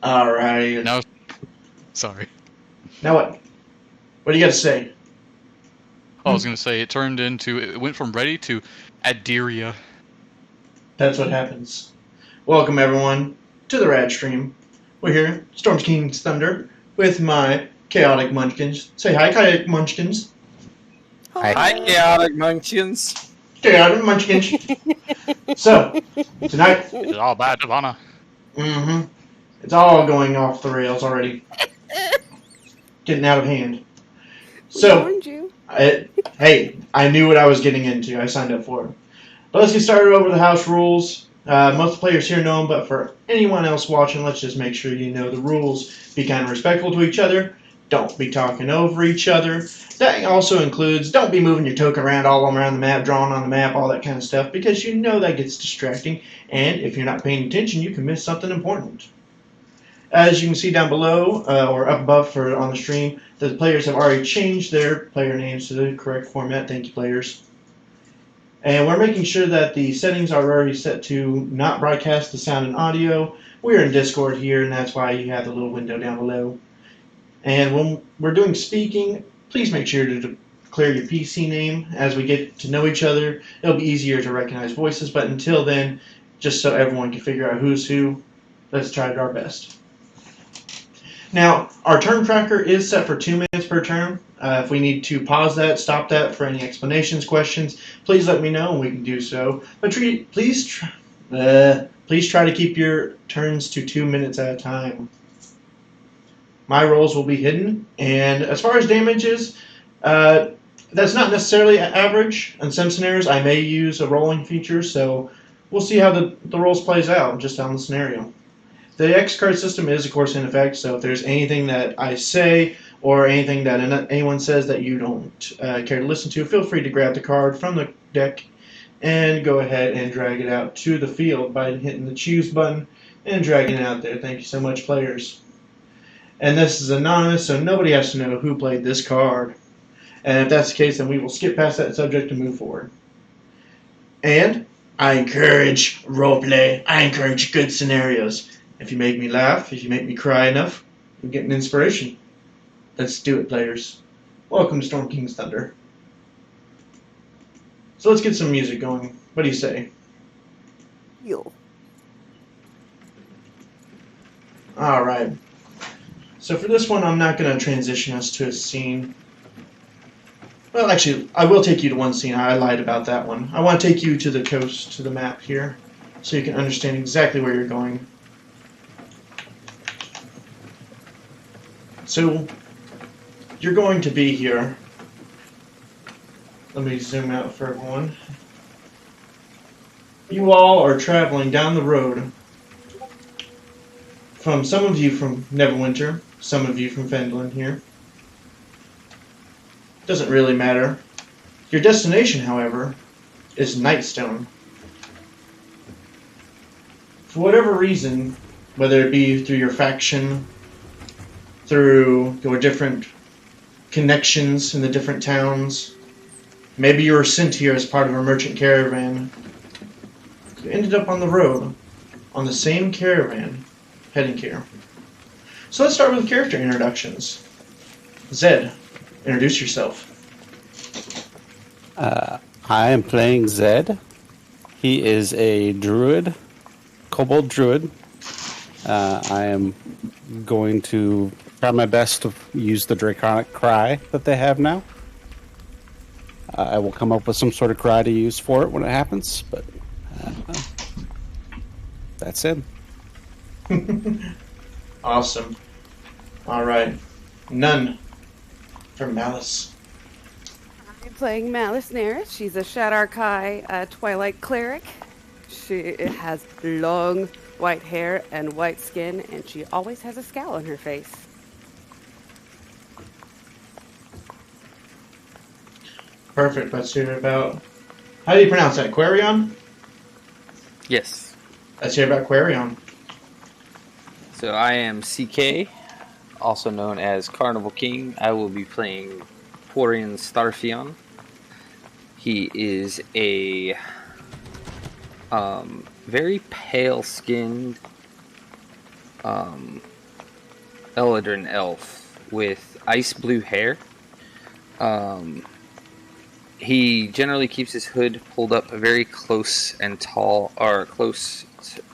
Alright. No. Sorry. Now what? What do you got to say? I was going to say it went from ready to Adiria. That's what happens. Welcome everyone to the Rad Stream. We're here, Storm King's Thunder, with my chaotic Munchkins. Say hi, chaotic Munchkins. Hi, chaotic Munchkins. Chaotic Munchkins. So, tonight... It's all bad, Ivana. It's all going off the rails already. Getting out of hand. So, hey, I knew what I was getting into. I signed up for it. But let's get started over the house rules. Most players here know them, but for anyone else watching, let's just make sure you know the rules. Be kind of respectful to each other. Don't be talking over each other. That also includes don't be moving your token around all around the map, drawing on the map, all that kind of stuff, because you know that gets distracting. And if you're not paying attention, you can miss something important. As you can see down below, or up above on the stream, the players have already changed their player names to the correct format. Thank you, players. And we're making sure that the settings are already set to not broadcast the sound and audio. We're in Discord here, and that's why you have the little window down below. And when we're doing speaking, please make sure to declare your PC name. As we get to know each other, it'll be easier to recognize voices, but until then, just so everyone can figure out who's who, let's try our best. Now, our turn tracker is set for 2 minutes per turn. If we need to pause that, stop that for any explanations, questions, please let me know and we can do so. But please try to keep your turns to 2 minutes at a time. My rolls will be hidden, and as far as damages, that's not necessarily average. In some scenarios, I may use a rolling feature, so we'll see how the rolls plays out just on the scenario. The X card system is, of course, in effect, so if there's anything that I say or anything that anyone says that you don't care to listen to, feel free to grab the card from the deck and go ahead and drag it out to the field by hitting the choose button and dragging it out there. Thank you so much, players. And this is anonymous, so nobody has to know who played this card. And if that's the case, then we will skip past that subject and move forward. And I encourage roleplay. I encourage good scenarios. If you make me laugh, if you make me cry enough, you get an inspiration. Let's do it, players. Welcome to Storm King's Thunder. So let's get some music going. What do you say? Yo. Alright. So for this one, I'm not going to transition us to a scene. Well, actually, I will take you to one scene. I lied about that one. I want to take you to the coast, to the map here, so you can understand exactly where you're going. So, you're going to be here. Let me zoom out for everyone. You all are traveling down the road. From some of you from Neverwinter, some of you from Fendlin here. Doesn't really matter. Your destination, however, is Nightstone. For whatever reason, whether it be through your faction, through your different connections in the different towns, maybe you were sent here as part of a merchant caravan, you ended up on the road, on the same caravan, heading here. So let's start with character introductions. Zed, introduce yourself. I am playing Zed. He is a druid, kobold druid. I am going to try my best to use the draconic cry that they have now. I will come up with some sort of cry to use for it when it happens, but that's it. Awesome. Alright. None from Malice. I'm playing Malice Neris. She's a Shadar Kai Twilight Cleric. She has long white hair and white skin, and she always has a scowl on her face. Perfect. Let's hear about... How do you pronounce that? Quarion? Yes. Let's hear about Quarion. So I am CK, also known as Carnival King. I will be playing Quarion Starfion. He is a very pale-skinned Eladrin elf with ice blue hair. He generally keeps his hood pulled up very close and tall, or close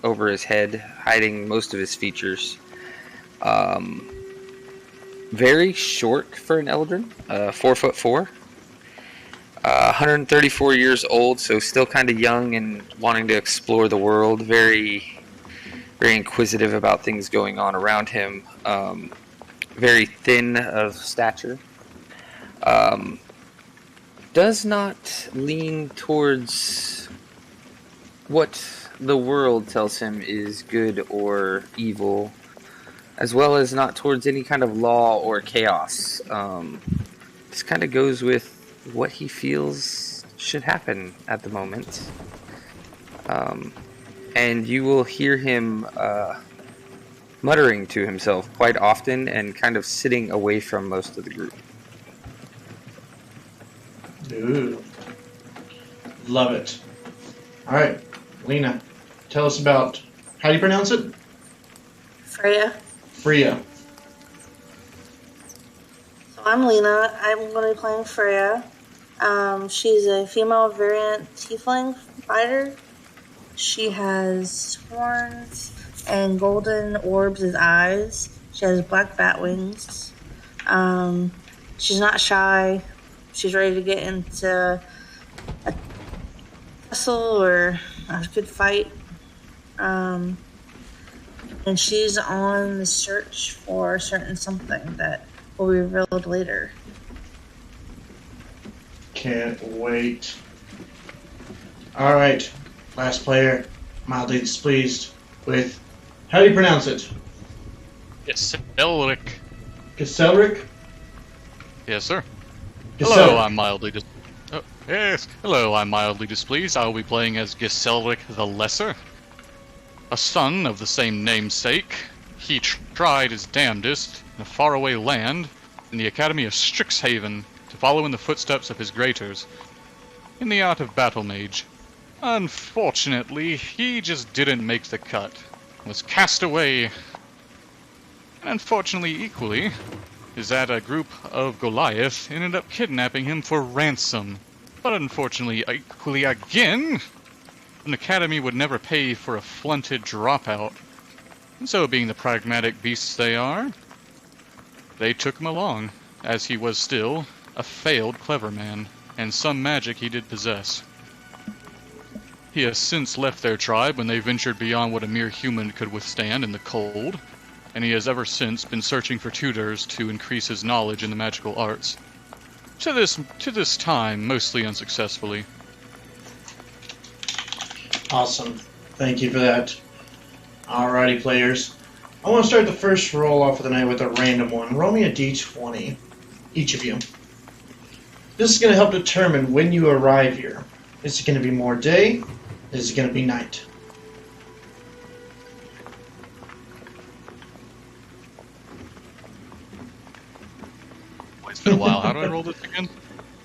over his head, hiding most of his features. Very short for an Eldrin, 4'4", 134 years old, so still kind of young and wanting to explore the world. Very, very inquisitive about things going on around him. Very thin of stature. Does not lean towards what the world tells him is good or evil, as well as not towards any kind of law or chaos. Just kind of goes with what he feels should happen at the moment. And you will hear him muttering to himself quite often and kind of sitting away from most of the group. Ooh. Love it. Alright, Lena, tell us about... How do you pronounce it? Freya. Freya. So I'm Lena. I'm going to be playing Freya. She's a female variant tiefling fighter. She has horns and golden orbs as eyes. She has black bat wings. She's not shy. She's ready to get into a tussle or a good fight. And she's on the search for a certain something that will be revealed later. Can't wait. Alright, last player, mildly displeased with... How do you pronounce it? Yes, Elric. Giselric? Yes, sir. Giselric. Hello, I'm mildly Hello, I'm mildly displeased. I will be playing as Giselric the Lesser, a son of the same namesake. He tried his damnedest in a faraway land in the Academy of Strixhaven to follow in the footsteps of his greaters in the art of battle mage. Unfortunately, he just didn't make the cut. Was cast away. And unfortunately, equally, is that a group of Goliath ended up kidnapping him for ransom. But unfortunately, equally again, an academy would never pay for a flunted dropout. And so, being the pragmatic beasts they are, they took him along, as he was still a failed clever man, and some magic he did possess. He has since left their tribe when they ventured beyond what a mere human could withstand in the cold, and he has ever since been searching for tutors to increase his knowledge in the magical arts. To this time, mostly unsuccessfully. Awesome. Thank you for that. Alrighty, players. I want to start the first roll off of the night with a random one. Roll me a d20, each of you. This is going to help determine when you arrive here. Is it going to be more day? Is it going to be night? It's been a while. How do I roll this again?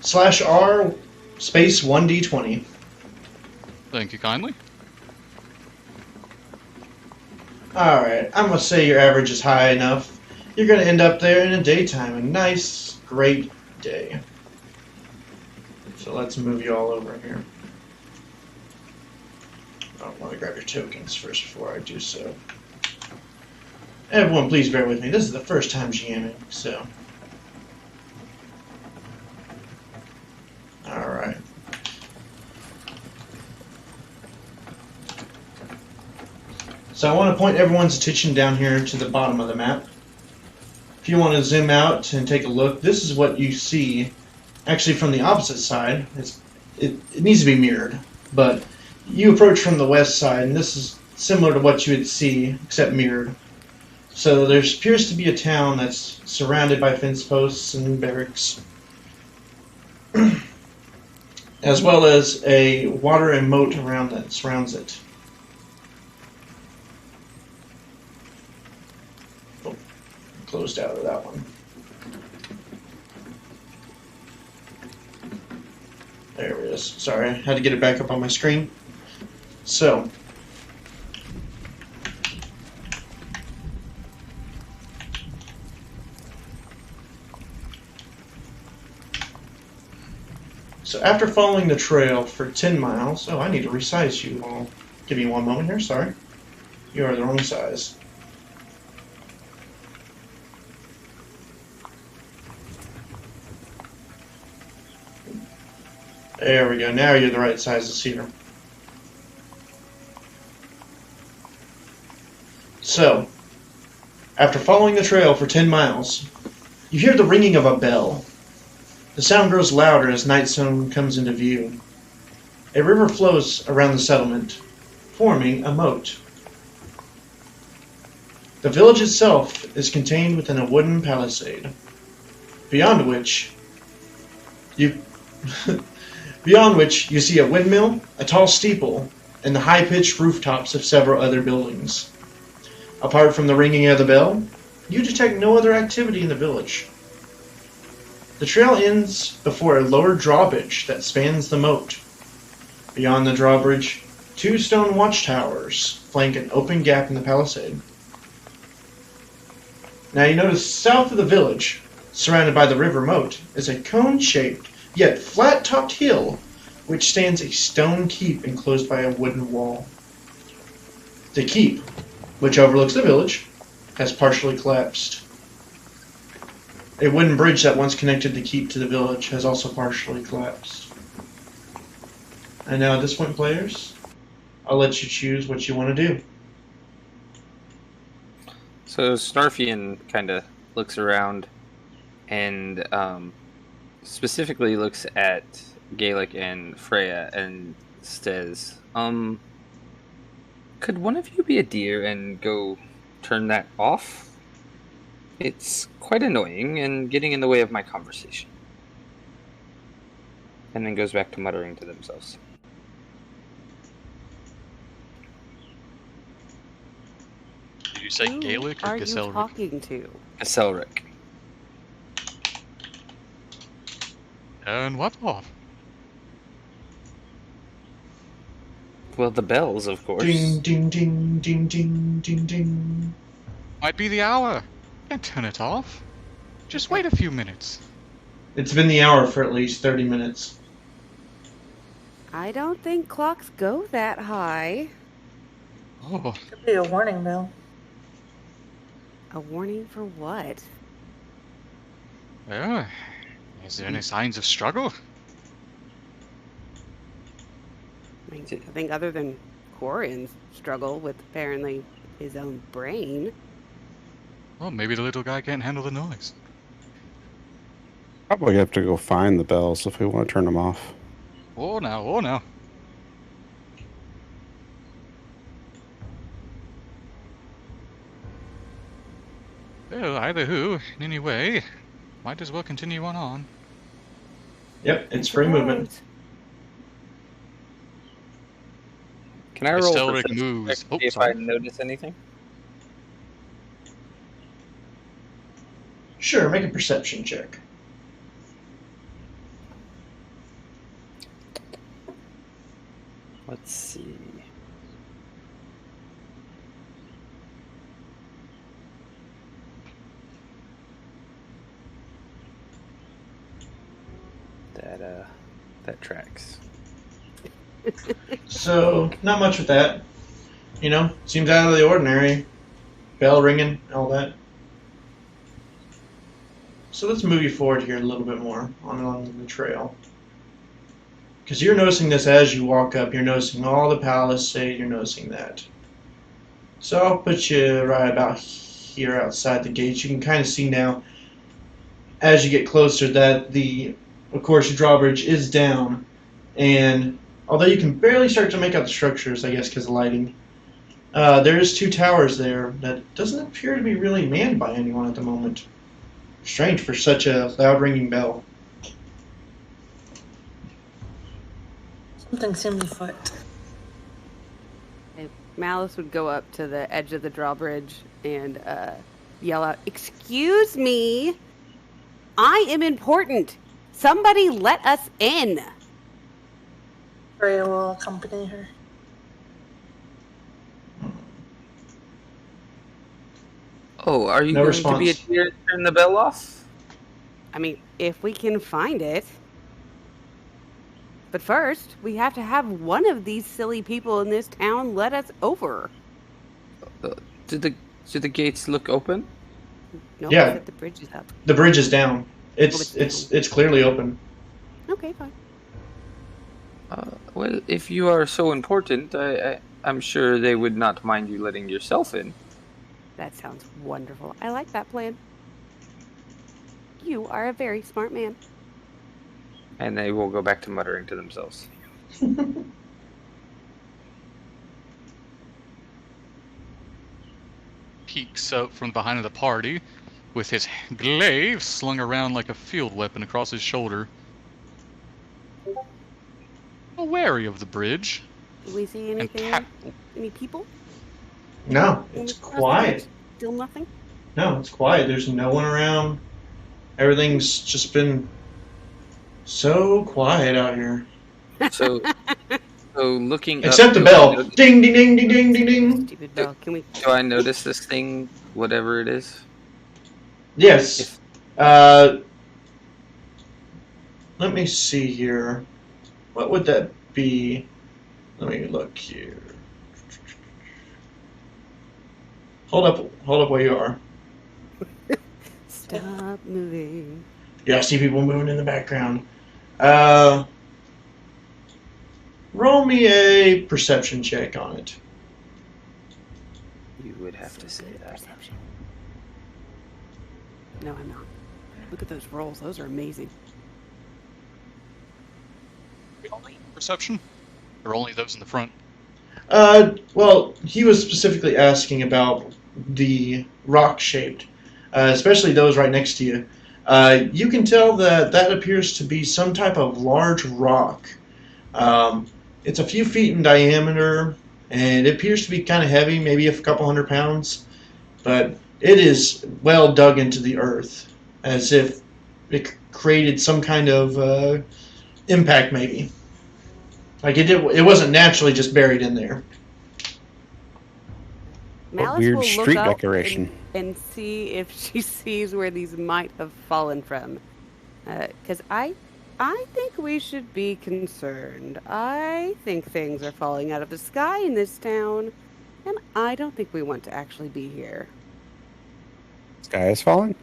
/R space 1d20. Thank you kindly. Alright, I'm going to say your average is high enough. You're going to end up there in the daytime. A nice, great day. So let's move you all over here. I want to grab your tokens first before I do so. Everyone, please bear with me. This is the first time GMing, so... Alright. So I want to point everyone's attention down here to the bottom of the map. If you want to zoom out and take a look, this is what you see actually from the opposite side. It needs to be mirrored, but you approach from the west side, and this is similar to what you would see, except mirrored. So there appears to be a town that's surrounded by fence posts and barracks, as well as a water and moat around that surrounds it. Oh, closed out of that one. There it is. Sorry, I had to get it back up on my screen. So, after following the trail for 10 miles, I need to resize you all. Give me one moment here, sorry. You are the wrong size. There we go, now you're the right size to see her. So, after following the trail for 10 miles, you hear the ringing of a bell. The sound grows louder as Nightstone comes into view. A river flows around the settlement, forming a moat. The village itself is contained within a wooden palisade, beyond which you see a windmill, a tall steeple, and the high-pitched rooftops of several other buildings. Apart from the ringing of the bell, you detect no other activity in the village. The trail ends before a lower drawbridge that spans the moat. Beyond the drawbridge, 2 stone watchtowers flank an open gap in the palisade. Now you notice south of the village, surrounded by the river moat, is a cone-shaped yet flat-topped hill which stands a stone keep enclosed by a wooden wall. The keep, which overlooks the village, has partially collapsed. A wooden bridge that once connected the keep to the village has also partially collapsed. And now at this point, players, I'll let you choose what you want to do. So Snarfian kind of looks around and specifically looks at Gaelic and Freya and says, could one of you be a deer and go turn that off? It's quite annoying and getting in the way of my conversation. And then goes back to muttering to themselves. Did you say Gaelic or Are you Gaselric? talking to? Gaselric. And what off? Well, the bells, of course. Ding, ding, ding, ding, ding, ding, ding. Might be the hour. Can't turn it off. Just wait a few minutes. It's been the hour for at least 30 minutes. I don't think clocks go that high. Oh, Could be a warning bell. A warning for what? yeah. Is there any signs of struggle? I think other than Corian's struggle with apparently his own brain. Well, maybe the little guy can't handle the noise. Probably have to go find the bells if we want to turn them off. Oh, now, oh, now. Well, either who, in any way, might as well continue on. Yep, it's free movement. Can I roll Gaselric perception moves. check Oh, to see if sorry. I notice anything? Sure, make a perception check. Let's see. That tracks. So, not much with that. You know, seems out of the ordinary. Bell ringing, all that. So let's move you forward here a little bit more along the trail. Because you're noticing this as you walk up. You're noticing all the palisade. You're noticing that. So I'll put you right about here outside the gates. You can kind of see now, as you get closer, that of course, your drawbridge is down. And although you can barely start to make out the structures, I guess, because of lighting. There's 2 towers there that doesn't appear to be really manned by anyone at the moment. Strange for such a loud ringing bell. Something seems afoot. Malice would go up to the edge of the drawbridge and yell out, "Excuse me! I am important! Somebody let us in!" Freya will accompany her. Oh, are you No going to be a response. dear and turn the bell off? I mean, if we can find it. But first, we have to have one of these silly people in this town let us over. Do the gates look open? No, Yeah. the bridge is up. The bridge is down. it's It's clearly open. Okay, fine. Well, if you are so important, I'm sure they would not mind you letting yourself in. That sounds wonderful. I like that plan. You are a very smart man. And they will go back to muttering to themselves. Peeks out from behind the party with his glaive slung around like a field weapon across his shoulder. Wary of the bridge. Do we see And anything? Any people? No, When it's we cross the quiet. bridge? Still nothing? No, it's quiet. There's no one around. Everything's just been so quiet out here. So looking up, Except the do bell. I no- Ding, ding, ding, ding, ding, ding, ding. Stupid bell. Can we? Do I notice this thing, whatever it is? Yes. Let me see here. What would that be? Let me look here. Hold up where you are. Stop moving. Yeah, I see people moving in the background. Roll me a perception check on it. You would have to say that. Perception. No, I'm not. Look at those rolls. Those are amazing. Perception? Or only those in the front? Well, he was specifically asking about the rock-shaped, especially those right next to you. You can tell that appears to be some type of large rock. It's a few feet in diameter, and it appears to be kind of heavy, maybe a couple 100 pounds, but it is well dug into the earth, as if it created some kind of impact, maybe. Like it wasn't naturally just buried in there. Malice weird will street look up decoration. and see if she sees where these might have fallen from. Because I think we should be concerned. I think things are falling out of the sky in this town, and I don't think we want to actually be here. Sky is falling?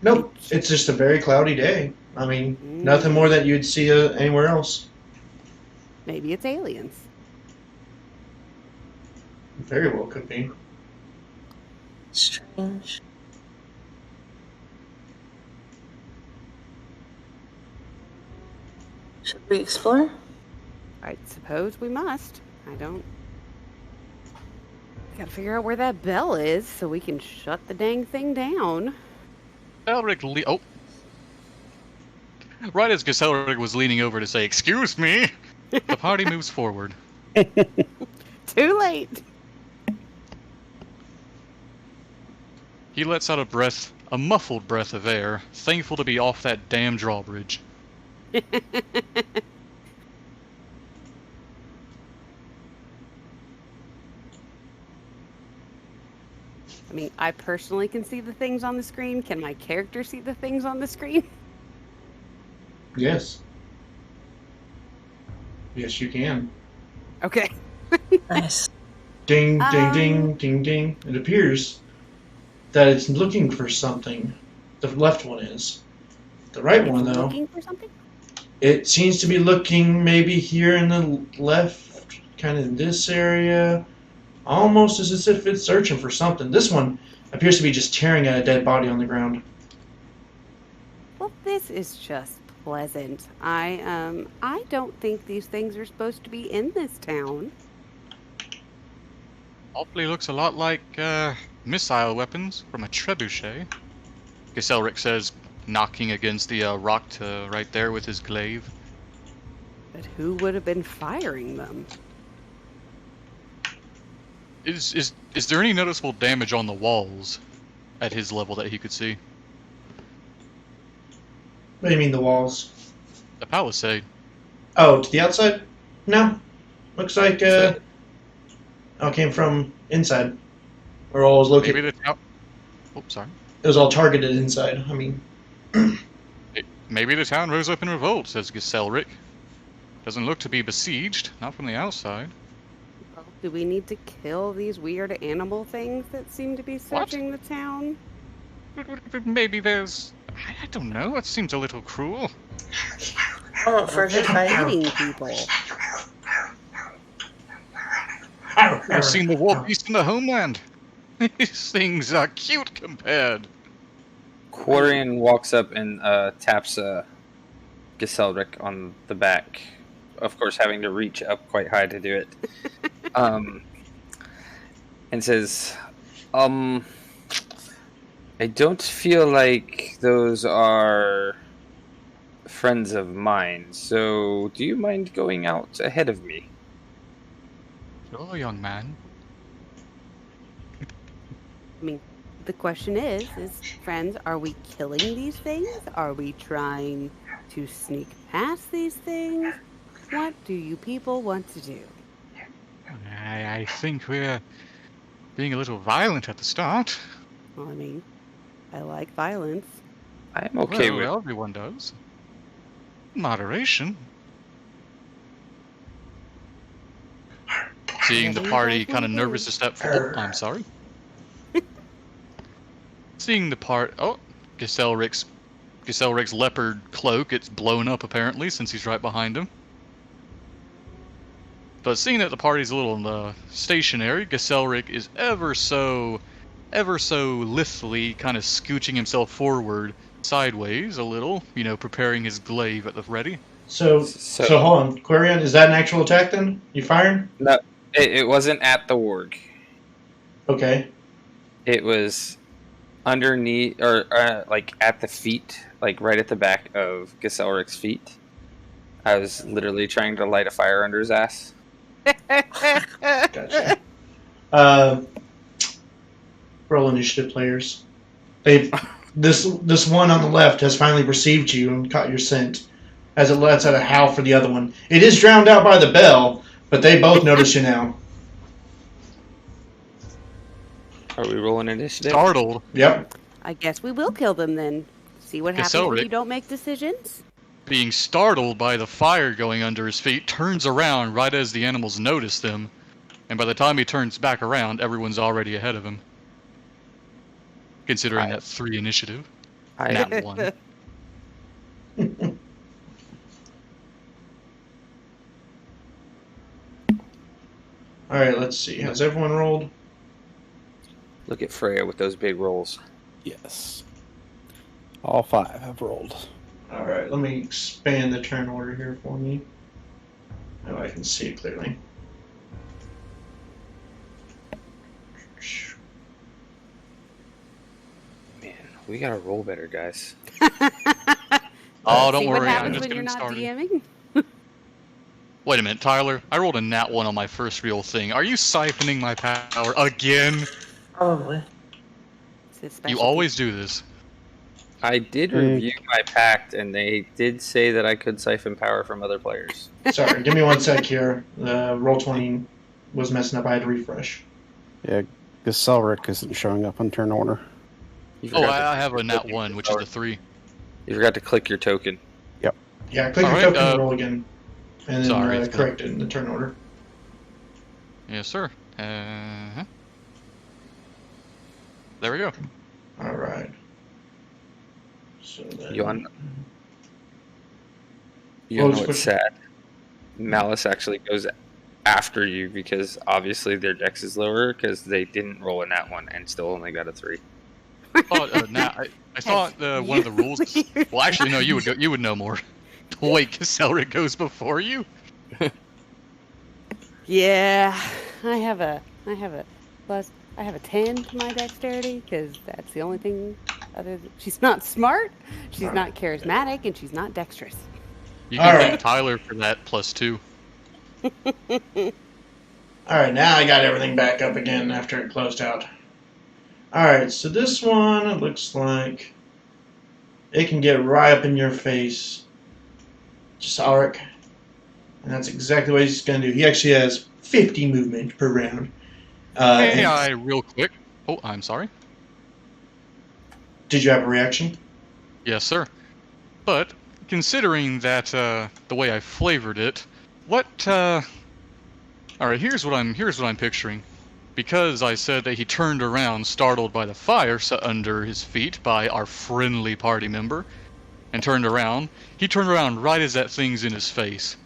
Nope, it's just a very cloudy day. I mean, nothing more that you'd see anywhere else. Maybe it's aliens. Very well could be. Strange. Should we explore? I suppose we must. I don't. We gotta figure out where that bell is so we can shut the dang thing down. Elric oh. Right as Elric was leaning over to say, "Excuse me," the party moves forward. Too late. He lets out a muffled breath of air, thankful to be off that damn drawbridge. I mean, I personally can see the things on the screen. Can my character see the things on the screen? Yes. Yes, you can. Okay. Nice. Ding, ding, ding, ding, ding. It appears that it's looking for something. The left one is. The right one, though, Looking for something? it seems to be looking maybe here in the left, kind of in this area. Almost as if it's searching for something. This one appears to be just tearing at a dead body on the ground. Well, this is just pleasant. I don't think these things are supposed to be in this town. Awfully looks a lot like missile weapons from a trebuchet. Giselric says, knocking against the rock right there with his glaive. But who would have been firing them? Is there any noticeable damage on the walls at his level that he could see? What do you mean the walls? The palisade. Oh, to the outside? No. Looks like it came from inside. Where all was located. Maybe the town. Oh, sorry. It was all targeted inside. I mean, Maybe the town rose up in revolt, says Giselric. Doesn't look to be besieged, not from the outside. Well, do we need to kill these weird animal things that seem to be searching the town? Maybe there's... I don't know, it seems a little cruel. I want first They're fight. eating people. I've seen the war beast in the homeland. These things are cute compared. Quarian walks up and taps Giselric on the back. Of course, having to reach up quite high to do it. And says, I don't feel like those are friends of mine, so do you mind going out ahead of me? Sure, young man. I mean, the question is, friends, are we killing these things? Are we trying to sneak past these things? What do you people want to do? I think we're being a little violent at the start. Well, I mean, I like violence. I'm okay with Well, everyone does. Moderation. Seeing the party kind of nervous to step forward. I'm sorry. Seeing the part. Oh, Giselric's leopard cloak. It's blown up apparently since he's right behind him. But seeing that the party's a little stationary, Giselric is ever so lithely kind of scooching himself forward, sideways a little, preparing his glaive at the ready. So hold on, Quarian, is that an actual attack then? You firing? No, it wasn't at the warg. Okay. It was underneath, or like at the feet, like right at the back of Giselric's feet. I was literally trying to light a fire under his ass. Gotcha. Roll initiative, players. This one on the left has finally perceived you and caught your scent, as it lets out a howl for the other one. It is drowned out by the bell, but they both notice you now. Are we rolling initiative? Startled. Yep. I guess we will kill them then. See what happens Giselric, if you don't make decisions? being startled by the fire going under his feet, turns around right as the animals notice them, and by the time he turns back around, everyone's already ahead of him. Considering that 3 initiative. Not 1. Alright, let's see. Has everyone rolled? Look at Freya with those big rolls. Yes. All 5 have rolled. Alright, let me expand the turn order here for me. Now I can see it clearly. Man, we gotta roll better, guys. Oh, don't See what worry, I'm happens just when you're getting not started. DMing? Wait a minute, Tyler. I rolled a nat 1 on my first real thing. Are you siphoning my power again? Probably. It's his specialty. You always do this. I did review my pact, and they did say that I could siphon power from other players. Sorry, give me one sec here. Roll20 was messing up. I had to refresh. Yeah, Giselric isn't showing up on turn order. You Oh, forgot to I have a click nat your 1, which is power. a 3. You forgot to click your token. Yeah, click your Alright, token and roll again. And then sorry, it's correct it in the turn order. Yes, sir. There we go. Alright. So then... You know Close what's sad? Malice actually goes after you because obviously their dex is lower because they didn't roll a nat 1 and still only got a 3. Now I thought one of the rules. Well, actually, no. You would go. You would know more. The way Caselric goes before you. Yeah, I have a 10 to my dexterity because that's the only thing. She's not smart, she's not charismatic, and she's not dexterous. You can thank Tyler for that +2. Alright, now I got everything back up again after it closed out. Alright, so this one, it looks like it can get right up in your face. Just Alric. And that's exactly what he's going to do. He actually has 50 movement per round. Real quick. Oh, I'm sorry. Did you have a reaction? Yes, sir. But considering that the way I flavored it, what? All right, here's what I'm picturing. Because I said that he turned around, startled by the fire set under his feet by our friendly party member, and turned around. He turned around right as that thing's in his face.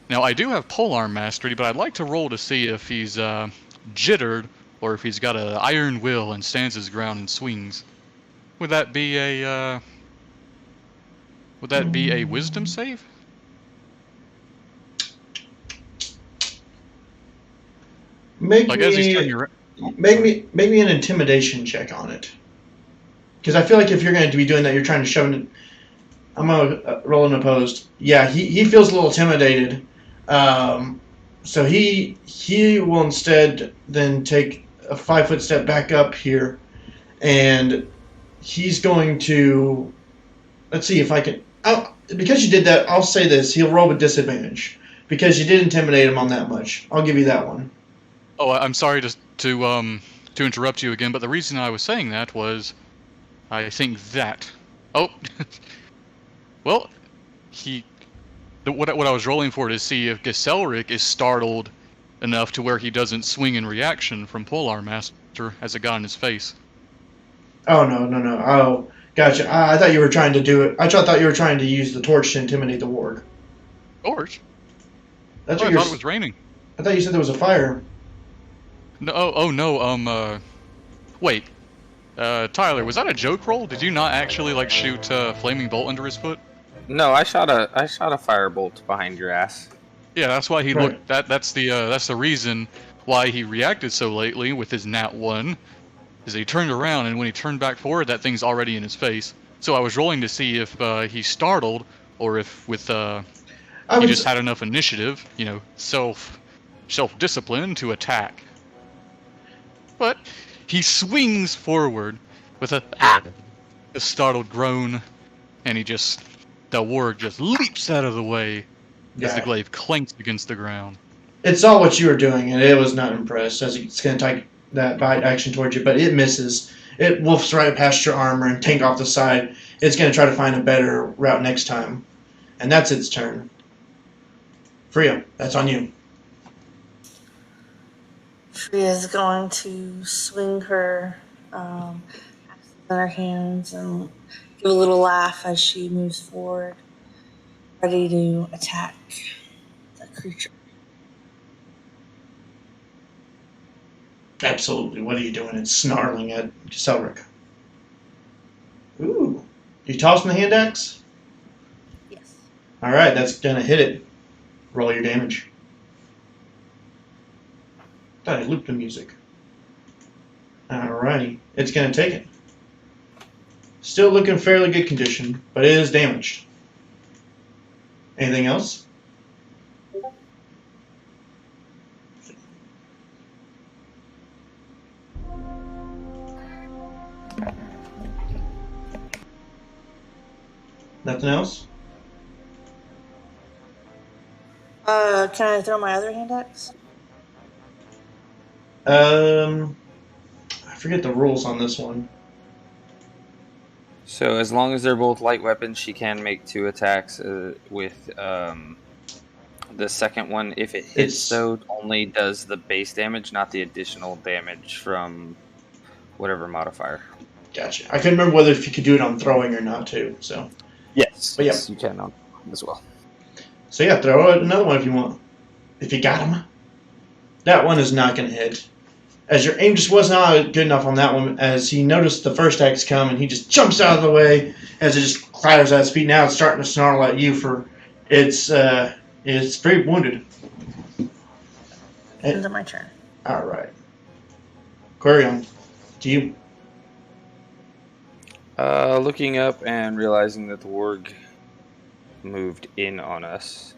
Now I do have polearm mastery, but I'd like to roll to see if he's jittered or if he's got an iron will and stands his ground and swings. Would that be a wisdom save? Make me an intimidation check on it. Because I feel like if you're going to be doing that, you're trying to shove it. I'm going to roll an opposed. Yeah, he feels a little intimidated. So he will instead then take a 5-foot step back up here, and he's going to, let's see if I can, because you did that, I'll say this, he'll roll with disadvantage, because you did intimidate him on that much. I'll give you that one. Oh, I'm sorry to interrupt you again, but the reason I was saying that was, I think that, well, what I was rolling for to see if Caselric is startled enough to where he doesn't swing in reaction from Polearm Master as it got in his face. Oh, no. Oh, gotcha. I thought you were trying to do it. I thought you were trying to use the torch to intimidate the warg. Torch? That's what I thought it was raining. I thought you said there was a fire. No, no, wait. Tyler, was that a joke roll? Did you not actually, shoot a flaming bolt under his foot? No, I shot a firebolt behind your ass. Yeah, that's why he looked. That's the reason why he reacted so lately with his nat 1, is he turned around and when he turned back forward, that thing's already in his face. So I was rolling to see if he's startled or if he just had enough initiative, self-discipline to attack. But he swings forward with a startled groan, and the warg just leaps out of the way as the glaive clanks against the ground. It saw what you were doing, and it was not impressed as it's going to take that bite action towards you, but it misses. It wolfs right past your armor and tank off the side. It's going to try to find a better route next time. And that's its turn. Freya, that's on you. Freya's going to swing her axe in her hands and give a little laugh as she moves forward, ready to attack the creature. Absolutely. What are you doing? It's snarling at Caselric. Ooh. You tossing the hand axe? Yes. Alright, that's going to hit it. Roll your damage. Thought I looped the music. Alrighty. It's going to take it. Still looking fairly good condition, but it is damaged. Anything else? Nothing else? Can I throw my other hand axe? I forget the rules on this one. So as long as they're both light weapons, she can make 2 attacks with the second one. If it hits, only does the base damage, not the additional damage from whatever modifier. Gotcha. I couldn't remember whether if you could do it on throwing or not, too. So. Yes. But yeah. Yes, you can on as well. So yeah, throw another one if you want. If you got him. That one is not going to hit. as your aim just was not good enough on that one, as he noticed the first axe come, and he just jumps out of the way as it just clatters at its feet. Now it's starting to snarl at you for it's very wounded. End of my turn. All right. Quarion, to you. Looking up and realizing that the warg moved in on us.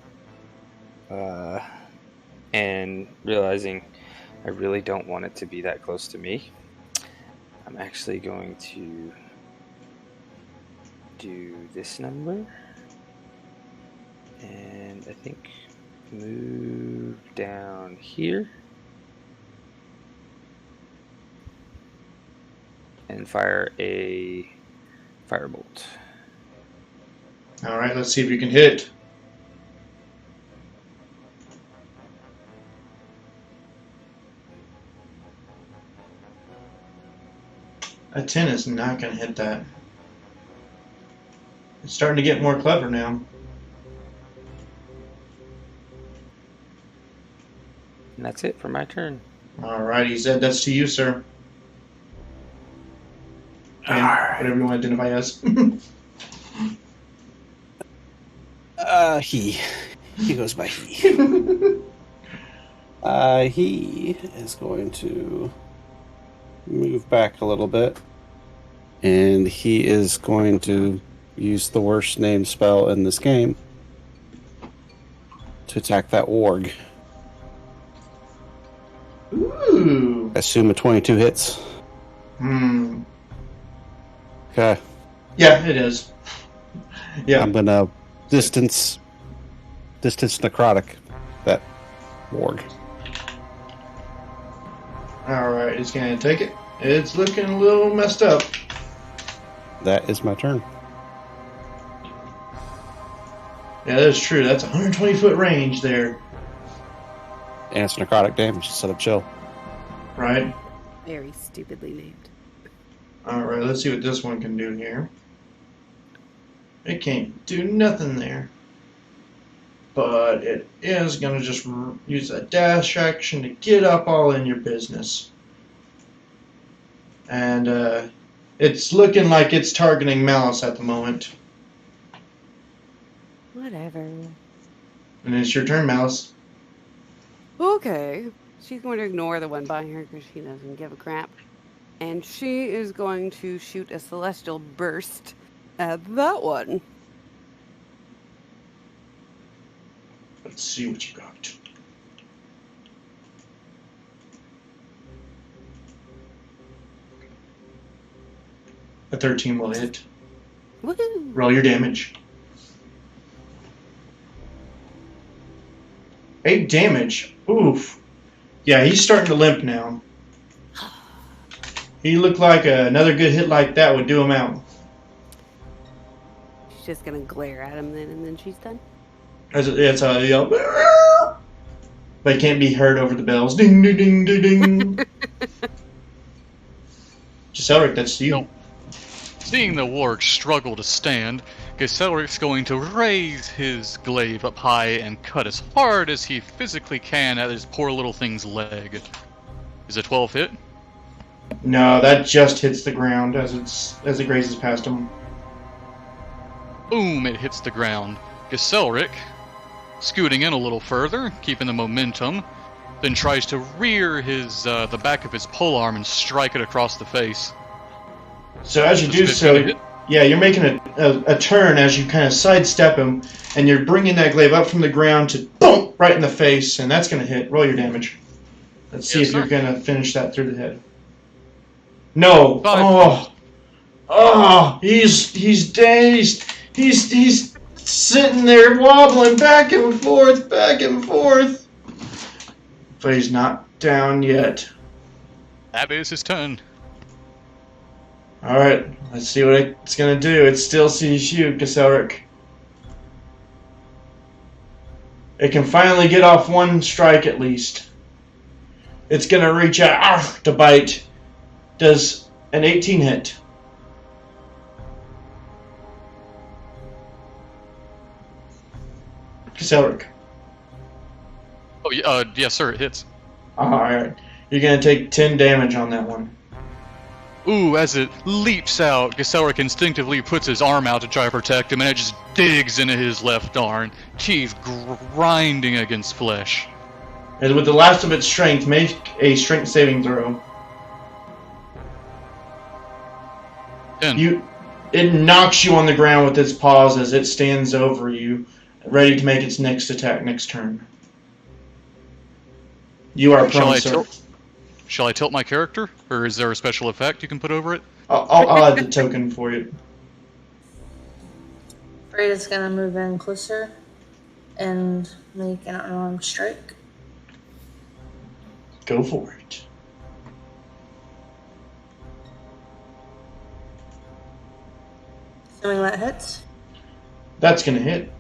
And realizing I really don't want it to be that close to me. I'm actually going to do this number. And I think move down here. And fire a firebolt. All right, let's see if you can hit. A 10 is not going to hit that. It's starting to get more clever now. And that's it for my turn. All righty, Zed, that's to you, sir. And whatever you want to identify as. He goes by he. He is going to move back a little bit, and he is going to use the worst named spell in this game to attack that warg. Ooh. Assume a 22 hits. Okay. Yeah, it is. Yeah. I'm gonna distance necrotic that warg. Alright, he's gonna take it. It's looking a little messed up. That is my turn. Yeah, that is true. That's 120-foot range there. And it's necrotic damage instead of chill. Right? Very stupidly named. Alright, let's see what this one can do here. It can't do nothing there. But it is going to just use a dash action to get up all in your business. And it's looking like it's targeting Malice at the moment. Whatever. And it's your turn, Malice. Okay. She's going to ignore the one by her because she doesn't give a crap. And she is going to shoot a celestial burst at that one. Let's see what you got. A 13 will hit. Woohoo! Roll your damage. 8 damage. Oof. Yeah, he's starting to limp now. He looked like another good hit like that would do him out. She's just going to glare at him then, and then she's done. It's a yell. But it can't be heard over the bells. Ding, ding, ding, ding, ding. Giselric, that's you. Seeing the warg struggle to stand, Giselric's going to raise his glaive up high and cut as hard as he physically can at his poor little thing's leg. Is a 12 hit? No, that just hits the ground as it grazes past him. Boom! It hits the ground. Giselric, scooting in a little further, keeping the momentum, then tries to rear his the back of his polearm and strike it across the face. So as you do so, yeah, you're making a turn as you kind of sidestep him, and you're bringing that glaive up from the ground to boom right in the face, and that's going to hit. Roll your damage. Let's see if you're going to finish that through the head. No. 5. Oh, he's dazed. He's sitting there wobbling back and forth, but he's not down yet. That is his turn. Alright, let's see what it's going to do. It still sees you, Giselric. It can finally get off one strike at least. It's going to reach out to bite. Does an 18 hit? Giselric. Oh, yes, sir, it hits. Alright. You're going to take 10 damage on that one. Ooh, as it leaps out, Geselric instinctively puts his arm out to try to protect him, and it just digs into his left arm, teeth grinding against flesh. And with the last of its strength, make a strength saving throw. 10. It knocks you on the ground with its paws as it stands over you, ready to make its next attack next turn. You are prone, sir. Shall I tilt my character, or is there a special effect you can put over it? I'll add the token for you. Freya's gonna move in closer and make an unarmed strike. Go for it. Assuming that hits. That's gonna hit.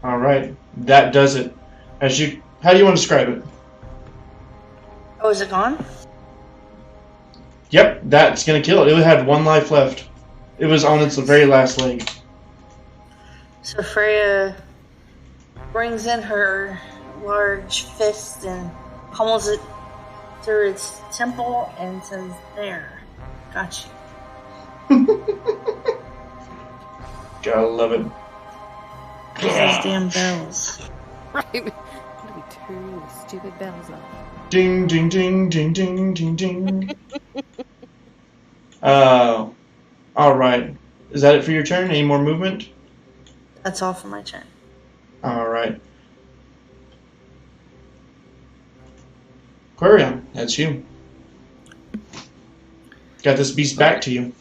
All right, that does it. How do you want to describe it? Oh, is it gone? Yep, that's gonna kill it. It had 1 life left. It was on its very last leg. So Freya brings in her large fist and pummels it through its temple and says, "There, got you." Gotta love it. Those damn bells. Right. How do we turn the stupid bells off? Ding, ding, ding, ding, ding, ding, ding. All right. Is that it for your turn? Any more movement? That's all for my turn. All right. Quarion, that's you. Got this beast back to you.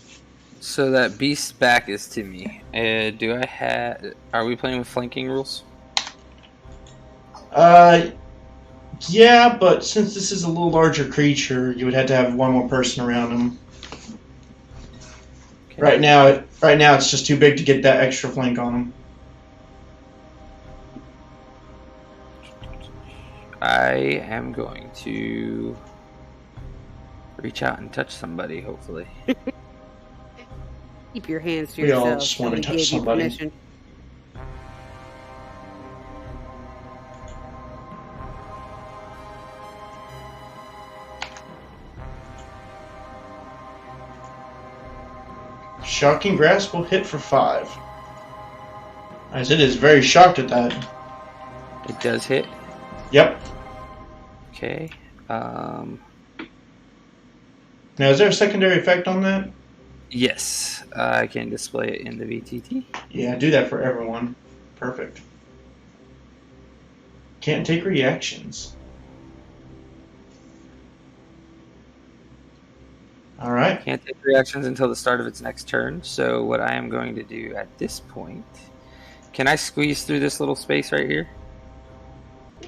So that beast back is to me. Do I have? Are we playing with flanking rules? Yeah, but since this is a little larger creature, you would have to have one more person around him. Okay. Right now, it's just too big to get that extra flank on him. I am going to reach out and touch somebody, hopefully. Keep your hands to We yourself. all just want to Somebody touch gave you somebody. permission. Shocking Grasp will hit for 5. As it is very shocked at that. It does hit. Yep. Okay. Now, is there a secondary effect on that? Yes, I can display it in the VTT. Yeah, do that for everyone. Perfect. Can't take reactions. Alright. Can't take reactions until the start of its next turn. So what I am going to do at this point, can I squeeze through this little space right here?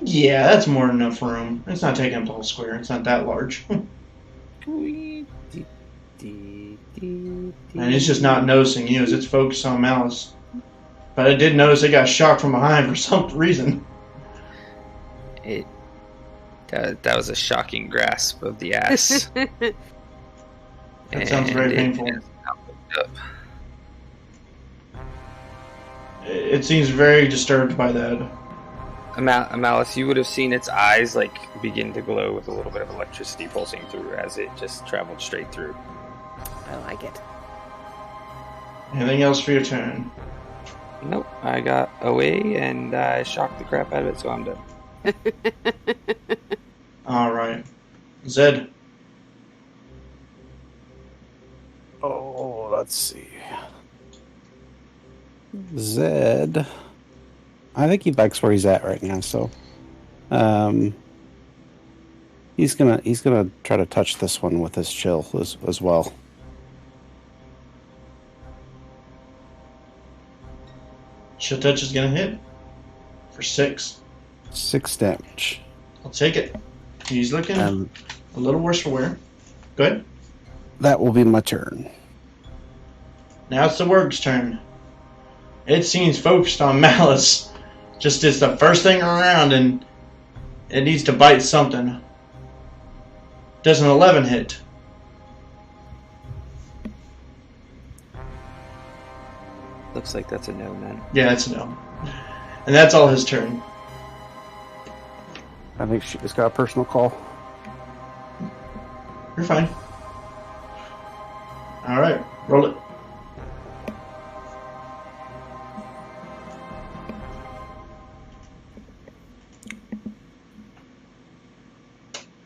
Yeah, that's more than enough room. It's not taking up the whole square. It's not that large. And it's just not noticing you as it's focused on Malice. But I did notice it got shocked from behind for some reason. That was a shocking grasp of the ass. That sounds very painful. It seems very disturbed by that. Malice, you would have seen its eyes like begin to glow with a little bit of electricity pulsing through as it just traveled straight through. I like it. Anything else for your turn? Nope, I got away and I shocked the crap out of it, so I'm done. Alright. Zed. Oh, let's see. Zed. I think he likes where he's at right now, so he's gonna try to touch this one with his chill as well. Chill touch is gonna hit for 6. 6 damage. I'll take it. He's looking a little worse for wear. Go ahead. That will be my turn. Now it's the Wurg's turn. It seems focused on Malice. Just is the first thing around and it needs to bite something. Does an 11 hit? Looks like that's a no, man. Yeah, that's a no. And that's all his turn. I think she just got a personal call. You're fine. Alright, roll it.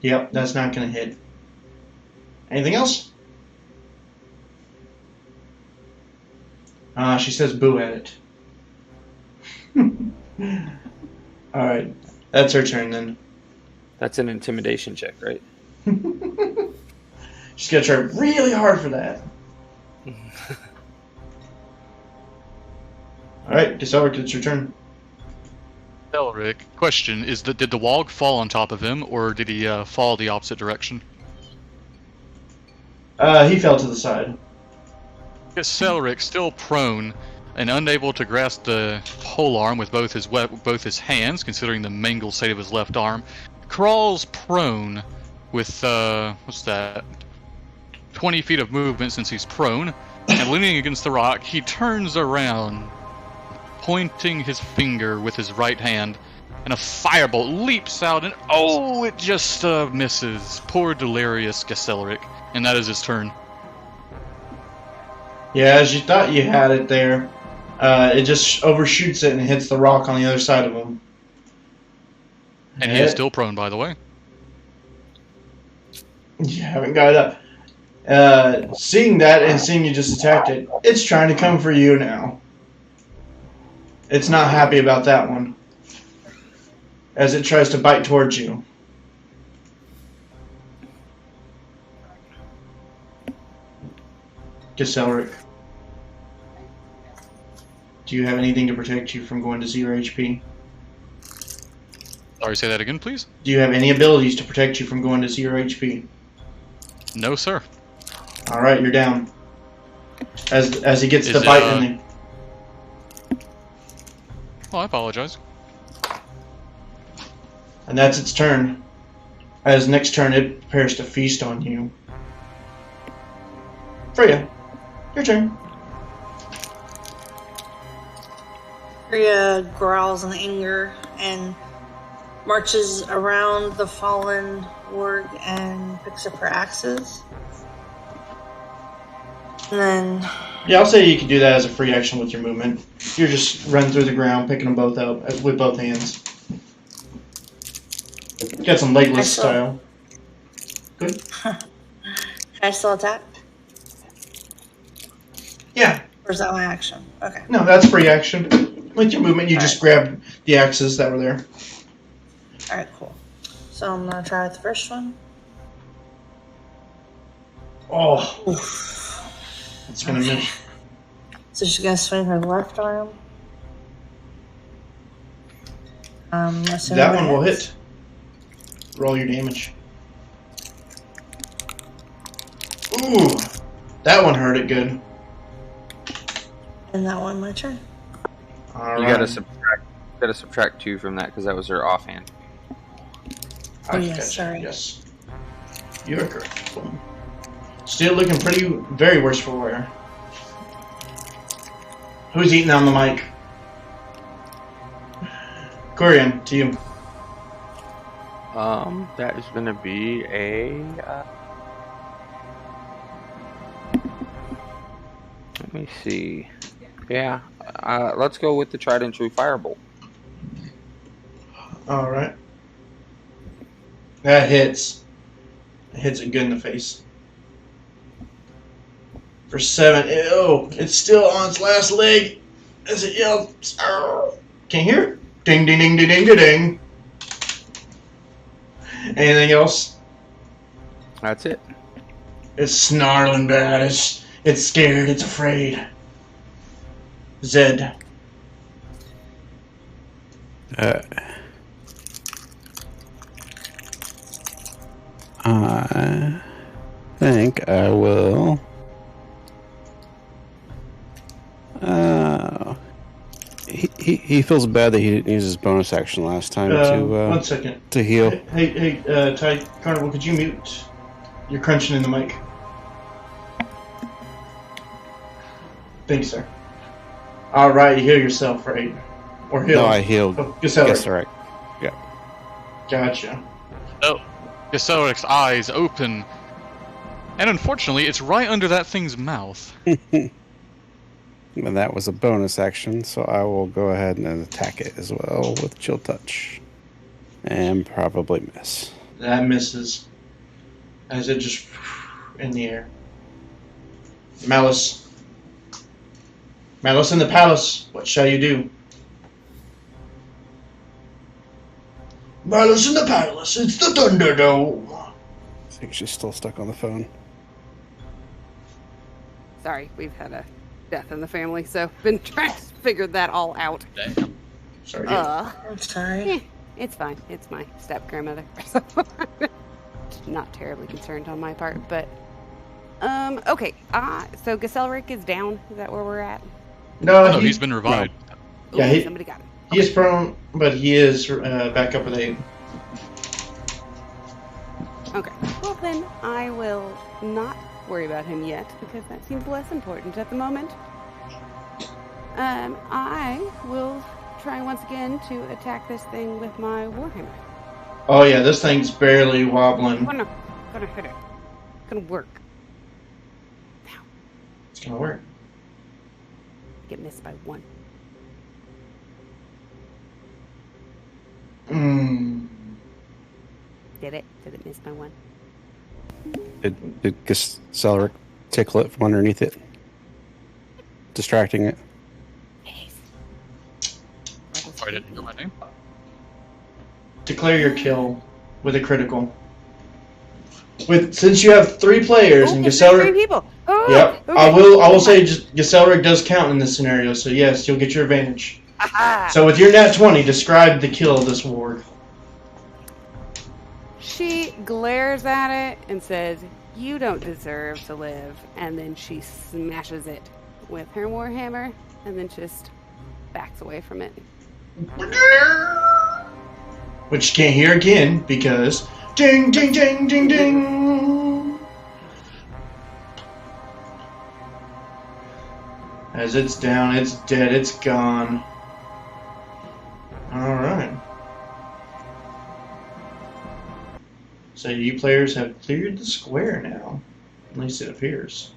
Yep, that's not going to hit. Anything else? She says boo at it. Alright, that's her turn then. That's an intimidation check, right? She's going to try really hard for that. Alright, Elric, it's your turn. Elric, question is that did the wog fall on top of him, or did he fall the opposite direction? He fell to the side. Elric, still prone and unable to grasp the pole arm with both his hands, considering the mangled state of his left arm, crawls prone with what's that? 20 feet of movement since he's prone, and leaning against the rock, he turns around, pointing his finger with his right hand, and a firebolt leaps out, and it just misses. Poor delirious Elric, and that is his turn. Yeah, as you thought you had it there, it just overshoots it and hits the rock on the other side of him. And he is still prone, by the way. You haven't got it up. Seeing that and seeing you just attacked it, it's trying to come for you now. It's not happy about that one. As it tries to bite towards you. Elric. Do you have anything to protect you from going to 0 HP? Sorry, say that again, please? Do you have any abilities to protect you from going to 0 HP? No, sir. Alright, you're down. As he gets the bite in there. Oh, I apologize. And that's its turn. As next turn, it prepares to feast on you. Freya, your turn. Freya growls in anger and marches around the fallen warg and picks up her axes. And then... Yeah, I'll say you can do that as a free action with your movement. You're just running through the ground, picking them both up with both hands. Got some legless style. Good. Can I still attack? Yeah. Or is that my action? Okay. No, that's free action. With your movement, you just grab the axes that were there. Alright, cool. So I'm going to try with the first one. Oh. Oof. It's going to miss. So she's going to swing her left arm. That one will hit. Roll your damage. Ooh. That one hurt it good. And that one my turn. You gotta subtract 2 from that because that was her offhand. Oh yes, sorry. Yes. You are correct. Boom. Still looking very worse for wear. Who's eating on the mic? Corian, to you. That is gonna be a. Let me see. Yeah, let's go with the tried and true firebolt. All right. That hits. It hits it good in the face. For 7. Ew. It's still on its last leg as it yells. Can you hear it? Ding, ding, ding, ding, ding, ding, ding. Anything else? That's it. It's snarling bad. It's scared. It's afraid. Zed. I think I will. He feels bad that he didn't use his bonus action last time 1 second. to heal. Hey, Ty Carnival, could you mute? You're crunching in the mic. Thanks, sir. All right, you heal yourself for 8. Or heal? No, I healed. Oh, Gesellric. Gesellric. Gotcha. Oh, Gesellric's eyes open. And unfortunately, it's right under that thing's mouth. And that was a bonus action, so I will go ahead and attack it as well with Chill Touch. And probably miss. That misses. As it just in the air. Malice. Malice in the palace. What shall you do? Malice in the palace. It's the Thunderdome. I think she's still stuck on the phone. Sorry, we've had a death in the family, so been trying to figure that all out. Damn. Sorry. I'm sorry. It's fine. It's my step grandmother. Not terribly concerned on my part, but okay. So Gesellric is down. Is that where we're at? No, He's been revived. Yeah, Ooh, somebody got him. he is prone, but he is back up with 8. Okay. Well, then I will not worry about him yet because that seems less important at the moment. I will try once again to attack this thing with my warhammer. Oh yeah, this thing's barely wobbling. Gonna hit it. Gonna work. It's gonna work. Get missed by 1. Did it? Did it miss by 1? Did Gesellric tickle it from underneath it? Distracting it? Sorry, I didn't know my name. Declare your kill with a critical. Since you have 3 players and Three Gesellric. people. Oh, Yep. okay. I will say just Gesellric does count in this scenario, so yes, you'll get your advantage. Aha. So with your nat 20, describe the kill of this warg. She glares at it and says, "You don't deserve to live." And then she smashes it with her warhammer and then just backs away from it. Which you can't hear again because ding ding ding ding ding. As it's down, it's dead, it's gone. Alright. So you players have cleared the square now. At least it appears.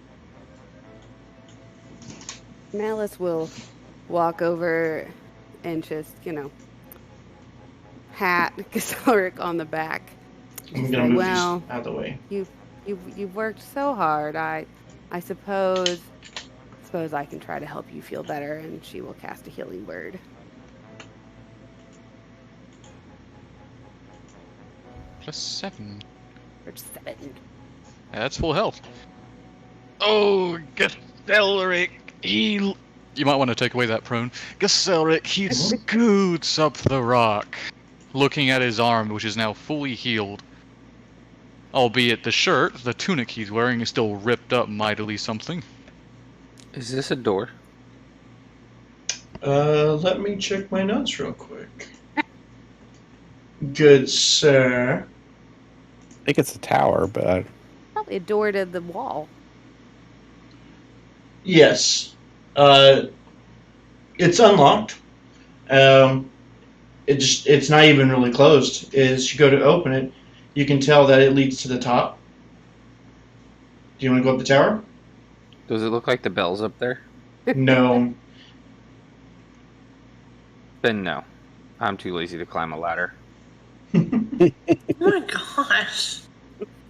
Malice will walk over and just, pat Gesellric on the back. I'm gonna move Well, this out of the way. You've worked so hard. I suppose I can try to help you feel better. And she will cast a healing word. +7. For 7. Yeah, that's full health. Oh, Gesellric, you might want to take away that prone. Gesellric, he scoots up the rock, looking at his arm, which is now fully healed. Albeit the tunic he's wearing is still ripped up mightily something. Is this a door? Let me check my notes real quick. Good sir. I think it's a tower, but Probably a door to the wall. Yes. It's unlocked. It's not even really closed. As you go to open it, you can tell that it leads to the top. Do you want to go up the tower? Does it look like the bell's up there? No. Then no. I'm too lazy to climb a ladder. Oh my gosh.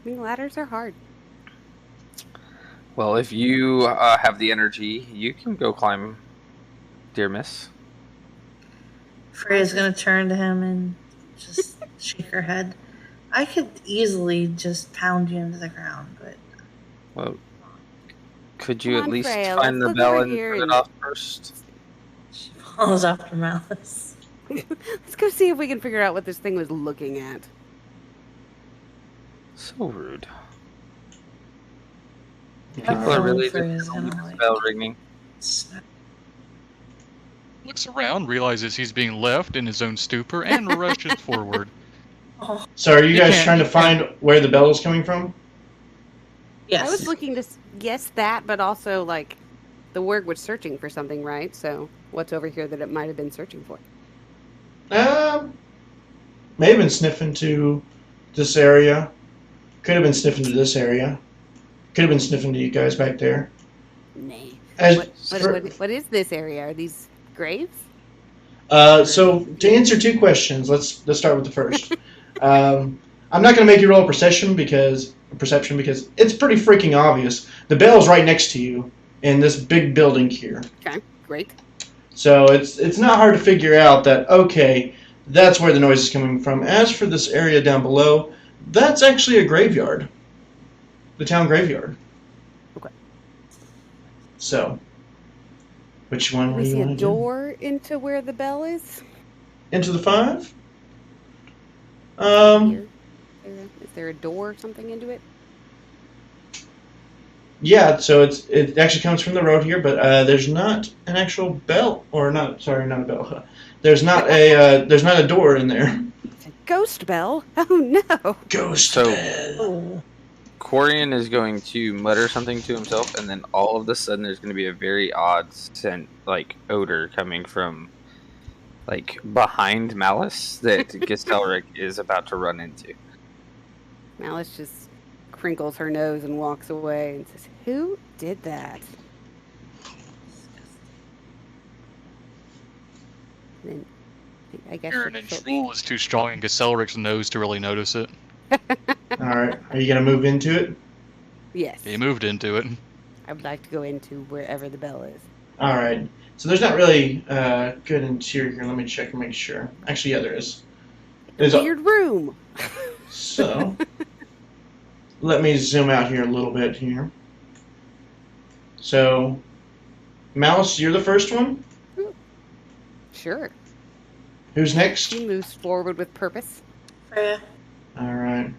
Ladders are hard. Well, if you have the energy, you can go climb, dear miss. Freya's gonna turn to him and just shake her head. I could easily just pound you into the ground, but Well, could you Come at on, least Freya, find let's the look bell over and here turn and- it off first? she follows after Malice. Let's go see if we can figure out what this thing was looking at. So rude. I People are don't really think Freya's just gonna the like bell ringing. Looks around, realizes he's being left in his own stupor, and rushes forward. Oh, So are you guys can't- trying to you find where the bell is coming from? yes. I was looking to guess that, but also, the word was searching for something, right? So what's over here that it might have been searching for? May have been sniffing to this area. Could have been sniffing to this area. Could have been sniffing to you guys back there. Nay. As What is this area? Are these graves? So to answer two questions, let's start with the first. I'm not going to make you roll a perception because it's pretty freaking obvious. The bell's right next to you in this big building here. Okay, great. So it's not hard to figure out that, okay, that's where the noise is coming from. As for this area down below, that's actually a graveyard. The town graveyard. Okay. So, which one Do do we you see a want to do? door into where the bell is? Into the 5? Here? Is there a door or something into it? Yeah, so it actually comes from the road here, but there's not an actual bell, or not a bell. There's not a door in there. It's a ghost bell? Oh no! Ghost So- bell. Corian is going to mutter something to himself, and then all of a sudden there's going to be a very odd scent, like odor coming from, like, behind Malice that Gistelric is about to run into. Malice just crinkles her nose and walks away and says, "Who did that?" Then I guess Aaron she'll- Troll is too strong in Gacelric's nose to really notice it. All right, are you gonna move into it? Yes, He moved into it. I would like to go into wherever the bell is. All right. So there's not really good interior here. Let me check and make sure. Actually, yeah, there is. There's a, Weird room. so let me zoom out here a little bit here. So, Mouse, you're the first one. Sure. Who's next? She moves forward with purpose. Freya. All right.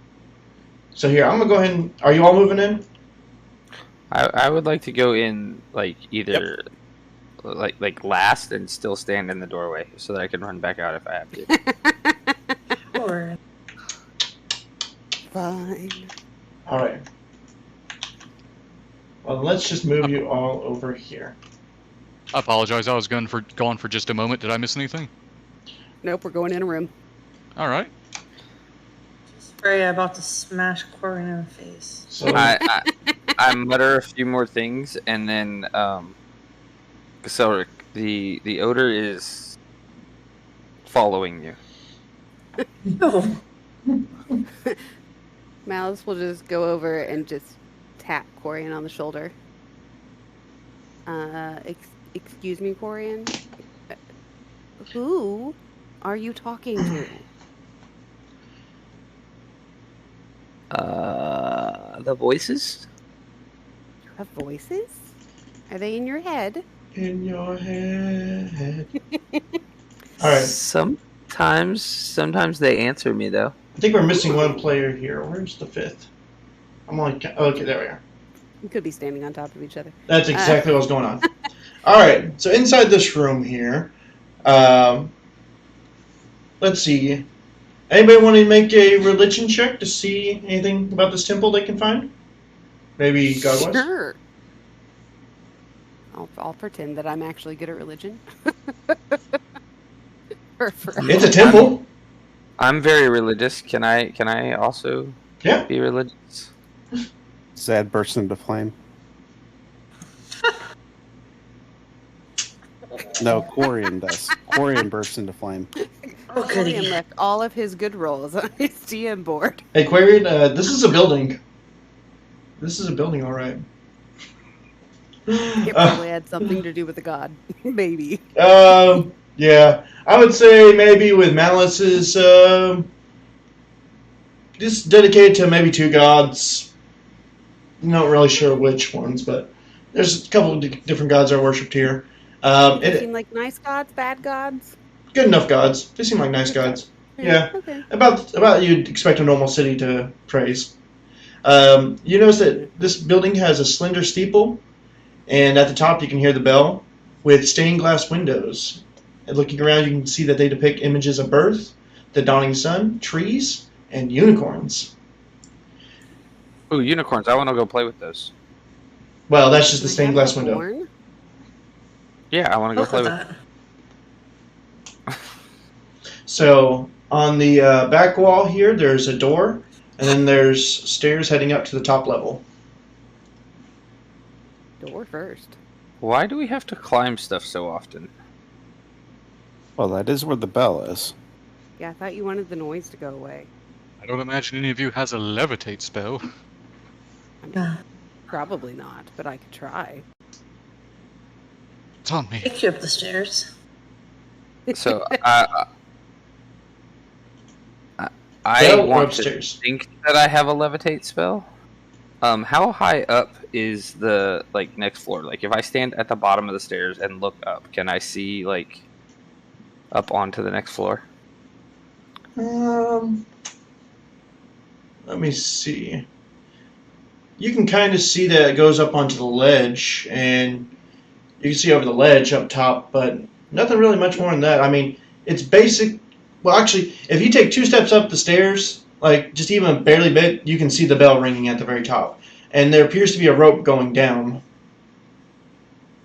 So here, I'm gonna go ahead and. Are you all moving in? I would like to go in, like, either like last and still stand in the doorway so that I can run back out if I have to. Sure. Fine. All right. Well, let's just move you all over here. I apologize. I was gone for just a moment. Did I miss anything? Nope, we're going in a room. All right. Freya about to smash Corin in the face. So I mutter a few more things, and then Gistelric, the odor is following you. No. Malice will just go over and just tap Corian on the shoulder. Excuse me, Corian? Who are you talking to? The voices? You have voices? Are they in your head? in your head. All right. Sometimes they answer me though. I think we're missing one player here. Where's the fifth? I'm only. Okay, there we are. We could be standing on top of each other. That's exactly what's going on. All right. So inside this room here, let's see. Anybody want to make a religion check to see anything about this temple they can find? Maybe God was? Sure. I'll pretend that I'm actually good at religion. It's a temple. I'm very religious. Can I also Yeah. be religious? Zed bursts into flame. No, Corian does. Corian bursts into flame. Oh, goody. Corian left all of his good rolls on his DM board. Hey, Quarian, this is a building. This is a building, all right. It probably had something to do with the god. Maybe. Yeah. I would say maybe with Malice's, just dedicated to maybe two gods. Not really sure which ones, but there's a couple of different gods that are worshipped here. They seem like nice gods, bad gods. Good enough gods. They seem like nice gods. Yeah. Okay. About you'd expect a normal city to praise. You notice that this building has a slender steeple, and at the top you can hear the bell with stained glass windows. And looking around, you can see that they depict images of birth, the dawning sun, trees, and unicorns. Ooh, unicorns! I want to go play with those. Well, that's just the Do I stained have glass a window. horn? Yeah, I want to go Look play at with. that. So on the back wall here, there's a door, and then there's stairs heading up to the top level. Door first. Why do we have to climb stuff so often? Well, that is where the bell is. Yeah, I thought you wanted the noise to go away. I don't imagine any of you has a levitate spell. Probably not, but I could try. It's on me. Take you up the stairs. So I Bell or want to upstairs? think that I have a levitate spell. How high up is the next floor? Like, if I stand at the bottom of the stairs and look up, can I see up onto the next floor? Let me see. You can kind of see that it goes up onto the ledge, and you can see over the ledge up top, but nothing really much more than that. I mean, it's basic. Well, actually, if you take 2 steps up the stairs, just even a barely bit, you can see the bell ringing at the very top. And there appears to be a rope going down.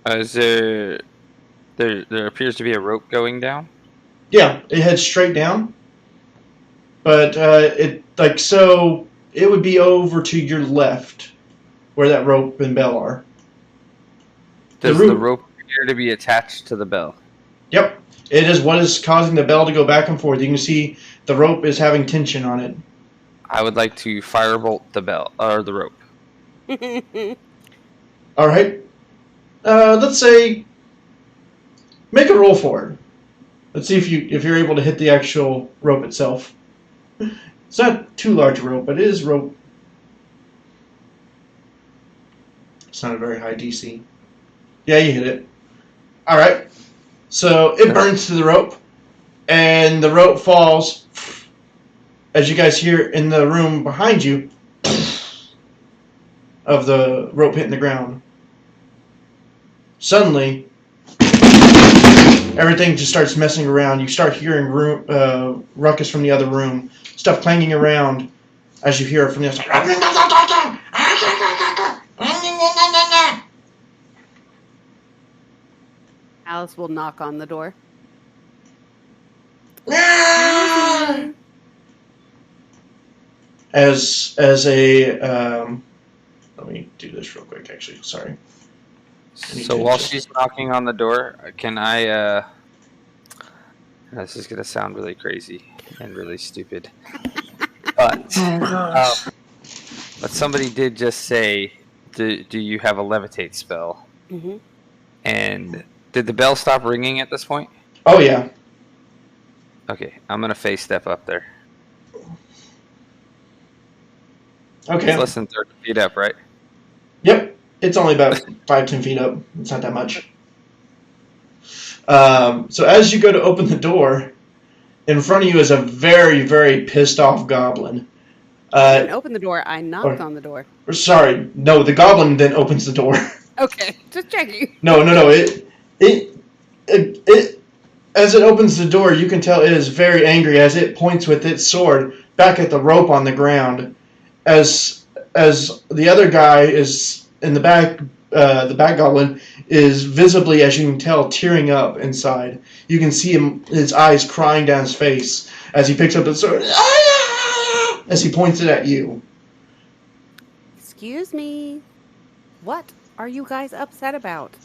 Is there appears to be a rope going down? Yeah, it heads straight down. But so it would be over to your left, where that rope and bell are. Does the rope appear to be attached to the bell? Yep, it is what is causing the bell to go back and forth. You can see the rope is having tension on it. I would like to firebolt the bell or the rope. All right. Let's say make a roll for it. Let's see if you're able to hit the actual rope itself. It's not too large a rope, but it is rope. It's not a very high DC. Yeah, you hit it. All right. So it burns to the rope, and the rope falls. As you guys hear in the room behind you, of the rope hitting the ground. Suddenly, everything just starts messing around. You start hearing ruckus from the other room, stuff clanging around as you hear it from the other side. Alice will knock on the door. As a let me do this real quick. Actually, sorry. So while she's knocking on the door, can I? This is gonna sound really crazy and really stupid, but somebody did just say, "Do you have a levitate spell?" Mm-hmm. And did the bell stop ringing at this point? Oh yeah. Okay, I'm gonna face step up there. Okay. It's less than 30 feet up, right? Yep. It's only about 5-10 feet up. It's not that much. So as you go to open the door, in front of you is a very, very pissed off goblin. I didn't open the door. I knocked on the door. Sorry, no. The goblin then opens the door. Okay, just checking. No. It as it opens the door, you can tell it is very angry as it points with its sword back at the rope on the ground. As the other guy is in the back goblin is visibly, as you can tell, tearing up inside. You can see his eyes crying down his face as he picks up the sword, as he points it at you. Excuse me. What are you guys upset about?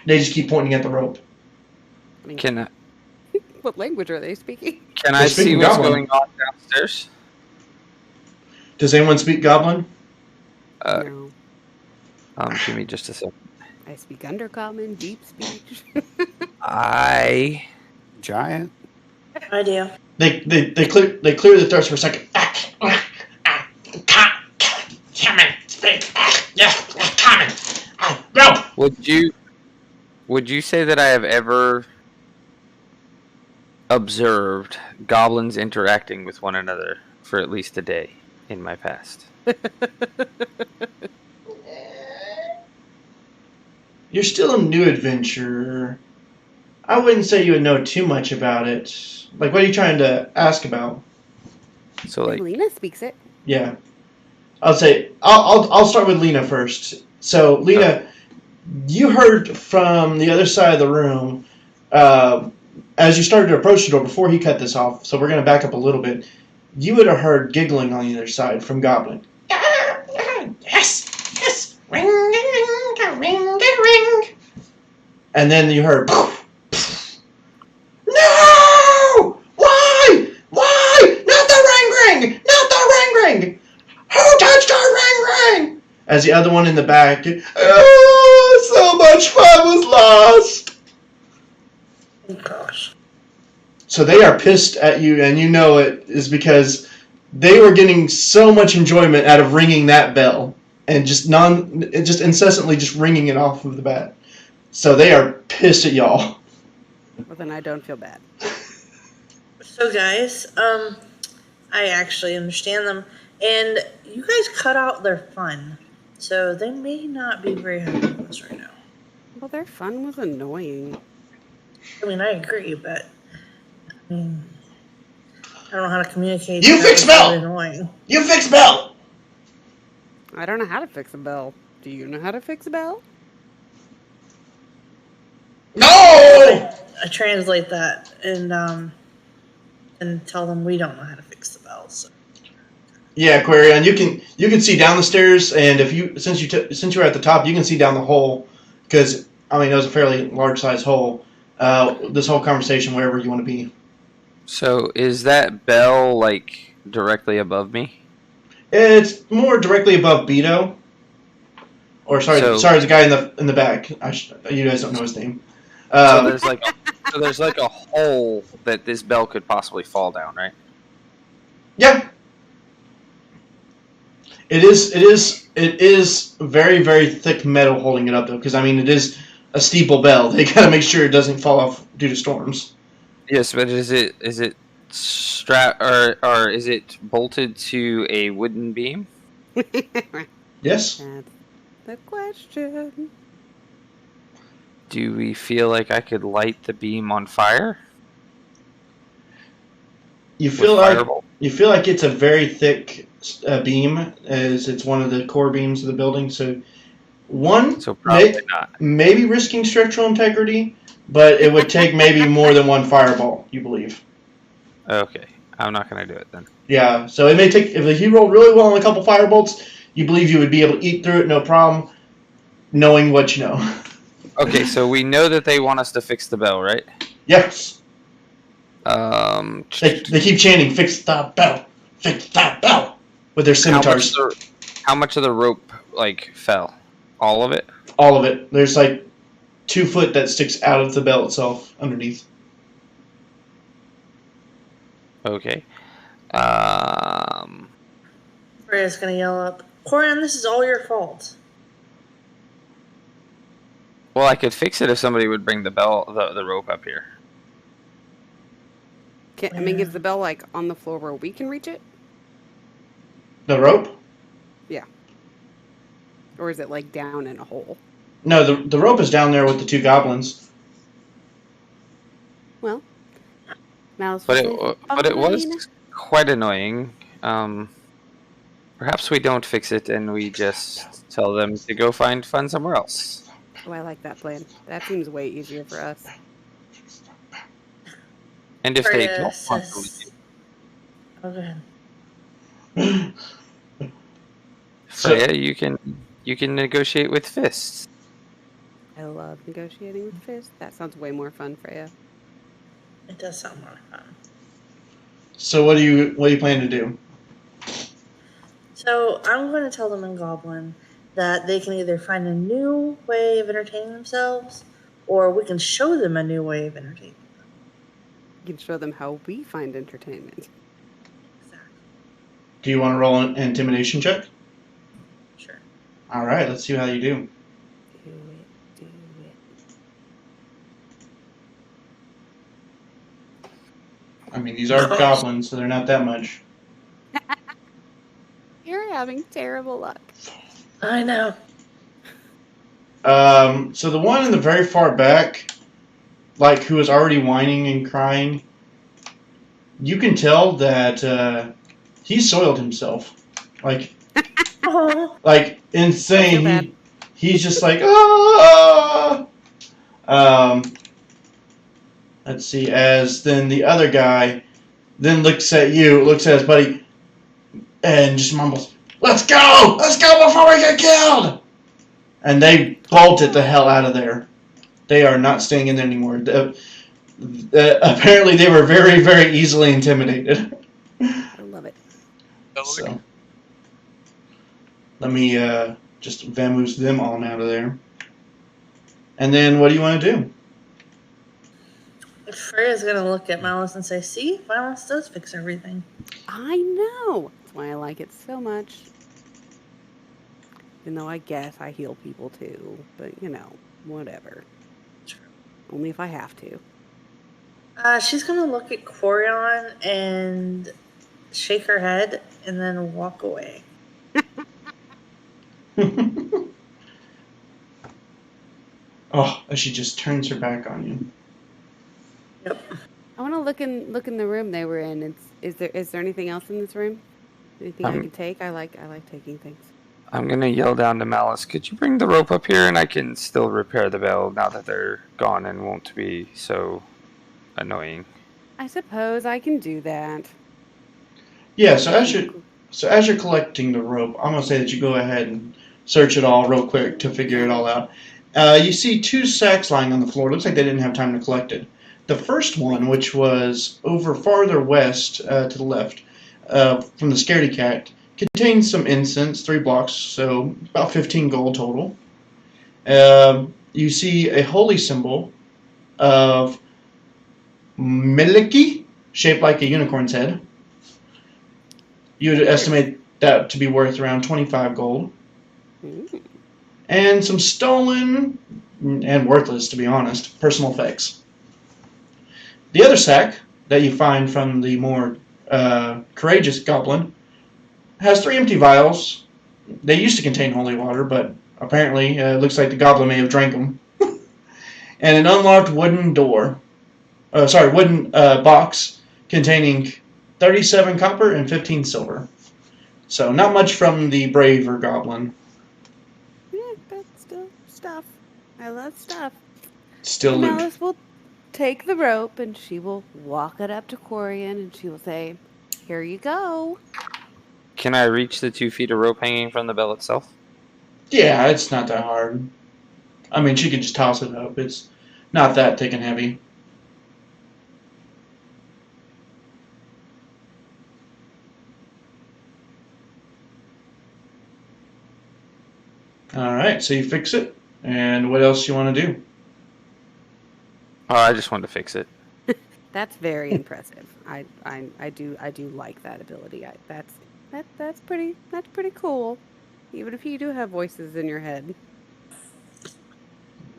They just keep pointing at the rope. I mean, Can what language are they speaking? I see speaking what's goblin. going on downstairs? Does anyone speak goblin? No. Give me just a second. I speak undercommon, deep speech. Giant. I do. They clear their throats for a second. No. Would you say that I have ever observed goblins interacting with one another for at least a day in my past? You're still a new adventurer. I wouldn't say you would know too much about it. Like, what are you trying to ask about? So like, Lena speaks it. Yeah, I'll start with Lena first. So Lena, you heard from the other side of the room as you started to approach the door, before he cut this off, so we're going to back up a little bit, you would have heard giggling on the other side from Goblin. Yes! Yes! Ring, ring, ring, ring, ring. And then you heard, poof, poof. No! Why? Why? Not the ring ring! Not the ring ring! Who touched our ring ring? As the other one in the back, oh, so much fun was lost. Oh, gosh. So they are pissed at you, and you know it is because they were getting so much enjoyment out of ringing that bell and just incessantly just ringing it off of the bat. So they are pissed at y'all. Well, then I don't feel bad. So guys, I actually understand them, and you guys cut out their fun, so they may not be very happy with us right now. Well, their fun was annoying. I mean, I agree, but I mean, I don't know how to communicate. You that fix was Bell! really annoying. You fix Bell! I don't know how to fix a bell. Do you know how to fix a bell? No! I translate that and tell them we don't know how to fix the bells. So. Yeah, Aquarion, you can see down the stairs, and if you since you're at the top, you can see down the hole because I mean it was a fairly large size hole. This whole conversation, wherever you want to be. So is that bell like directly above me? It's more directly above Beto. Or sorry, the guy in the back. You guys don't know his name. So there's like a hole that this bell could possibly fall down, right? Yeah. It is very, very thick metal holding it up though, because I mean it is a steeple bell. They gotta make sure it doesn't fall off due to storms. Yes, but is it strap or is it bolted to a wooden beam? Yes. That's the question. Do we feel like I could light the beam on fire? You feel like it's a very thick beam, as it's one of the core beams of the building. So probably not. Maybe risking structural integrity, but it would take maybe more than one fireball. You believe? Okay, I'm not gonna do it then. Yeah. So it may take if he rolled really well on a couple firebolts. You believe you would be able to eat through it, no problem, knowing what you know. Okay, so we know that they want us to fix the bell, right? Yes. They They keep chanting, "Fix the bell! Fix the bell!" with their scimitars. How much of the rope like fell? All of it? All of it. There's like 2 foot that sticks out of the bell itself underneath. Okay. Freya's gonna yell up, Corian, this is all your fault. Well, I could fix it if somebody would bring the rope up here. I mean, is the bell like on the floor where we can reach it? The rope? Yeah. Or is it like down in a hole? No, the rope is down there with the 2 goblins. Well, mouse. But it was quite annoying. Perhaps we don't fix it and we just tell them to go find fun somewhere else. Oh, I like that plan. That seems way easier for us. And if they don't want to leave, Okay. Freya, you can negotiate with fists. I love negotiating with fists. That sounds way more fun, Freya. It does sound more fun. So what do you plan to do? So I'm going to tell them in Goblin that they can either find a new way of entertaining themselves, or we can show them a new way of entertaining them. You can show them how we find entertainment. Exactly. Do you want to roll an intimidation check? Sure. All right, let's see how you do. Do it. I mean, these are goblins, so they're not that much. You're having terrible luck. I know. So the one in the very far back, like who was already whining and crying, you can tell that he soiled himself, like insane. He's just like ah. let's see, as then the other guy then looks at you, looks at his buddy, and just mumbles, "Let's go! Let's go before we get killed!" And they bolted the hell out of there. They are not staying in there anymore. Apparently they were very, very easily intimidated. I love it. So, let me just vamoose them on out of there. And then what do you want to do? Freya's gonna look at Malice and say, "See, violence does fix everything." I know. That's why I like it so much. Even though I guess I heal people too. But, whatever. Only if I have to. She's gonna look at Corion and shake her head and then walk away. Oh, she just turns her back on you. Yep. I want to look in the room they were in. Is there anything else in this room? Anything I can take? I like taking things. I'm gonna yell down to Malice, could you bring the rope up here and I can still repair the bell now that they're gone and won't be so annoying. I suppose I can do that. Yeah, so as you're collecting the rope, I'm gonna say that you go ahead and search it all real quick to figure it all out. You see 2 sacks lying on the floor. Looks like they didn't have time to collect it. The first one, which was over farther west to the left from the Scaredy Cat, contains some incense, 3 blocks, so about 15 gold total. You see a holy symbol of Miliki, shaped like a unicorn's head. You would estimate that to be worth around 25 gold. And some stolen, and worthless to be honest, personal effects. The other sack that you find from the more courageous goblin has 3 empty vials. They used to contain holy water, but apparently it looks like the goblin may have drank them. And an unlocked wooden box containing 37 copper and 15 silver. So not much from the braver goblin. Yeah, but still stuff. I love stuff. Still loot. Alice will take the rope and she will walk it up to Corian and she will say, "Here you go." Can I reach the 2 feet of rope hanging from the bell itself? Yeah, it's not that hard. I mean, she could just toss it up. It's not that thick and heavy. Alright, so you fix it. And what else you want to do? Oh, I just wanted to fix it. That's very impressive. I do like that ability. That's pretty cool. Even if you do have voices in your head.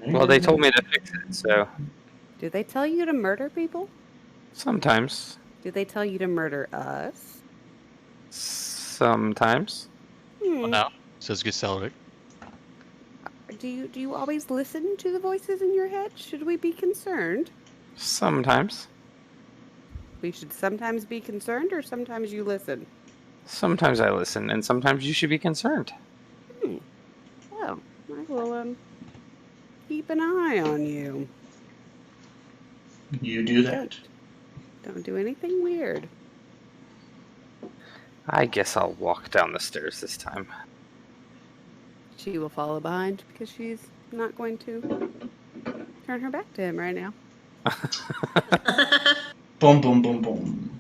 Well, they told me to fix it, so... Do they tell you to murder people? Sometimes. Do they tell you to murder us? Sometimes. Well, now, says Giselic. Do you always listen to the voices in your head? Should we be concerned? Sometimes. We should sometimes be concerned, or sometimes you listen? Sometimes I listen, and sometimes you should be concerned. Well, I will keep an eye on you. You do that. Don't do anything weird. I guess I'll walk down the stairs this time. She will follow behind because she's not going to turn her back to him right now. Boom, boom, boom, boom.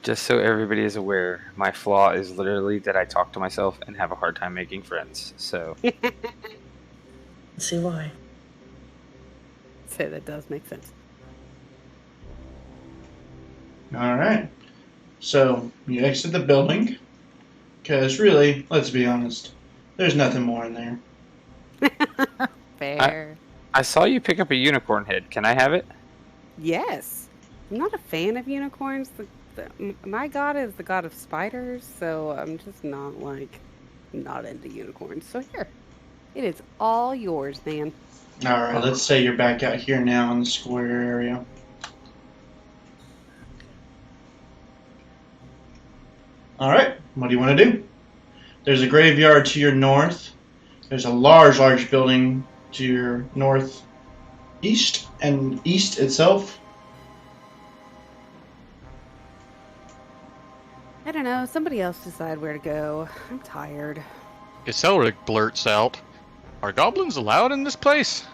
Just so everybody is aware, my flaw is literally that I talk to myself and have a hard time making friends. So, Let's see why. So that does make sense. Alright. So, you exit the building. Because really, let's be honest, there's nothing more in there. Fair. I saw you pick up a unicorn head. Can I have it? Yes. I'm not a fan of unicorns. My god is the god of spiders, so I'm just not into unicorns. So here, it is all yours, man. Alright, let's say you're back out here now in the square area. Alright, what do you want to do? There's a graveyard to your north. There's a large building to your north east and east itself. I don't know. Somebody else decide where to go. I'm tired. Giselric blurts out, "Are goblins allowed in this place?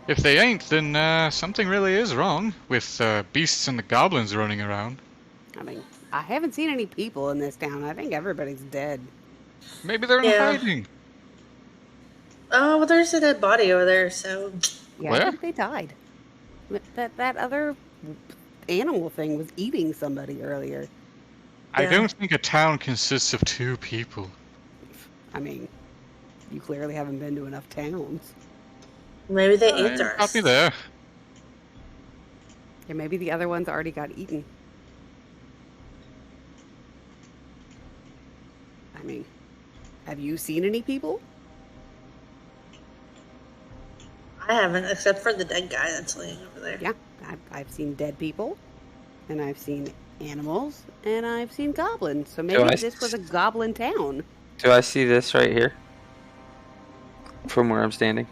If they ain't, then something really is wrong with beasts and the goblins running around. I mean, I haven't seen any people in this town. I think everybody's dead. Maybe they're in Yeah. hiding." Oh, well, there's a dead body over there, so. Yeah, Where? I think they died. That other animal thing was eating somebody earlier. I Yeah. don't think a town consists of 2 people. I mean, you clearly haven't been to enough towns. Maybe they ate the Copy rest. there. Yeah, maybe the other ones already got eaten. I mean, have you seen any people? I haven't, except for the dead guy that's laying over there. Yeah, I've seen dead people, and I've seen animals, and I've seen goblins. So maybe I this was a goblin town. Do I see this right here? From where I'm standing?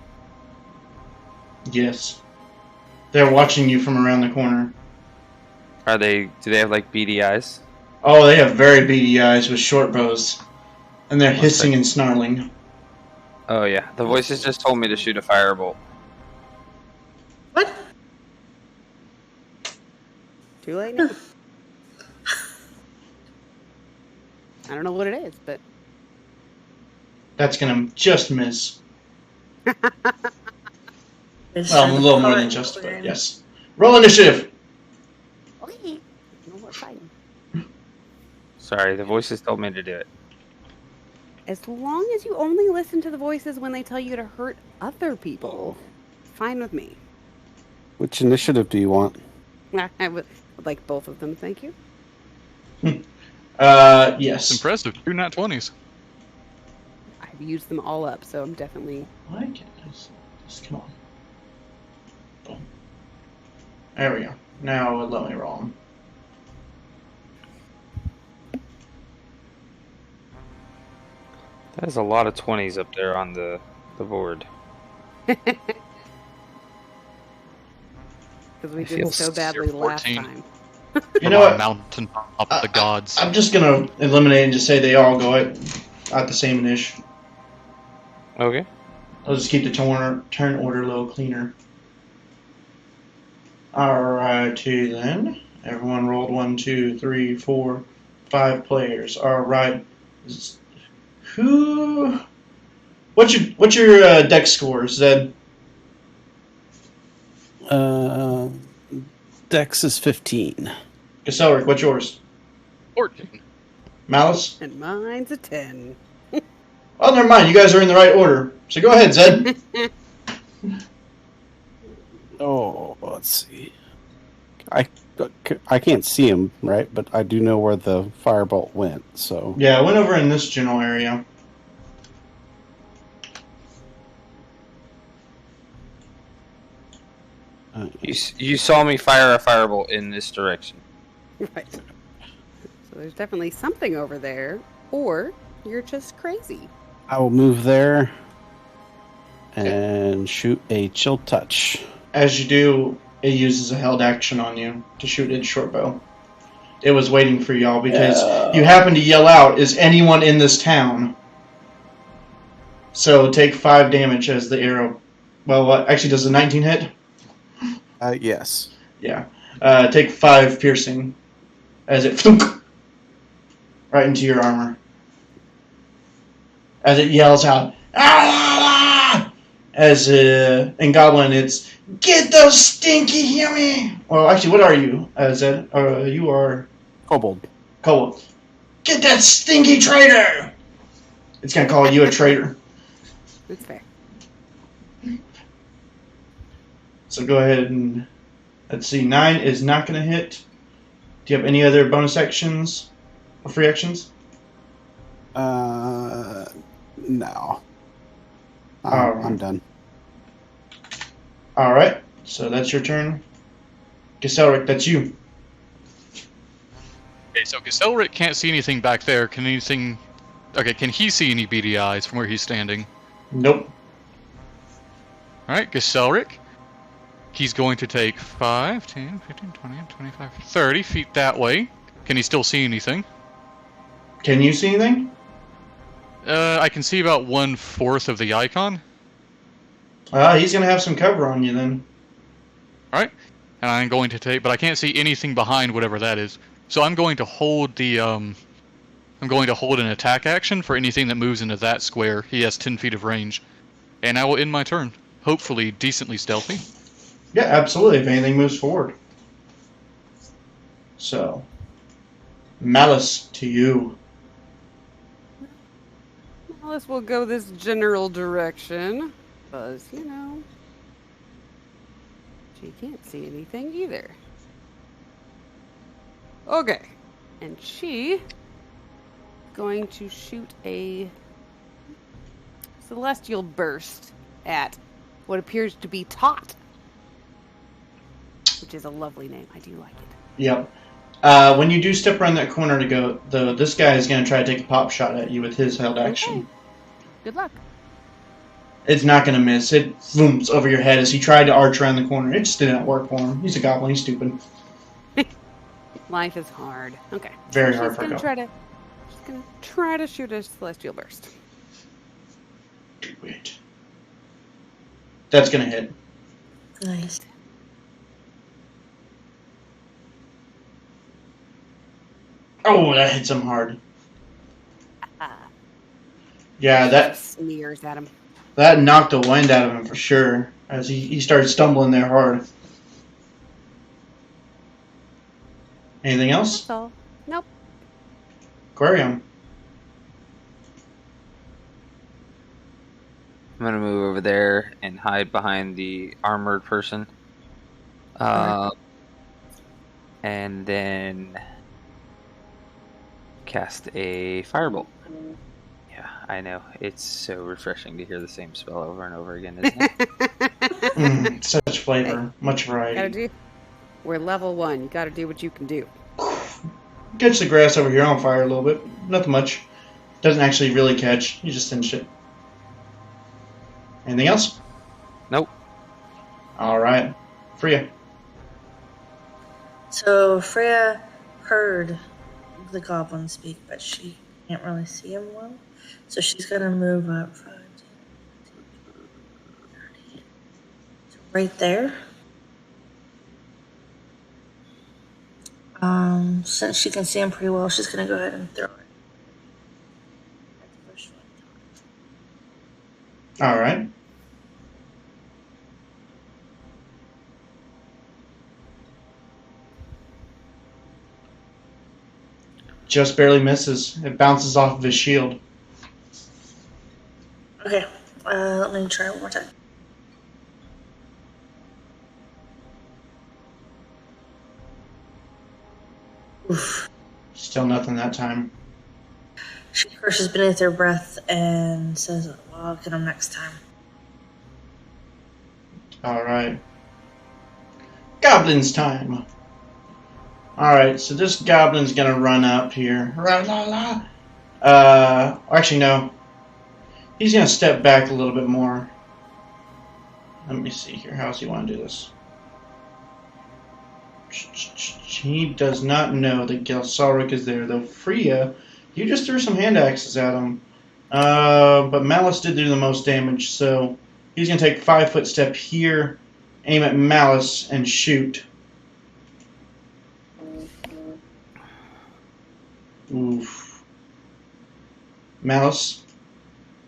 Yes. They're watching you from around the corner. Do they have like beady eyes? Oh, they have very beady eyes with short bows. And they're One hissing second. and snarling. Oh yeah, the voices just told me to shoot a firebolt. What? Too late now. I don't know what it is, but That's gonna just miss. They Well, a started little more than crying just, over but him. yes. Roll initiative! okay. No more fighting. Sorry, the voices told me to do it. As long as you only listen to the voices when they tell you to hurt other people, fine with me. Which initiative do you want? I would like both of them, thank you. Yes. It's impressive. 2 nat 20s. I've used them all up, so I'm definitely... Why can't just come on. Boom. There we go. Now let me roll them. That is a lot of 20s up there on the board. Because we I did feel so badly you're last 14. time. You know what? Mountain top of the gods. I'm just gonna eliminate and just say they all go at the same initiative. Okay. I'll just keep the turn order a little cleaner. Alrighty then. Everyone rolled 1, 2, 3, 4, 5 players. Alright. Who? What's your dex score, Zed? Dex is 15. Caselric, what's yours? 14. Malice? And mine's a 10. Oh, never mind. You guys are in the right order. So go ahead, Zed. Oh, let's see. I can't see him, right? But I do know where the firebolt went, so... Yeah, I went over in this general area. You saw me fire a firebolt in this direction. Right. So there's definitely something over there, or you're just crazy. I will move there and shoot a chill touch. As you do, it uses a held action on you to shoot its short bow. It was waiting for y'all because you happen to yell out, "Is anyone in this town?" So take 5 damage as the arrow. Well, what actually does a 19 hit? Yes. Yeah. Take 5 piercing as it right into your armor. As it yells out, "Ah!" As in Goblin, it's "Get those stinky yummy." Well, actually, what are you? Zed? You are Kobold. Kobold. "Get that stinky traitor." It's gonna call you a traitor. That's fair. So go ahead and let's see. 9 is not gonna hit. Do you have any other bonus actions or free actions? No. Alright. I'm done. All right. So that's your turn. Giselric, that's you. Okay, so Giselric can't see anything back there. Can he see any beady eyes from where he's standing? Nope. Alright, Giselric. He's going to take 5, 10, 15, 20, 25, 30 feet that way. Can he still see anything? Can you see anything? I can see about 1/4 of the icon. He's going to have some cover on you then. Alright. And I'm going to take, but I can't see anything behind whatever that is. So I'm going to hold the, I'm going to hold an attack action for anything that moves into that square. He has 10 feet of range. And I will end my turn. Hopefully decently stealthy. Yeah, absolutely, if anything moves forward. So, Malice, to you. Alice will go this general direction. Because, you know, she can't see anything either. Okay. And she going to shoot a celestial burst at what appears to be Tot. Which is a lovely name. I do like it. Yep. When you do step around that corner to go, this guy is going to try to take a pop shot at you with his held action. Okay. Good luck. It's not going to miss. It zooms over your head as he tried to arch around the corner. It just didn't work for him. He's a goblin. He's stupid. Life is hard. Okay. Very So hard for a goblin. She's gonna try to shoot a celestial burst. Do it. That's going to hit. Nice. Oh, that hits him hard. Yeah, that sneers at him. That knocked the wind out of him for sure, as he started stumbling there hard. Anything else? That's all. Nope. Aquarium. I'm gonna move over there and hide behind the armored person. And then cast a firebolt. Yeah, I know. It's so refreshing to hear the same spell over and over again, isn't it? Such flavor. Much variety. We're level 1. You gotta do what you can do. Catch the grass over here on fire a little bit. Nothing much. Doesn't actually really catch. You just singed it. Anything else? Nope. Alright. Freya. So Freya heard the goblin speak, but she can't really see him well. So she's gonna move up 5, 10, 30. So right there. Since she can see him pretty well, she's gonna go ahead and throw it. At the first one. Alright. Just barely misses. It bounces off of his shield. Okay, let me try one more time. Oof. Still nothing that time. She curses beneath her breath and says, well, I'll get him next time. Alright. Goblin's time. Alright, so this goblin's gonna run up here. Actually, no. He's gonna step back a little bit more. Let me see here. How does he want to do this? He does not know that Gelsaric is there, though. Freya, you just threw some hand axes at him. But Malice did do the most damage, so he's gonna take a 5-foot step here, aim at Malice, and shoot. Oof. Malice.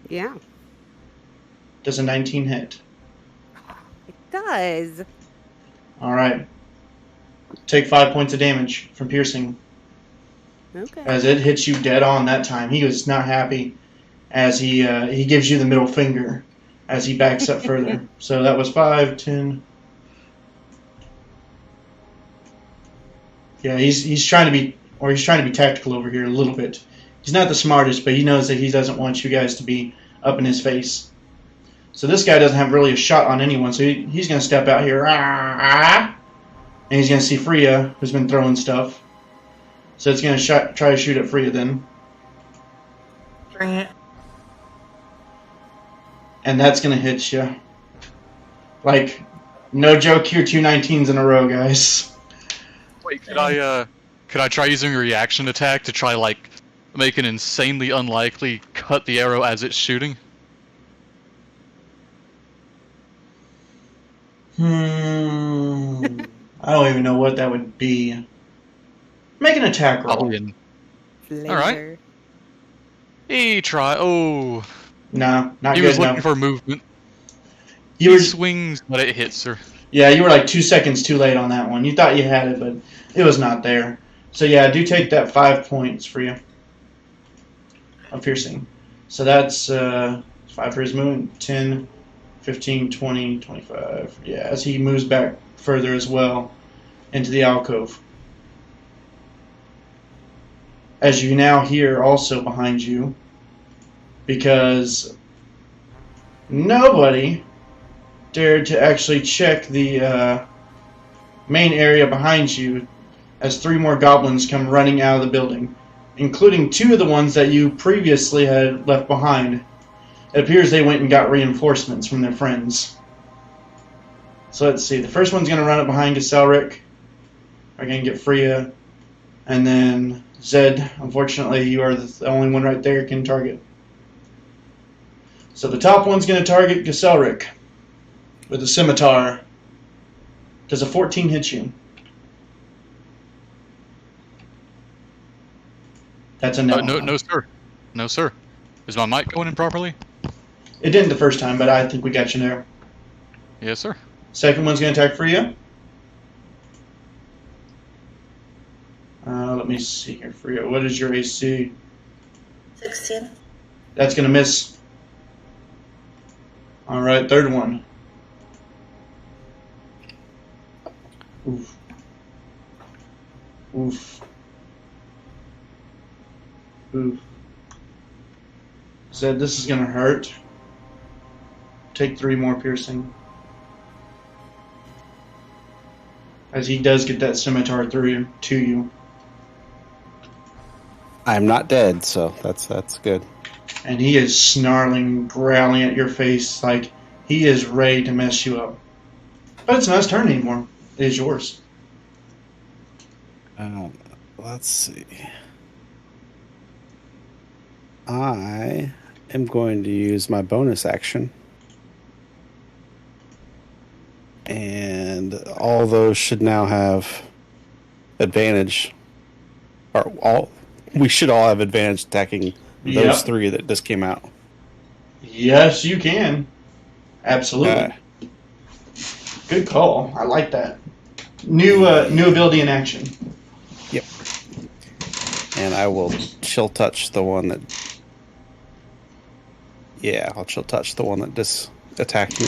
Yeah. Does a 19 hit? It does. Alright. Take 5 points of damage from piercing. Okay. As it hits you dead on that time. He was not happy as he gives you the middle finger as he backs up further. So that was 5, 10. Yeah, he's trying to be tactical over here a little bit. He's not the smartest, but he knows that he doesn't want you guys to be up in his face. So this guy doesn't have really a shot on anyone, so he's going to step out here. And he's going to see Freya, who's been throwing stuff. So it's going to try to shoot at Freya then. Bring it. And that's going to hit you. Like, No joke here, 2 19s in a row, guys. Wait, could I try using a reaction attack to try, like, make an insanely unlikely cut the arrow as it's shooting? I don't even know what that would be. Make an attack roll. Probably Alright. He try. Oh. No, not He good was looking enough. for movement. You He were, swings, but it hits her. yeah, you were like 2 seconds too late on that one. You thought you had it, but it was not there. So yeah, do take that 5 points for you of piercing. So that's 5 for his movement, 10, 15, 20, 25. Yeah, as he moves back further as well into the alcove. As you now hear also behind you, because nobody dared to actually check the main area behind you, as 3 more goblins come running out of the building, including 2 of the ones that you previously had left behind. It appears they went and got reinforcements from their friends. So let's see. The first one's going to run up behind Gaselric. We're going to get Freya. And then Zed. Unfortunately, you are the only one right there who can target. So the top one's going to target Gaselric with a scimitar. Does a 14 hit you? That's a no. No, sir. No, sir. Is my mic going in properly? It didn't the first time, but I think we got you there. Yes, sir. Second one's going to attack Freya. Let me see here, Freya. What is your AC? 16. That's going to miss. All right, third one. Oof. Oof. Oof. Zed, this is going to hurt. Take 3 more piercing. As he does get that scimitar through to you. I'm not dead, so that's good. And he is snarling, growling at your face like he is ready to mess you up. But it's not his turn anymore. It is yours. Let's see. I am going to use my bonus action. And all those should now have advantage. We should all have advantage attacking those 3 that just came out. Yes, you can. Absolutely. Good call. I like that. New ability in action. Yep. And I will chill touch the one that... Yeah, I'll chill touch the one that just attacked me.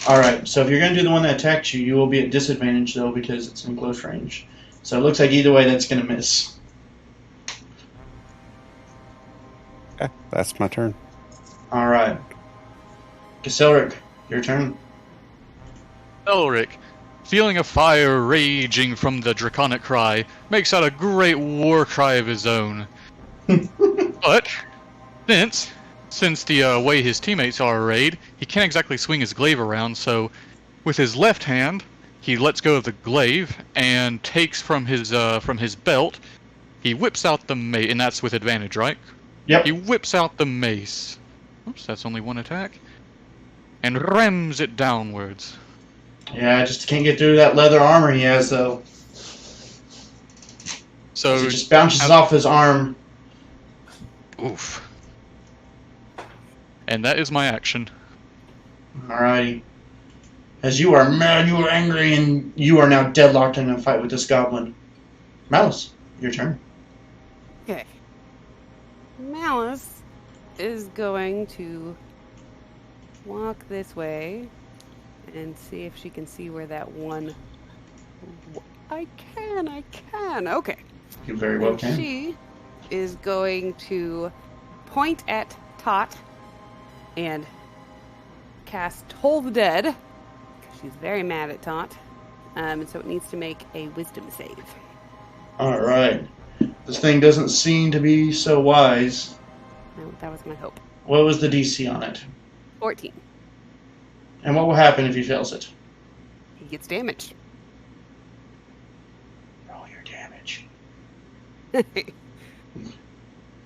Alright, so if you're going to do the one that attacked you, you will be at disadvantage, though, because it's in close range. So it looks like either way that's going to miss. Okay, that's my turn. Alright. Gaselric, your turn. Elric, feeling a fire raging from the draconic cry, makes out a great war cry of his own. But, since the way his teammates are arrayed, he can't exactly swing his glaive around, so with his left hand, he lets go of the glaive and takes from his belt, he whips out the mace, and that's with advantage, right? Yep. He whips out the mace. Oops, that's only 1 attack. And rams it downwards. Yeah, just can't get through that leather armor he has, though. So it just bounces off his arm. Oof. And that is my action. Alrighty. As you are mad, you are angry, and you are now deadlocked in a fight with this goblin. Malice, your turn. Okay. Malice is going to walk this way and see if she can see where that one... I can. Okay. You very well can. She is going to point at Tot and cast Toll the Dead. She's very mad at Tot. And so it needs to make a wisdom save. Alright. This thing doesn't seem to be so wise. That was my hope. What was the DC on it? 14. And what will happen if he fails it? He gets damaged. Roll your damage.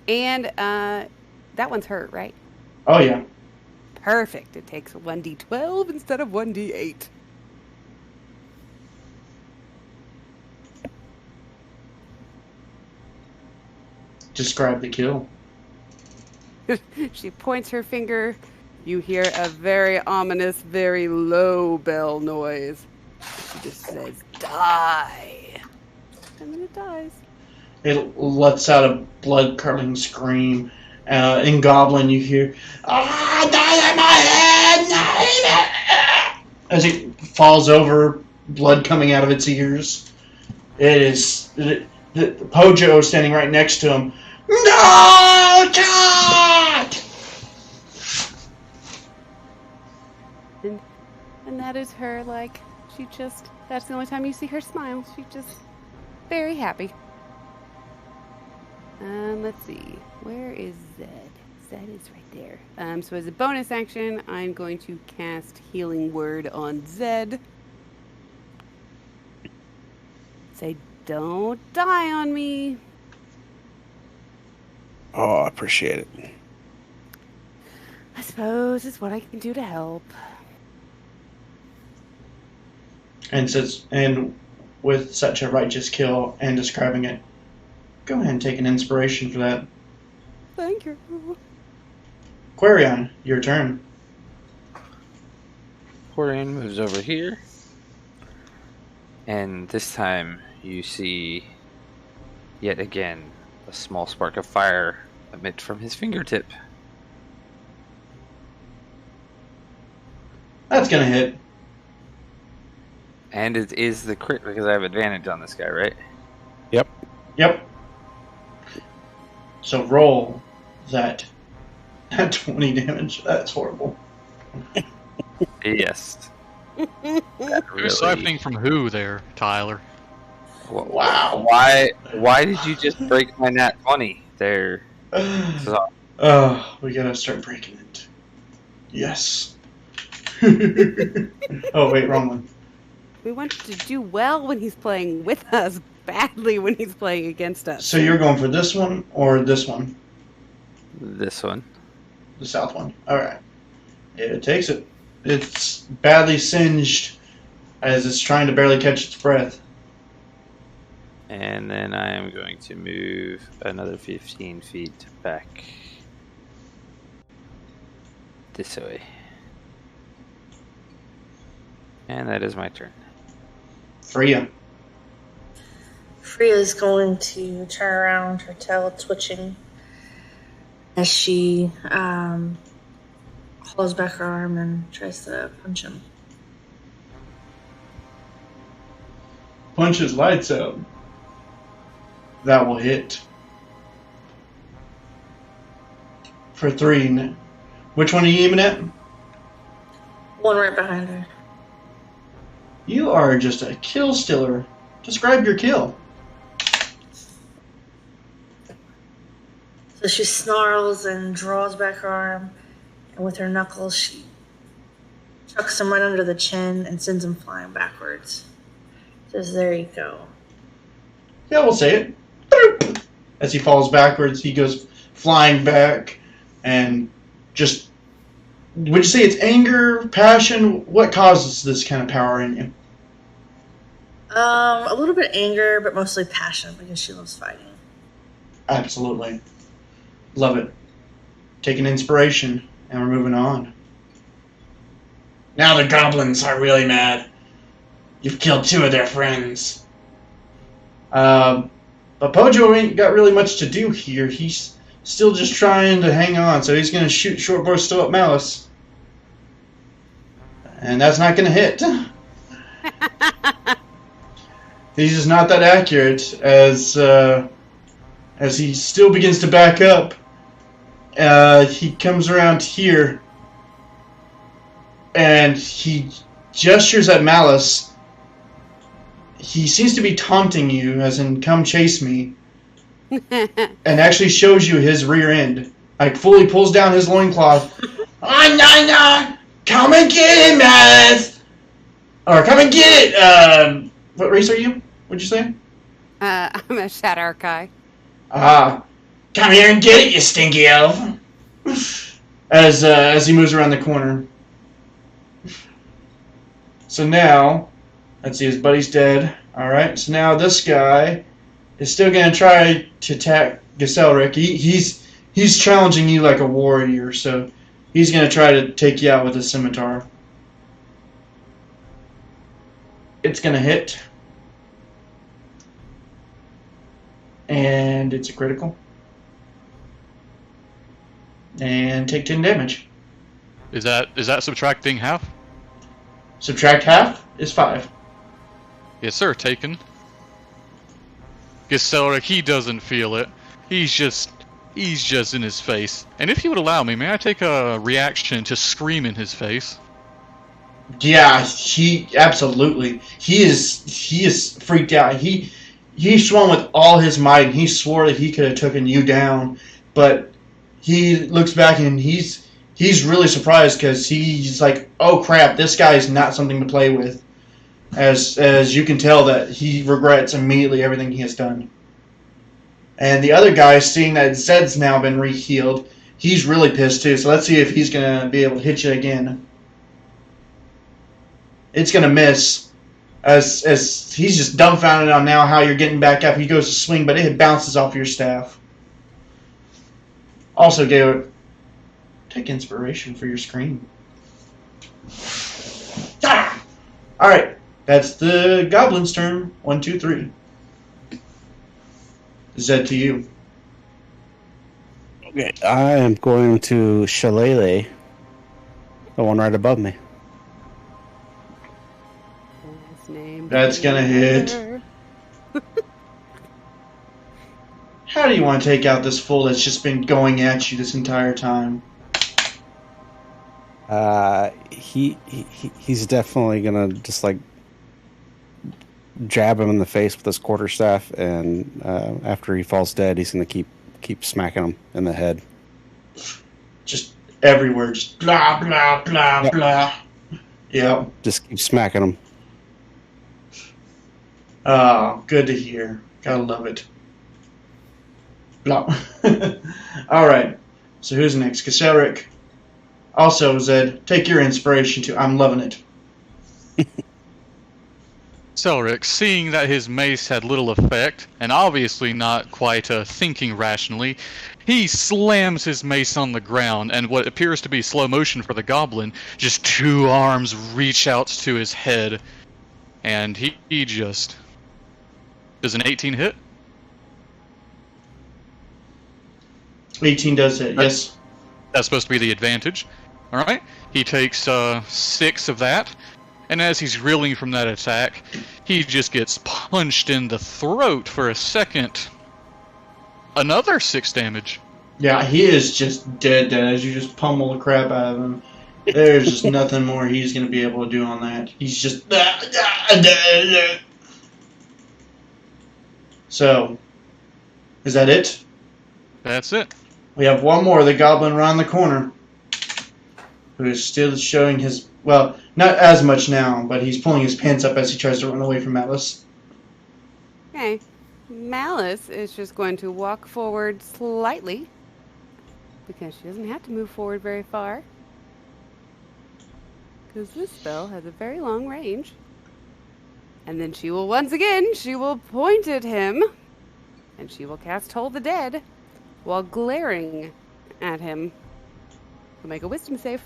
And that one's hurt, right? Oh, yeah. Perfect. It takes 1d12 instead of 1d8. Describe the kill. She points her finger. You hear a very ominous, very low bell noise. She just says, die. And then it dies. It lets out a blood-curdling scream. In Goblin, you hear, "Ah, die in my head!" As it falls over, blood coming out of its ears. It is... Pojo standing right next to him. No, God! And that is her, like, she just, that's the only time you see her smile. She's just very happy. Let's see. Where is Zed? Zed is right there. So as a bonus action, I'm going to cast Healing Word on Zed. Say, don't die on me. Oh, I appreciate it. I suppose it's what I can do to help. And with such a righteous kill and describing it, go ahead and take an inspiration for that. Thank you. Quarion, your turn. Quarion moves over here. And this time you see, yet again, a small spark of fire emit from his fingertip. That's gonna hit. And it is the crit because I have advantage on this guy, right? Yep. Yep. So roll that 20 damage. That's horrible. Yes. Who's siphoning from who there, Tyler? Wow. Why did you just break my nat 20 there? Oh, we gotta start breaking it. Yes. Oh, wait, wrong one. We want to do well when he's playing with us, badly when he's playing against us. So you're going for this one or this one? This one. The south one. Alright. It takes it. It's badly singed as it's trying to barely catch its breath. And then I am going to move another 15 feet back this way. And that is my turn. Freya. Freya's going to turn around, her tail twitching, as she holds back her arm and tries to punch him. Punch his lights out. That will hit. For 3. Which one are you aiming at? One right behind her. You are just a kill stealer. Describe your kill. So she snarls and draws back her arm, and with her knuckles she chucks him right under the chin and sends him flying backwards. Says, there you go. Yeah, we'll say it. Boop. As he falls backwards, he goes flying back and just... Would you say it's anger, passion? What causes this kind of power in you? A little bit anger, but mostly passion because she loves fighting. Absolutely. Love it. Take an inspiration, and we're moving on. Now the goblins are really mad. You've killed 2 of their friends. But Pojo ain't got really much to do here. He's still just trying to hang on, so he's going to shoot short bow still at Malice. And that's not going to hit. He's just not that accurate as he still begins to back up. He comes around here and he gestures at Malice. He seems to be taunting you, as in, come chase me. And actually shows you his rear end. Like, fully pulls down his loincloth. Come and get it, Maz! Or come and get it! What race are you? What'd you say? I'm a Shadarkai. Come here and get it, you stinky elf! As he moves around the corner. So now, let's see, his buddy's dead. Alright, so now this guy is still going to try to attack Gaselric. He's challenging you like a warrior, so he's going to try to take you out with a scimitar. It's going to hit. And it's a critical. And take 10 damage. Is that subtracting half? Subtract half is 5. Yes, sir. Taken. Gaselric, he doesn't feel it. He's just in his face. And if you would allow me, may I take a reaction to scream in his face? Yeah, he absolutely. He is freaked out. He swung with all his might, and he swore that he could have taken you down, but he looks back and he's really surprised because he's like, oh crap, this guy is not something to play with. As you can tell that he regrets immediately everything he has done. And the other guy, seeing that Zed's now been re-healed, he's really pissed too. So let's see if he's gonna be able to hit you again. It's gonna miss. As he's just dumbfounded on now how you're getting back up. He goes to swing, but it bounces off your staff. Also, Gale, take inspiration for your scream. Ah! Alright, that's the goblin's turn. 1, 2, 3. Zed to you. Okay, I am going to Shillelagh, the one right above me. His name That's gonna hit. How do you want to take out this fool that's just been going at you this entire time? He's definitely gonna just like jab him in the face with his quarterstaff, and after he falls dead, he's gonna keep smacking him in the head. Just everywhere, just blah blah blah Yep. blah. Yep. Just keep smacking him. Oh, good to hear. Gotta love it. Blah. Alright, so who's next? Gaselric. Also, Zed, take your inspiration too. I'm loving it. Selric, seeing that his mace had little effect, and obviously not quite thinking rationally, he slams his mace on the ground, and what appears to be slow motion for the goblin, just 2 arms reach out to his head, and he just... Does an 18 hit? 18 does hit, yes. That's supposed to be the advantage. Alright, he takes 6 of that, and as he's reeling from that attack, he just gets punched in the throat for a second. Another 6 damage. Yeah, he is just dead as you just pummel the crap out of him. There's just nothing more he's going to be able to do on that. He's just... So, is that it? That's it. We have one more, the goblin around the corner, who is still showing his... Well, not as much now, but he's pulling his pants up as he tries to run away from Malice. Okay. Malice is just going to walk forward slightly, because she doesn't have to move forward very far, because this spell has a very long range. And then she will once again, she will point at him, and she will cast Toll the Dead while glaring at him. He'll make a wisdom save.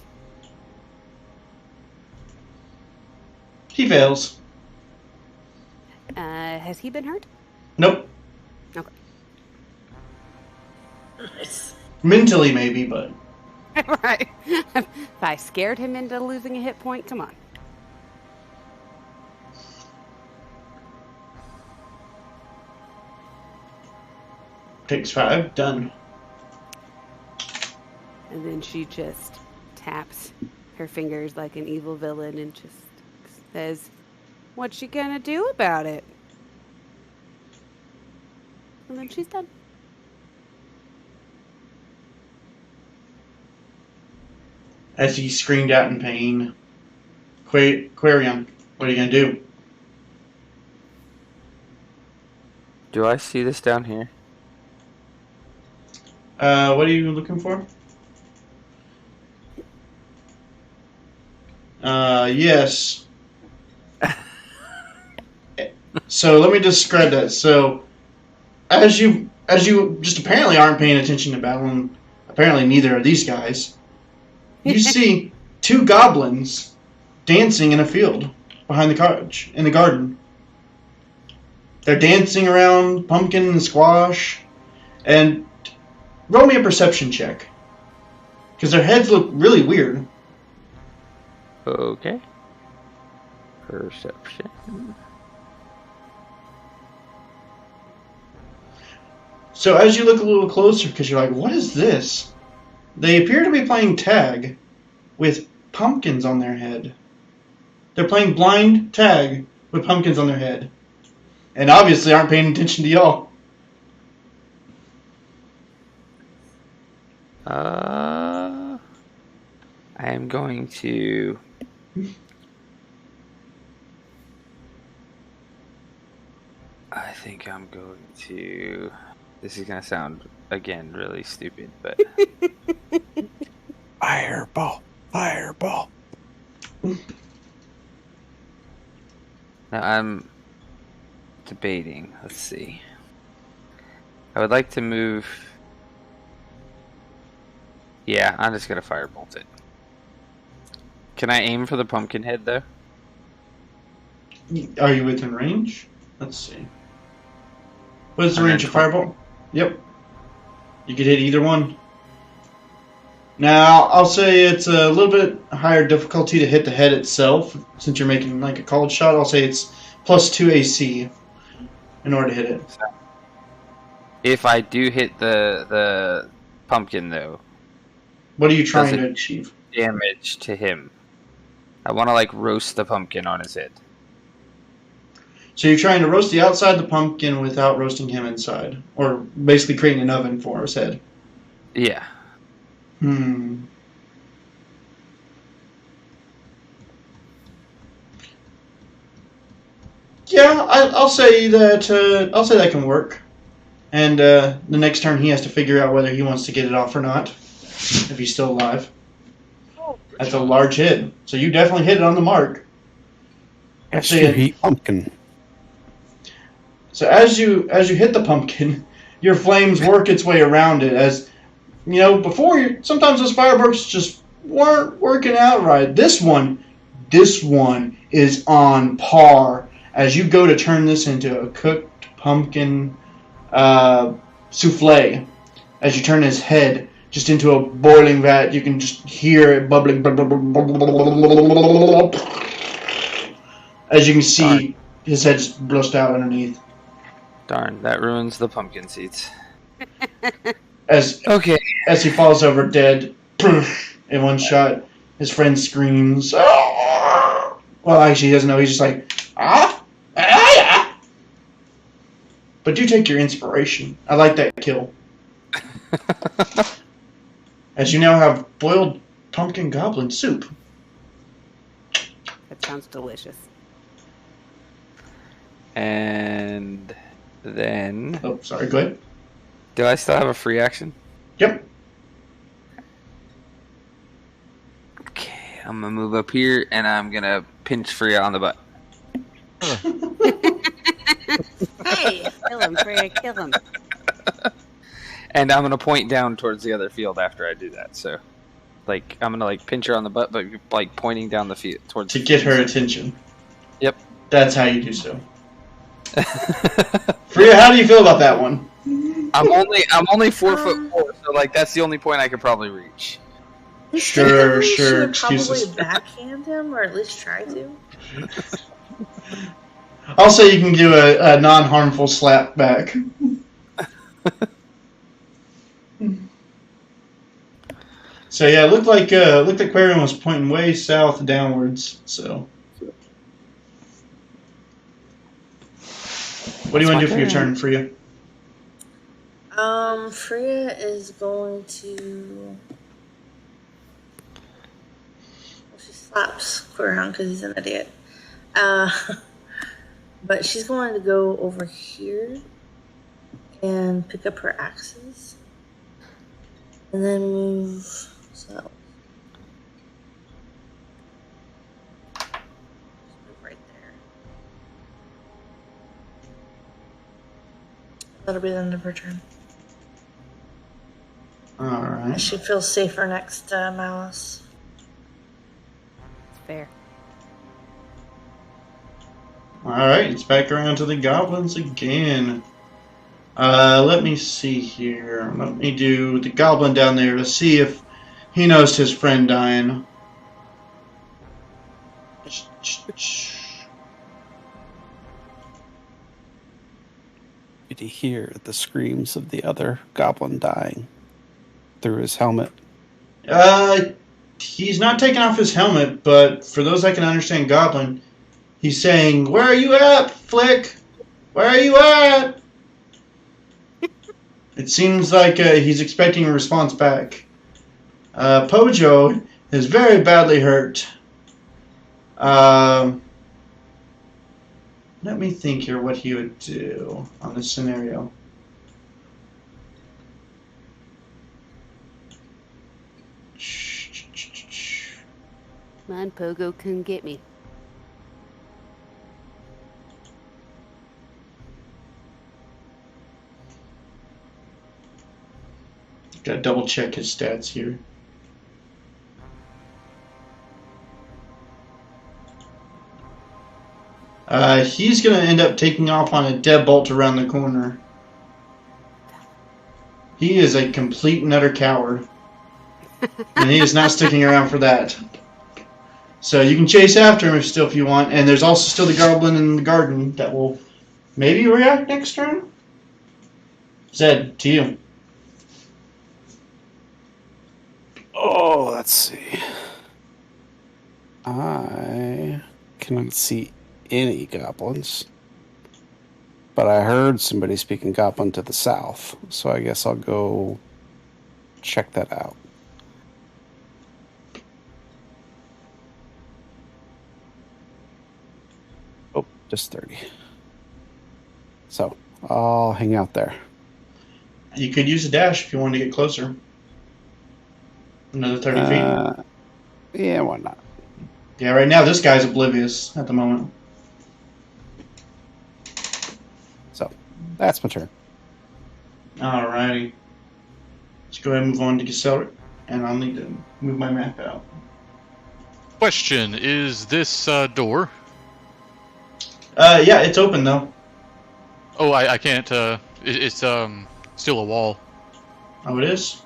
He fails. Has he been hurt? Nope. Okay. Mentally, maybe, but... Right. If I scared him into losing a hit point, come on. Takes 5. Done. And then she just taps her fingers like an evil villain and just says, "What's she gonna do about it?" And then she's done. as he screamed out in pain. Quarion, what are you going to do? Do I see this down here? What are you looking for? Yes. So let me describe that. So, as you just apparently aren't paying attention to battle, and apparently neither are these guys, you see two goblins dancing in a field behind the cottage in the garden. They're dancing around pumpkin and squash, and roll me a perception check, because their heads look really weird. Okay. Perception. So as you look a little closer, because you're like, what is this? They appear to be playing tag with pumpkins on their head. They're playing blind tag with pumpkins on their head. And obviously aren't paying attention to y'all. I am going to... I think I'm going to... This is going to sound, again, really stupid, but... Fireball. Fireball. Now, I'm debating. Let's see. I would like to move... Yeah, I'm just going to firebolt it. Can I aim for the pumpkin head, though? Are you within range? Let's see. What is the range of Firebolt? Yep. You could hit either one. Now, I'll say it's a little bit higher difficulty to hit the head itself. Since you're making like a cold shot, I'll say it's +2 AC in order to hit it. If I do hit the pumpkin, though, what are you trying to achieve? Damage to him. I want to, like, roast the pumpkin on his head. So you're trying to roast the outside of the pumpkin without roasting him inside. Or basically creating an oven for his head. Yeah. Yeah, I'll say that can work. And the next turn he has to figure out whether he wants to get it off or not. If he's still alive. That's a large hit. So you definitely hit it on the mark. Yes, you eat pumpkin. So as you hit the pumpkin, your flames work its way around it. As you know, before sometimes those fireworks just weren't working out right. This one is on par. As you go to turn this into a cooked pumpkin souffle, as you turn his head just into a boiling vat, you can just hear it bubbling. As you can see, his head just burst out underneath. Darn, that ruins the pumpkin seeds. As he falls over dead, in one shot, his friend screams. Well, actually, he doesn't know. He's just like, yeah. But do take your inspiration. I like that kill. As you now have boiled pumpkin goblin soup. That sounds delicious. And then... Oh, sorry, go ahead. Do I still have a free action? Yep. Okay, I'm gonna move up here and I'm gonna pinch Freya on the butt. Hey, kill him, Freya, kill him. And I'm gonna point down towards the other field after I do that. So, like, I'm gonna like pinch her on the butt, but like pointing down the field towards to get her attention. Yep. That's how you do so. Freya, how do you feel about that one? I'm only 4'4", so like that's the only point I could probably reach. Sure. Should Excuses. probably backhand him, or at least try to. I'll say you can do a non-harmful slap back. So yeah, it looked like Aquarium was pointing way south downwards. So, what do you want to do for your turn, Freya? Freya is going to slaps around because he's an idiot. But she's going to go over here and pick up her axes. And then move. So. Move right there. That'll be the end of her turn. Alright. She feels safer next to Malice. Fair. Alright, it's back around to the goblins again. Let me see here. Let me do the goblin down there to see if he knows his friend dying. Did he hear the screams of the other goblin dying through his helmet? He's not taking off his helmet, but for those that can understand goblin, he's saying, "Where are you at, Flick? Where are you at?" It seems like he's expecting a response back. Pojo is very badly hurt. Let me think here what he would do on this scenario. Come on, Pogo, come get me. Gotta double check his stats here. He's gonna end up taking off on a deadbolt around the corner. He is a complete and utter coward. And he is not sticking around for that. So you can chase after him if you want, and there's also still the goblin in the garden that will maybe react next turn? Zed, to you. Oh, let's see. I cannot see any goblins, but I heard somebody speaking goblin to the south, so I guess I'll go check that out. Oh, just 30. So I'll hang out there. You could use a dash if you want to get closer. Another 30 feet. Yeah, why not? Yeah, right now this guy's oblivious at the moment. So that's my turn. Alrighty. Let's go ahead and move on to Giselle, and I'll need to move my map out. Question, is this door? Yeah, it's open though. Oh, I can't, it's still a wall. Oh, it is?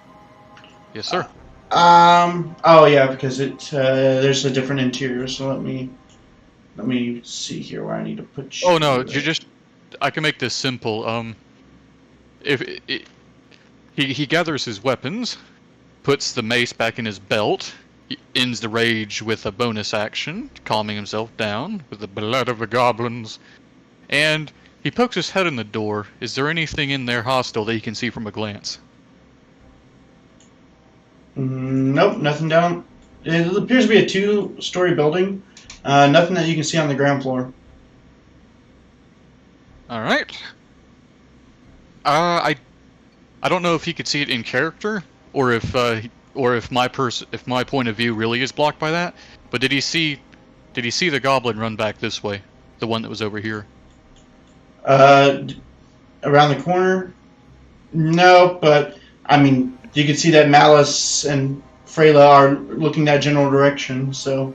Yes, sir. Oh yeah, because there's a different interior, so let me see here where I need to put you. Oh no, I can make this simple. He gathers his weapons, puts the mace back in his belt, he ends the rage with a bonus action, calming himself down with the blood of the goblins, and he pokes his head in the door. Is there anything in there hostile that he can see from a glance? Nope, nothing down. It appears to be a 2-story building. Nothing that you can see on the ground floor. All right. I don't know if he could see it in character, or if my point of view really is blocked by that. But did he see the goblin run back this way, the one that was over here? Around the corner? No, but I mean, you can see that Malice and Freyla are looking that general direction. So.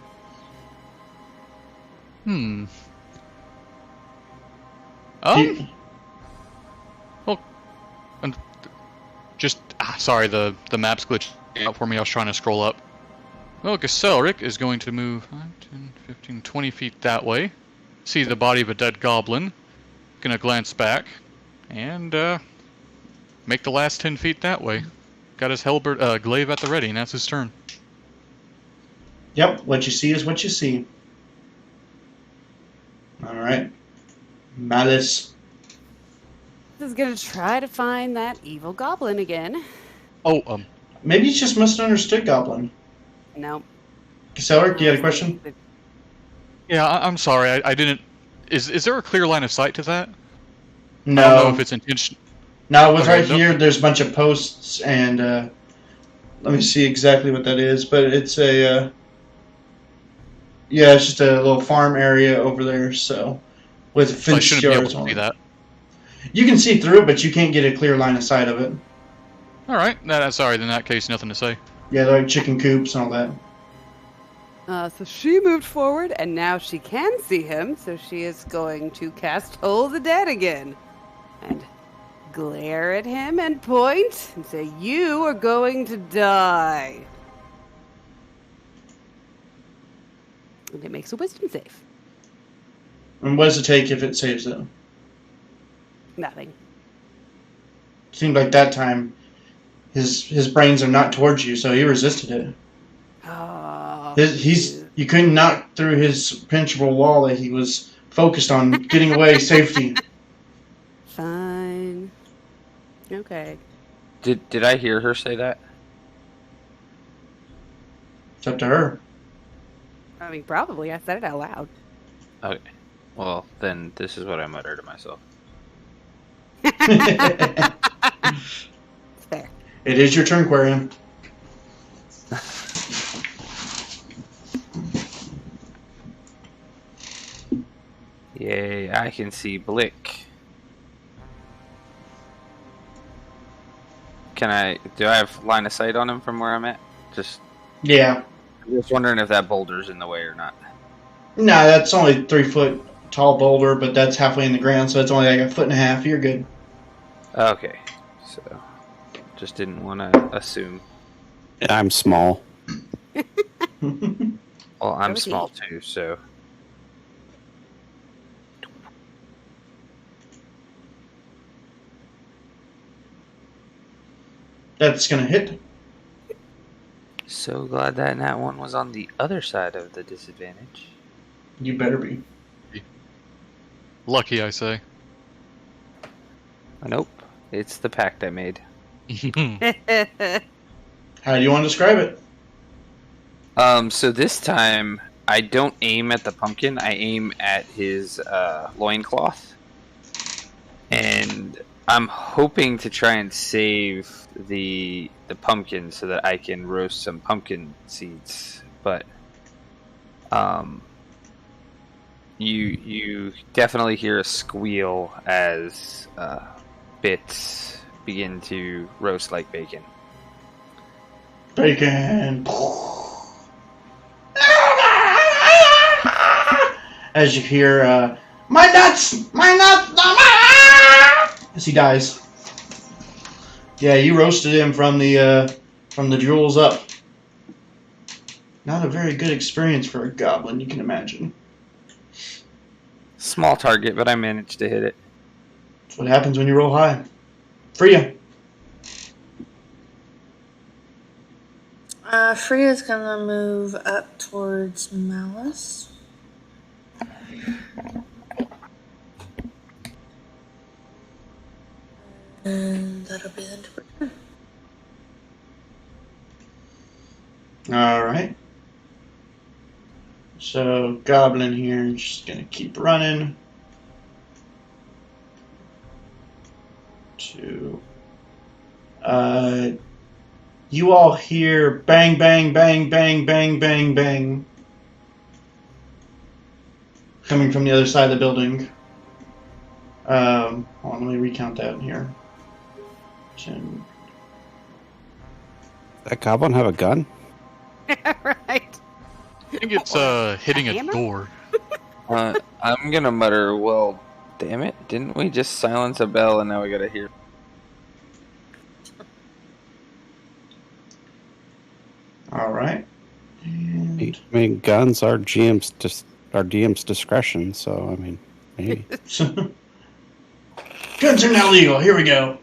Well, just sorry, the map's glitched out for me. I was trying to scroll up. Well, Gaselric is going to move 5, 10, 15, 20 feet that way. See the body of a dead goblin. Gonna glance back and make the last 10 feet that way. Got his halberd glaive at the ready, and that's his turn. Yep, what you see is what you see. All right, Malice. This is gonna try to find that evil goblin again. Oh, maybe he's just misunderstood goblin. Nope. Selric, you had a question? Yeah, I'm sorry. I didn't. Is there a clear line of sight to that? No. I don't know if it's intentional. No, it was Okay, right here. There's a bunch of posts, and let me see exactly what that is. But it's a yeah, it's just a little farm area over there. So with So I fenced shouldn't be able yards to on see it. that. You can see through it, but you can't get a clear line of sight of it. All right. Sorry. In that case, nothing to say. Yeah, they're like chicken coops and all that. So she moved forward, and now she can see him, so she is going to cast Toll the Dead again. And glare at him and point and say, "You are going to die." And it makes a wisdom save. And what does it take if it saves it? Nothing. Seemed like that time his brains are not towards you, so he resisted it. Oh, You couldn't knock through his impenetrable wall that he was focused on getting away safety. fine. Okay. Did I hear her say that? It's up to her. I mean, probably. I said it out loud. Okay. Well, then this is what I mutter to myself. It's fair. It is your turn, Quarian. Yay, I can see Blick. Do I have line of sight on him from where I'm at? Yeah. I'm just wondering if that boulder's in the way or not. No, that's only 3 foot tall boulder, but that's halfway in the ground, so it's only like 1.5 feet. You're good. Okay, so just didn't want to assume. I'm small. Well, I'm was small he. too, so That's gonna hit. so glad that one was on the other side of the disadvantage. You better be. Lucky, I say. Nope, it's the pact I made. How do you want to describe it? So this time I don't aim at the pumpkin. I aim at his loincloth, and I'm hoping to try and save the pumpkin so that I can roast some pumpkin seeds. But you definitely hear a squeal as bits begin to roast like bacon. Bacon. As you hear, my nuts! My nuts! As he dies. Yeah, you roasted him from the jewels up. Not a very good experience for a goblin, you can imagine. Small target, but I managed to hit it. That's what happens when you roll high. Freya. Freya's gonna move up towards Malice. And that'll be the end of her turn. Alright. So, Goblin here is just gonna keep running. You all hear bang, bang, bang, bang, bang, bang, bang. Coming from the other side of the building. Hold on, let me recount that in here. 10. That goblin have a gun? Right. I think it's hitting a hammer? door. I'm gonna mutter, well, damn it, didn't we just silence a bell and now we gotta hear? Alright. I mean, guns are DM's discretion, so I mean, maybe. Guns are now legal. Here we go.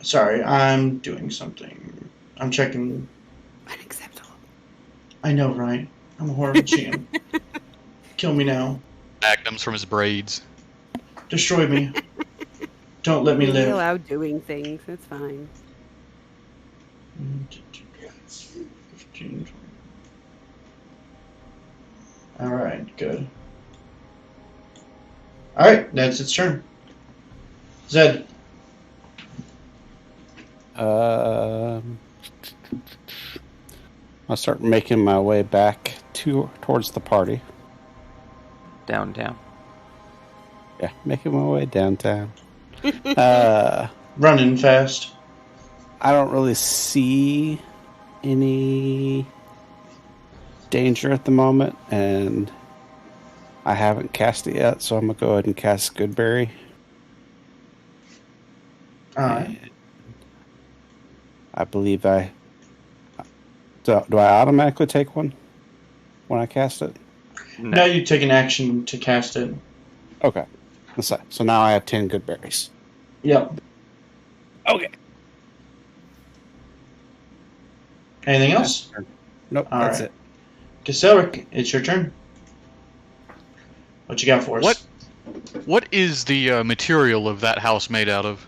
Sorry, I'm doing something. I'm checking. Unacceptable. I know, right? I'm a horrible GM. Kill me now. Magnums from his braids. Destroy me. Don't let me We live. allow doing things. It's fine. 15, 20. Alright, good. Alright, that's its turn. Zed. I'll start making my way back towards the party. Downtown. Yeah, making my way downtown. Running fast. I don't really see any danger at the moment, and I haven't cast it yet, so I'm going to go ahead and cast Goodberry. Alright. I believe do I automatically take one when I cast it? Now you take an action to cast it. Okay. So now I have 10 good berries. Yep. Okay. Anything else? Nope, All that's right. it. Caselric, it's your turn. What you got for us? What is the material of that house made out of?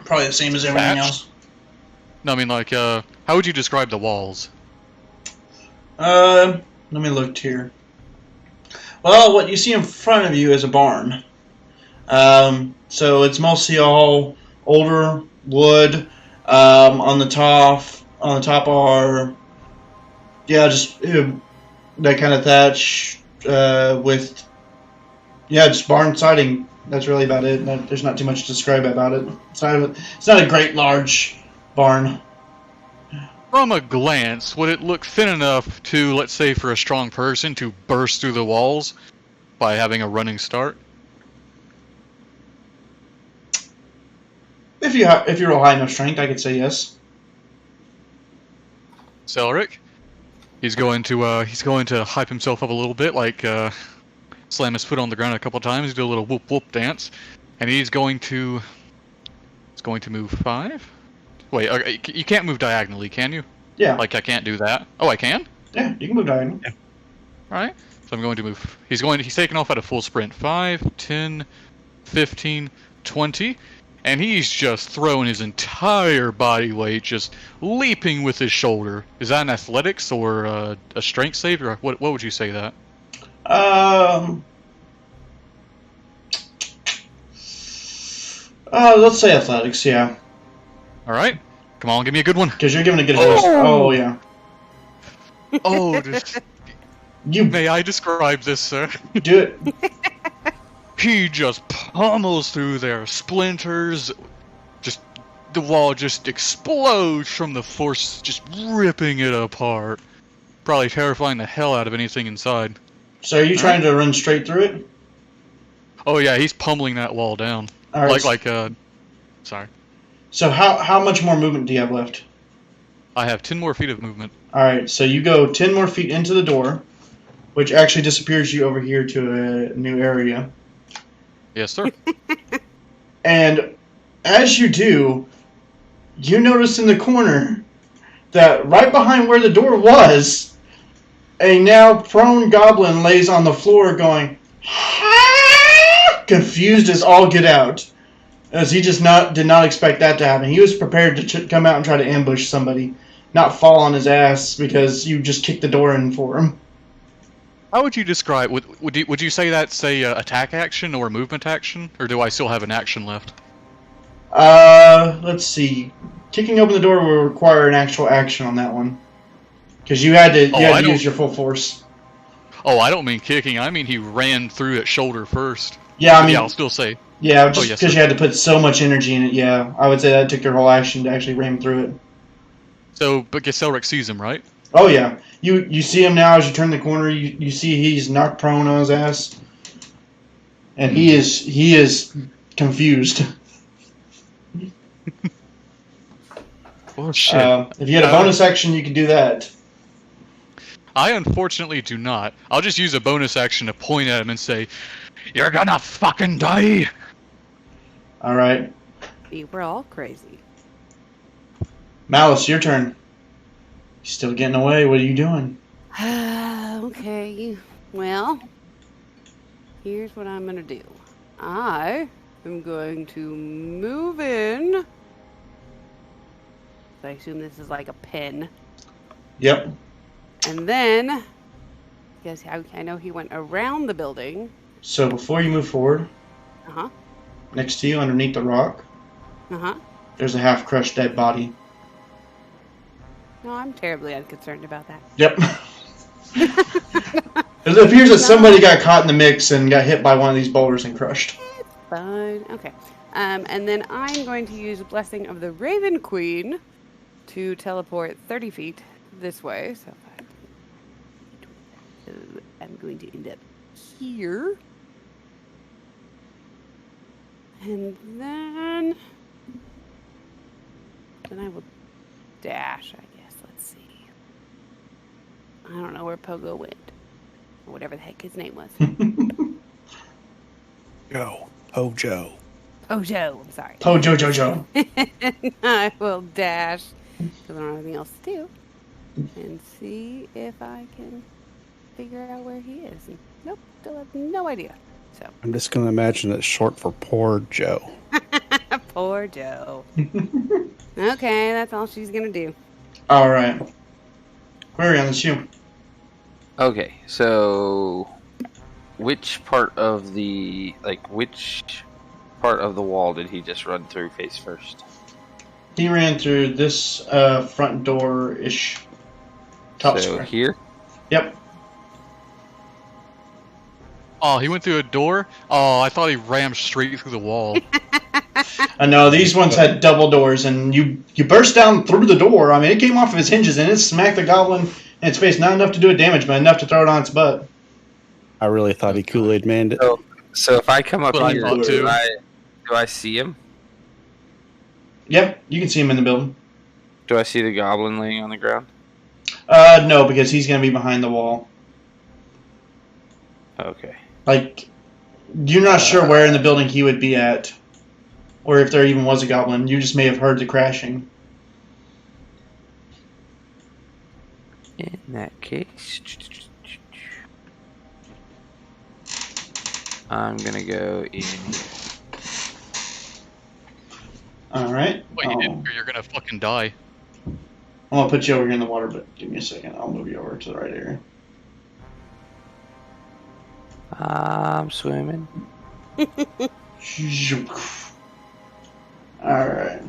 Probably the same as everything Thatch? else. No, I mean, like, how would you describe the walls? Let me look here. Well, what you see in front of you is a barn. So it's mostly all older wood. On the top are, just that kind of thatch with, just barn siding. That's really about it. There's not too much to describe about it. It's not a great large barn. From a glance, would it look thin enough to, let's say, for a strong person to burst through the walls by having a running start? If you roll high enough strength, I could say yes. Celric, he's going to hype himself up a little bit, like slam his foot on the ground a couple times, do a little whoop whoop dance, and he's going to move 5. Wait, you can't move diagonally, can you? Yeah. Like I can't do that. Oh, I can? Yeah, you can move diagonal. Yeah. All right. So I'm going to move. He's taking off at a full sprint. 5, 10, 15, 20. And he's just throwing his entire body weight, just leaping with his shoulder. Is that an athletics or a strength save? Or what would you say that? Let's say athletics, yeah. All right. Come on, give me a good one. Because you're giving a good boost. Oh, yeah. Oh, may I describe this, sir? Do it. He just pummels through there, splinters, just the wall just explodes from the force, just ripping it apart. Probably terrifying the hell out of anything inside. So are you trying to run straight through it? Oh yeah, he's pummeling that wall down. All right. Sorry. So how much more movement do you have left? I have 10 more feet of movement. All right, so you go 10 more feet into the door, which actually disappears you over here to a new area. Yes, sir. And as you do, you notice in the corner that right behind where the door was, a now prone goblin lays on the floor going, confused as all get out. As he just did not expect that to happen. He was prepared to come out and try to ambush somebody, not fall on his ass because you just kicked the door in for him. How would you describe? Would you say that's a attack action or a movement action, or do I still have an action left? Let's see. Kicking open the door will require an actual action on that one, because you had to use your full force. Oh, I don't mean kicking. I mean he ran through it shoulder first. Yeah, I mean, I'll still say. Yeah, just because you had to put so much energy in it. Yeah, I would say that took your whole action to actually ram through it. So, but Gaselric sees him, right? Oh yeah, you see him now as you turn the corner. You see he's knocked prone on his ass, and he is confused. Oh shit! If you had a bonus action, you could do that. I unfortunately do not. I'll just use a bonus action to point at him and say, "You're gonna fucking die." All right. We're all crazy. Malice, your turn. You're still getting away. What are you doing? Okay. Well, here's what I'm gonna do. I am going to move in So I assume this is like a pin. Yep. And then, because I know he went around the building. So before you move forward, Uh-huh. next to you, underneath the rock, Uh-huh. there's a half-crushed dead body. No, I'm terribly unconcerned about that. Yep. It appears that somebody got caught in the mix and got hit by one of these boulders and crushed. It's fine. Okay. And then I'm going to use Blessing of the Raven Queen to teleport 30 feet this way. So I'm going to end up here. And then I will dash, I guess. Let's see. I don't know where Pogo went. Or whatever the heck his name was. Joe. Oh, Joe. Oh, Joe. I'm sorry. Oh, Joe. I will dash, because I don't have anything else to do, and see if I can figure out where he is. And nope, still have no idea. So I'm just going to imagine it's short for poor Joe. Poor Joe. Okay, that's all she's going to do. All right. Quarion, it's you. Okay, so which part of the wall did he just run through face first? He ran through this front door-ish top So square. here? Yep. Oh, he went through a door? Oh, I thought he rammed straight through the wall. I know, these ones had double doors, and you burst down through the door. I mean, it came off of its hinges, and it smacked the goblin in its face. Not enough to do it damage, but enough to throw it on its butt. I really thought he Kool-Aid manned it. So if I come up But I here, thought too. do I see him? Yep, you can see him in the building. Do I see the goblin laying on the ground? No, because he's going to be behind the wall. Okay. Like, you're not sure where in the building he would be at. Or if there even was a goblin. You just may have heard the crashing. In that case, I'm gonna go in. Alright. What you did here, you're gonna fucking die. I'm going to put you over here in the water, but give me a second. I'll move you over to the right area. I'm swimming. Alright.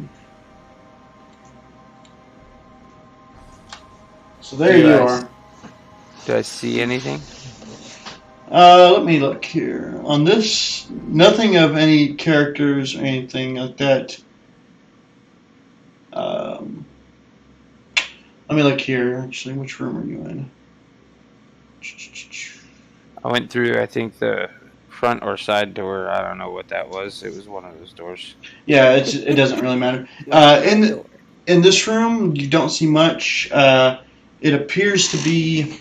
So there you are. Do I see anything? Let me look here. On this, nothing of any characters or anything like that. Let me look here. Actually, which room are you in? I went through, I think, the front or side door. I don't know what that was. It was one of those doors. Yeah, it doesn't really matter. In this room, you don't see much. It appears to be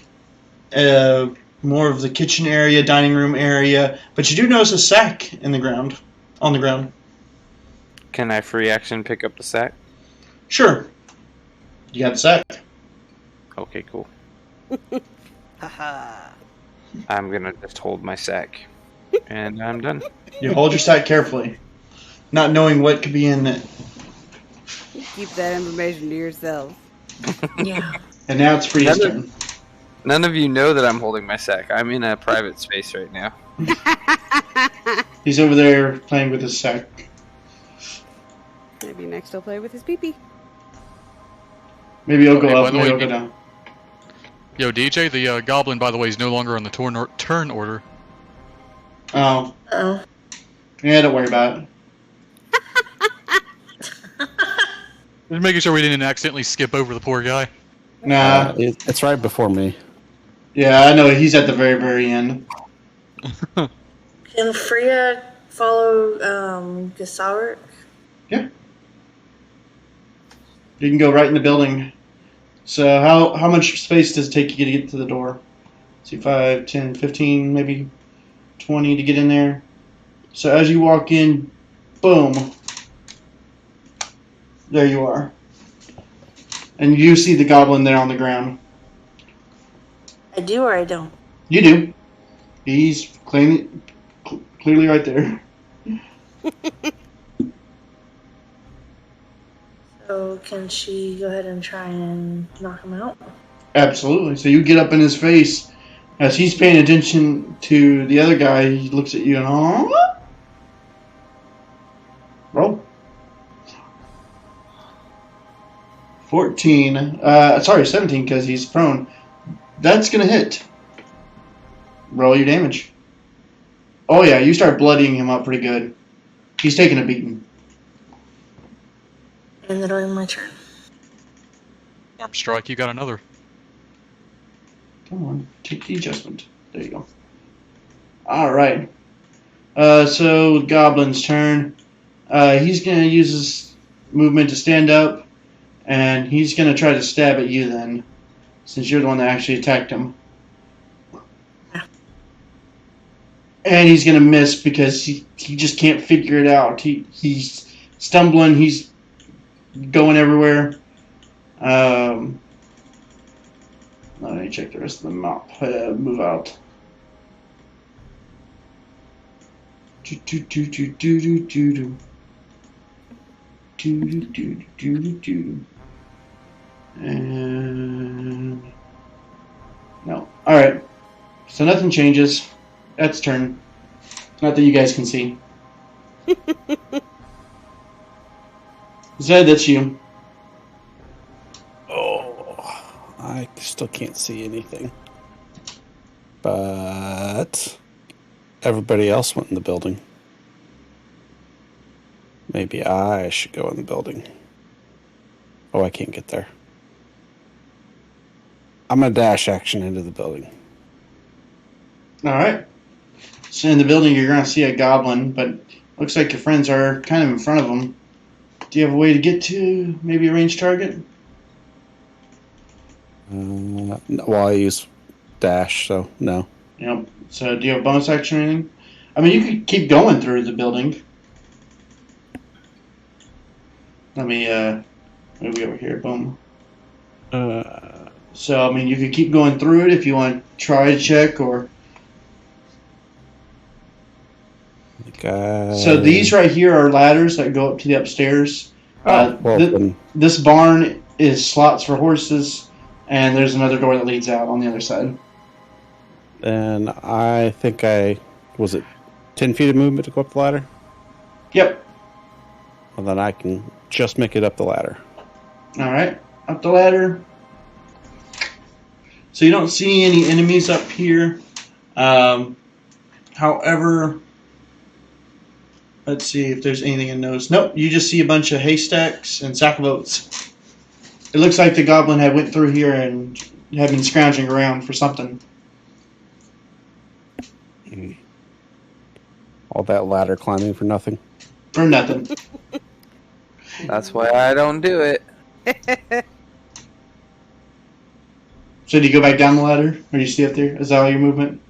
more of the kitchen area, dining room area, but you do notice a sack on the ground. Can I free action pick up the sack? Sure. You got the sack. Okay, cool. Haha. I'm gonna just hold my sack. And I'm done. You hold your sack carefully, not knowing what could be in it. Keep that information to yourself. Yeah. And now it's Freya's turn. None of you know that I'm holding my sack. I'm in a private space right now. He's over there playing with his sack. Maybe next he'll play with his pee-pee. Maybe he'll go Hey, by up, the maybe way, he'll go down. Yo, DJ, the goblin, by the way, is no longer on the turn order. Oh. Oh. Yeah, don't worry about it. Just making sure we didn't accidentally skip over the poor guy. Nah. It's right before me. Yeah, I know. He's at the very, very end. Can Freya follow Gesaurik? Yeah. You can go right in the building. So how much space does it take you to get to the door? See, 5, 10, 15, maybe 20 to get in there. So as you walk in, boom. There you are. And you see the goblin there on the ground. I do or I don't? You do. He's clearly right there. So can she go ahead and try and knock him out? Absolutely. So you get up in his face. As he's paying attention to the other guy, he looks at you and, roll. 14. 17 because he's prone. That's going to hit. Roll your damage. Oh, yeah, you start bloodying him up pretty good. He's taking a beating. And then on my turn. Arm strike, you got another. Come on, take the adjustment. There you go. Alright. So, Goblin's turn. He's going to use his movement to stand up. And he's going to try to stab at you then. Since you're the one that actually attacked him. And he's going to miss because he just can't figure it out. He's stumbling. He's going everywhere. Let me check the rest of the map. Move out. And no. Alright. So nothing changes. That's turn. Not that you guys can see. Zed, that's you. I still can't see anything. But everybody else went in the building. Maybe I should go in the building. Oh, I can't get there. I'm going to dash action into the building. Alright. So in the building you're going to see a goblin, but looks like your friends are kind of in front of him. Do you have a way to get to maybe a ranged target? Well, I use dash, so no. Yep. So do you have a bonus action or anything? I mean, you could keep going through the building. Let me move over here. Boom. So, I mean, you could keep going through it if you want to try to check or... So these right here are ladders that go up to the upstairs. This barn is slots for horses, and there's another door that leads out on the other side. And I think was it 10 feet of movement to go up the ladder? Yep. Well, then I can just make it up the ladder. Alright, up the ladder. So you don't see any enemies up here. However, let's see if there's anything in those. Nope, you just see a bunch of haystacks and sack of oats. It looks like the goblin had went through here and had been scrounging around for something. All that ladder climbing for nothing? For nothing. That's why I don't do it. So do you go back down the ladder? Or do you stay up there? Is that all your movement?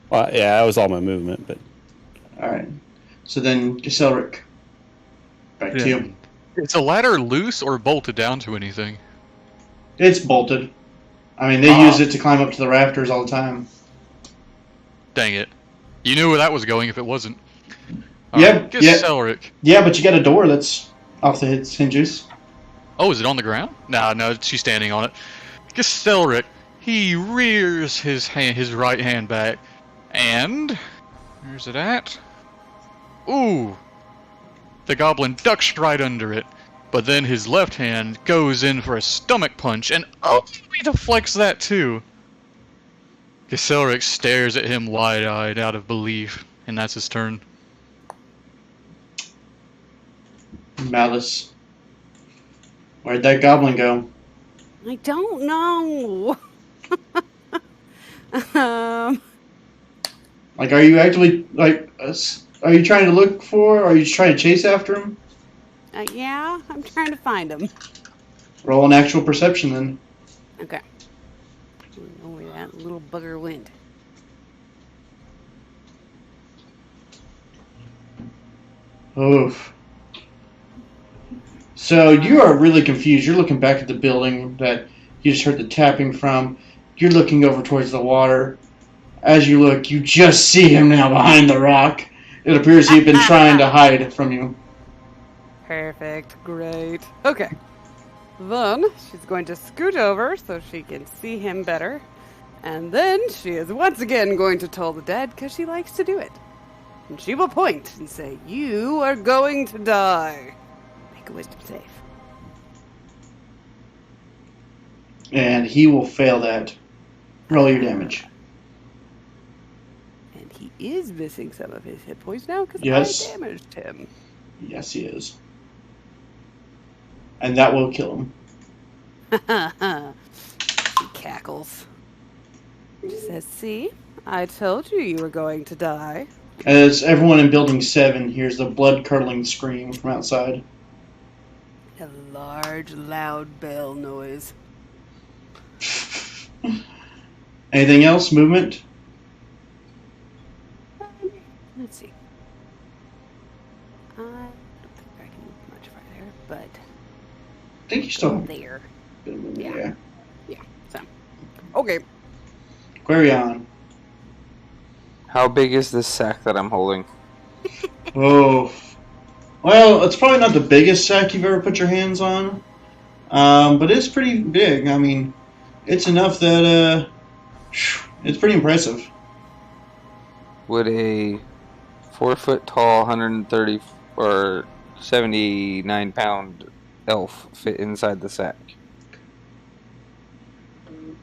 Well, yeah, that was all my movement, but... Alright. So then, Giselric. Back to you. Is a ladder loose or bolted down to anything? It's bolted. I mean, they use it to climb up to the rafters all the time. Dang it. You knew where that was going if it wasn't. Yep. Giselric. Yeah, but you got a door that's off the hinges. Oh, is it on the ground? No, she's standing on it. Giselric, he rears his right hand back, and where's it at? Ooh, the goblin ducks right under it, but then his left hand goes in for a stomach punch, and he deflects that too. Giselric stares at him wide-eyed, out of belief, and that's his turn. Malice. Where'd that goblin go? I don't know. Like, are you actually, like, are you trying to look for, or are you just trying to chase after him? Yeah, I'm trying to find him. Roll an actual perception, then. Okay. I don't know where that little bugger went. Oof. So you are really confused. You're looking back at the building that you just heard the tapping from. You're looking over towards the water. As you look, you just see him now behind the rock. It appears he'd been trying to hide from you. Perfect. Great. Okay. Then she's going to scoot over so she can see him better. And then she is once again going to toll the dead because she likes to do it. And she will point and say, "You are going to die." Make a wisdom save. And he will fail that. Roll your damage. And he is missing some of his hit points now because Yes. I damaged him. Yes, he is. And that will kill him. He cackles. She says, "See, I told you you were going to die." As everyone in Building 7 hears the blood-curdling scream from outside. A large, loud bell noise. Anything else? Movement? Let's see. I don't think I can move much farther, but I think you still have there. a bit of movement, Yeah. yeah. So, okay. Quarion. How big is this sack that I'm holding? Oh. Well, it's probably not the biggest sack you've ever put your hands on. But it's pretty big. I mean, it's enough that, it's pretty impressive. Would a 4 foot tall, 130 or 79 pound elf fit inside the sack?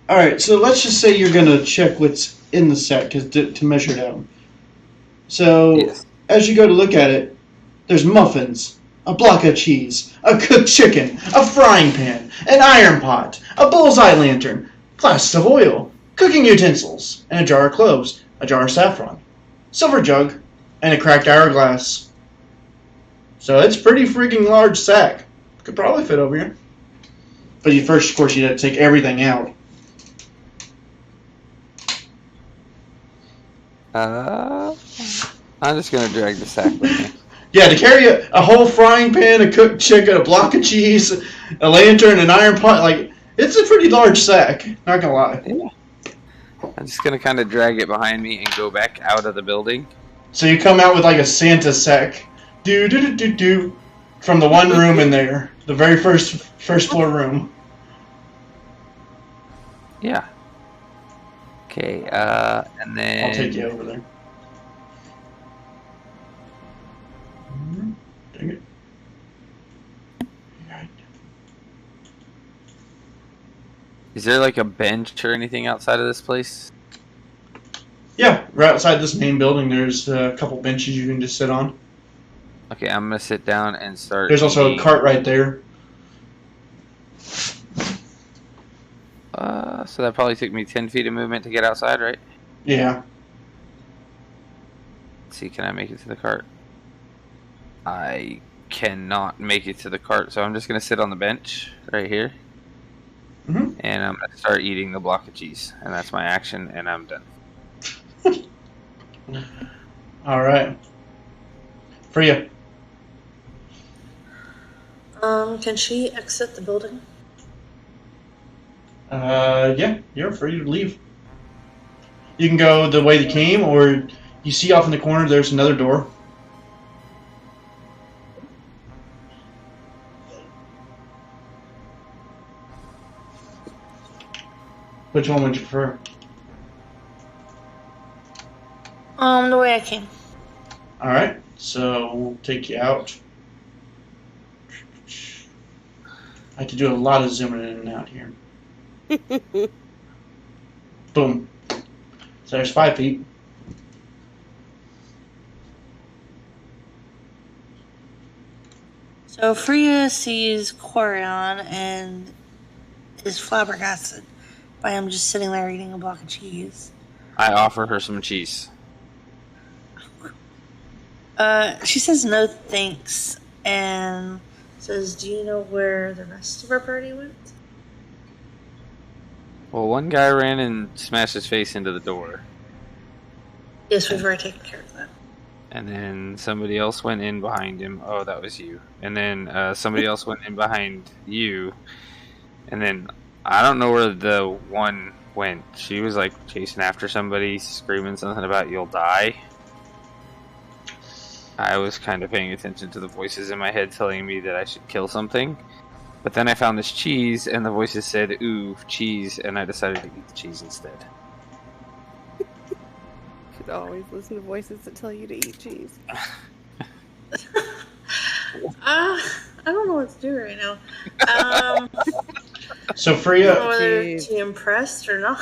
Alright, so let's just say you're going to check what's in the sack to measure it out. So, Yes. as you go to look at it, there's muffins, a block of cheese, a cooked chicken, a frying pan, an iron pot, a bullseye lantern, flasks of oil, cooking utensils, and a jar of cloves, a jar of saffron, silver jug, and a cracked hourglass. So it's a pretty freaking large sack. Could probably fit over here. But you first, of course, you have to take everything out. I'm just gonna drag the sack with me. Yeah, to carry a whole frying pan, a cooked chicken, a block of cheese, a lantern, an iron pot, like, it's a pretty large sack. Not gonna lie. Yeah. I'm just gonna kind of drag it behind me and go back out of the building. So you come out with like a Santa sack, do from the one room in there, the very first floor room. Yeah. Okay. And then I'll take you over there. Dang it. Right. Is there like a bench or anything outside of this place? Yeah, right outside this main building, there's a couple benches you can just sit on. Okay, I'm gonna sit down and start. There's also a eating. cart right there. So that probably took me 10 feet of movement to get outside, right? Yeah. Let's see, can I make it to the cart? I cannot make it to the cart, so I'm just gonna sit on the bench right here. Mhm. And I'm gonna start eating the block of cheese, and that's my action, and I'm done. All right. Freya. Can she exit the building? Yeah, you're free to leave. You can go the way you came, or you see off in the corner there's another door. Which one would you prefer? The way I came. Alright, so we'll take you out. I have to do a lot of zooming in and out here. Boom. So there's 5 feet. So Freya sees Quarion and is flabbergasted by him just sitting there eating a block of cheese. I offer her some cheese. She says no thanks and says, "Do you know where the rest of our party went?" Well, one guy ran and smashed his face into the door. Yes, we've already taken care of that. And then somebody else went in behind him. Oh, that was you. And then somebody else went in behind you. And then I don't know where the one went. She was like chasing after somebody, screaming something about "you'll die." I was kind of paying attention to the voices in my head telling me that I should kill something. But then I found this cheese, and the voices said, ooh, cheese, and I decided to eat the cheese instead. Should always listen to voices that tell you to eat cheese. I don't know what to do right now. So I don't know Freya, whether to be impressed or not.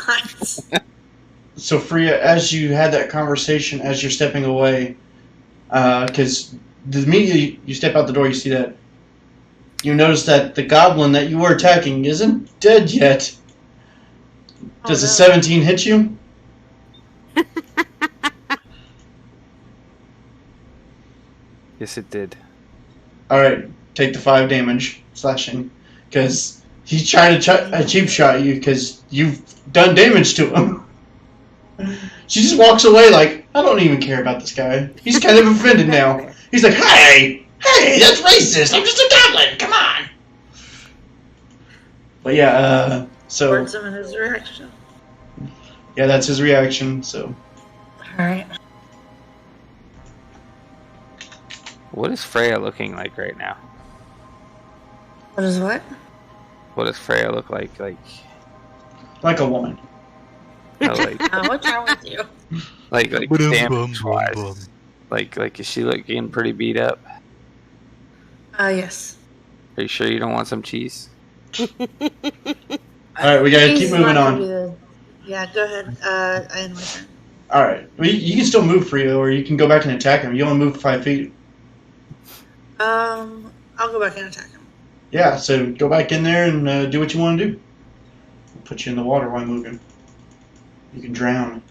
as you had that conversation, as you're stepping away, because immediately you step out the door, you see that. You notice that the goblin that you were attacking isn't dead yet. Does a 17 hit you? Yes, it did. Alright, take the 5 damage, slashing. Because he's trying to cheap shot you because you've done damage to him. She just walks away like, I don't even care about this guy. He's kind of offended now. He's like, hey, that's racist. I'm just a goblin. Come on. But yeah, so Towards him in his direction. yeah, that's his reaction. So Alright. What is Freya looking like right now? What is what? What does Freya look like? like a woman. Like What's wrong with you? like damage-wise. Like is she looking pretty beat up? Yes. Are you sure you don't want some cheese? All right, we gotta keep He's moving not gonna on. be the- Yeah, go ahead. I end my turn. All right, well, you can still move, Frio, or you can go back and attack him. You only move 5 feet. I'll go back and attack him. Yeah, so go back in there and do what you want to do. I'll put you in the water while moving. You can drown.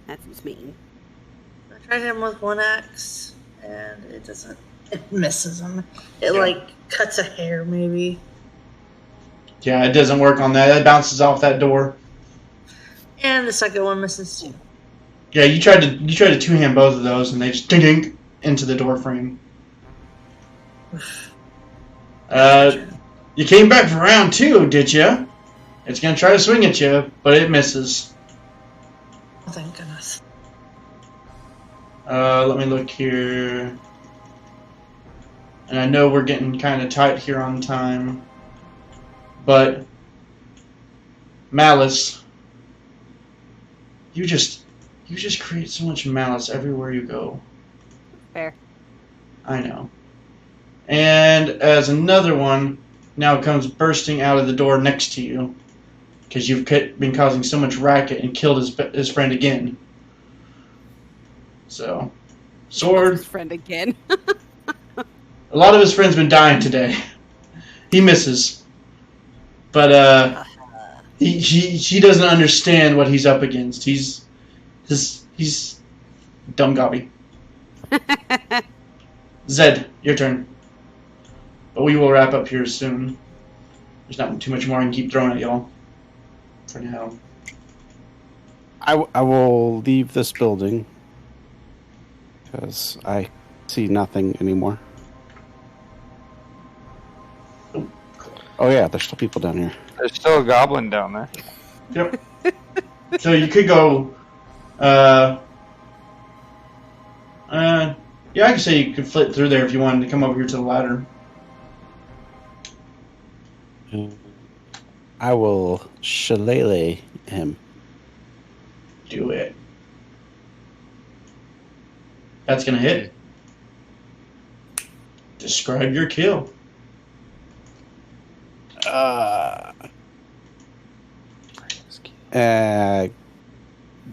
That's what's mean. I tried him with one axe, and it doesn't. It misses him. It Yeah. like cuts a hair, maybe. Yeah, it doesn't work on that. That bounces off that door. And the second one misses too. Yeah, you tried to two-hand both of those, and they just ding into the door frame. You came back for round 2, did you? It's gonna try to swing at you, but it misses. Oh, thank goodness. Let me look here. And I know we're getting kind of tight here on time, but Malice, you just create so much malice everywhere you go. Fair. I know. And as another one now comes bursting out of the door next to you, because you've been causing so much racket and killed his friend again. So, sword. His friend again. A lot of his friends been dying today. He misses, but he doesn't understand what he's up against. He's dumb gobby. Zed, your turn. But we will wrap up here soon. There's not too much more I can keep throwing at y'all for now. I will leave this building because I see nothing anymore. Oh yeah, there's still people down here. There's still a goblin down there. Yep. So you could go. Yeah, I could say you could flit through there if you wanted to come over here to the ladder. I will shillelagh him. Do it. That's gonna hit. Describe your kill.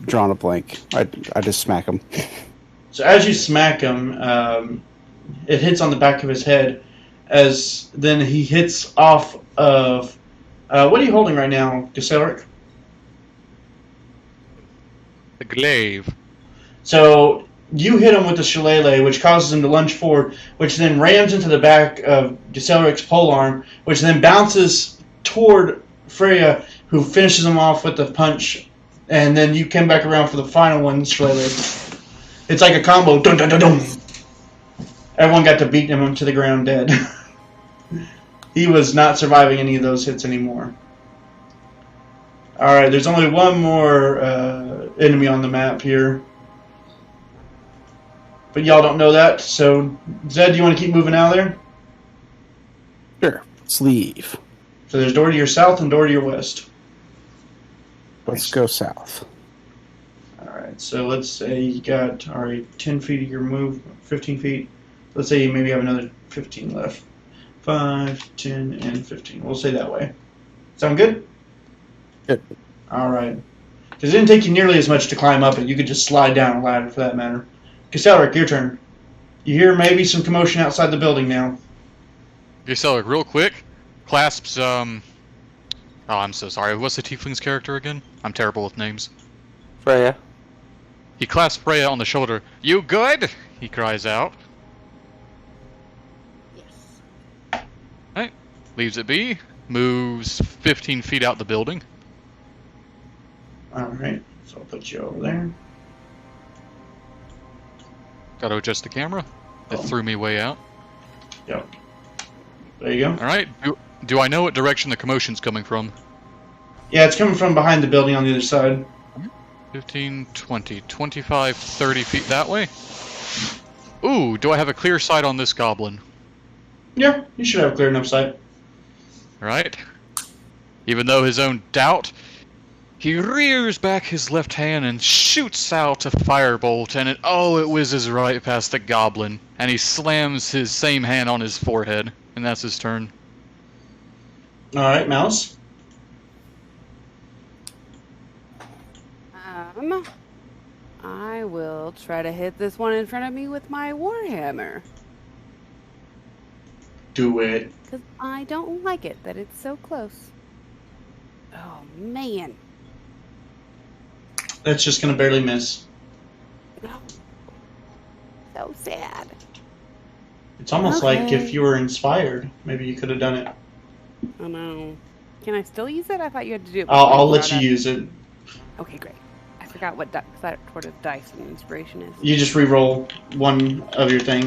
Drawn a blank. I just smack him. So as you smack him, it hits on the back of his head. As then he hits off of. What are you holding right now, Gesellric? The glaive. So you hit him with the shillelagh, which causes him to lunge forward, which then rams into the back of Gesellric's polearm, which then bounces toward Freya, who finishes him off with the punch, and then you come back around for the final one, shillelagh. It's like a combo. Dun, dun, dun, dun. Everyone got to beat him to the ground dead. He was not surviving any of those hits anymore. Alright, there's only one more enemy on the map here. But y'all don't know that, so Zed, do you want to keep moving out of there? Sure. Let's leave. So there's door to your south and door to your west. Let's go south. Alright, so let's say you got already 10 feet of your move, 15 feet. Let's say you maybe have another 15 left. 5, 10, and 15. We'll say that way. Sound good? Good. Alright. Because it didn't take you nearly as much to climb up it. You could just slide down a ladder for that matter. Castellric, your turn. You hear maybe some commotion outside the building now. Castellric, real quick, clasps, Oh, I'm so sorry. What's the Tiefling's character again? I'm terrible with names. Freya. He clasps Freya on the shoulder. You good? He cries out. Yes. Alright. Leaves it be. Moves 15 feet out the building. Alright, so I'll put you over there. Gotta adjust the camera. It Oh. threw me way out. Yep. There you go. Alright. Do I know what direction the commotion's coming from? Yeah, it's coming from behind the building on the other side. 15, 20, 25, 30 feet that way. Ooh, do I have a clear sight on this goblin? Yeah, you should have a clear enough sight. Right. Even though his own doubt, he rears back his left hand and shoots out a firebolt, and it whizzes right past the goblin, and he slams his same hand on his forehead, and that's his turn. Alright, Mouse. I will try to hit this one in front of me with my warhammer. Do it. Because I don't like it that it's so close. Oh, man. That's just gonna barely miss. So sad. It's almost like Okay. if you were inspired, maybe you could have done it. Oh, no. Can I still use it? I thought you had to do it. I'll before let you brought up. use it. Okay, great. I forgot what sort of dice and inspiration is. You just re-roll one of your thing.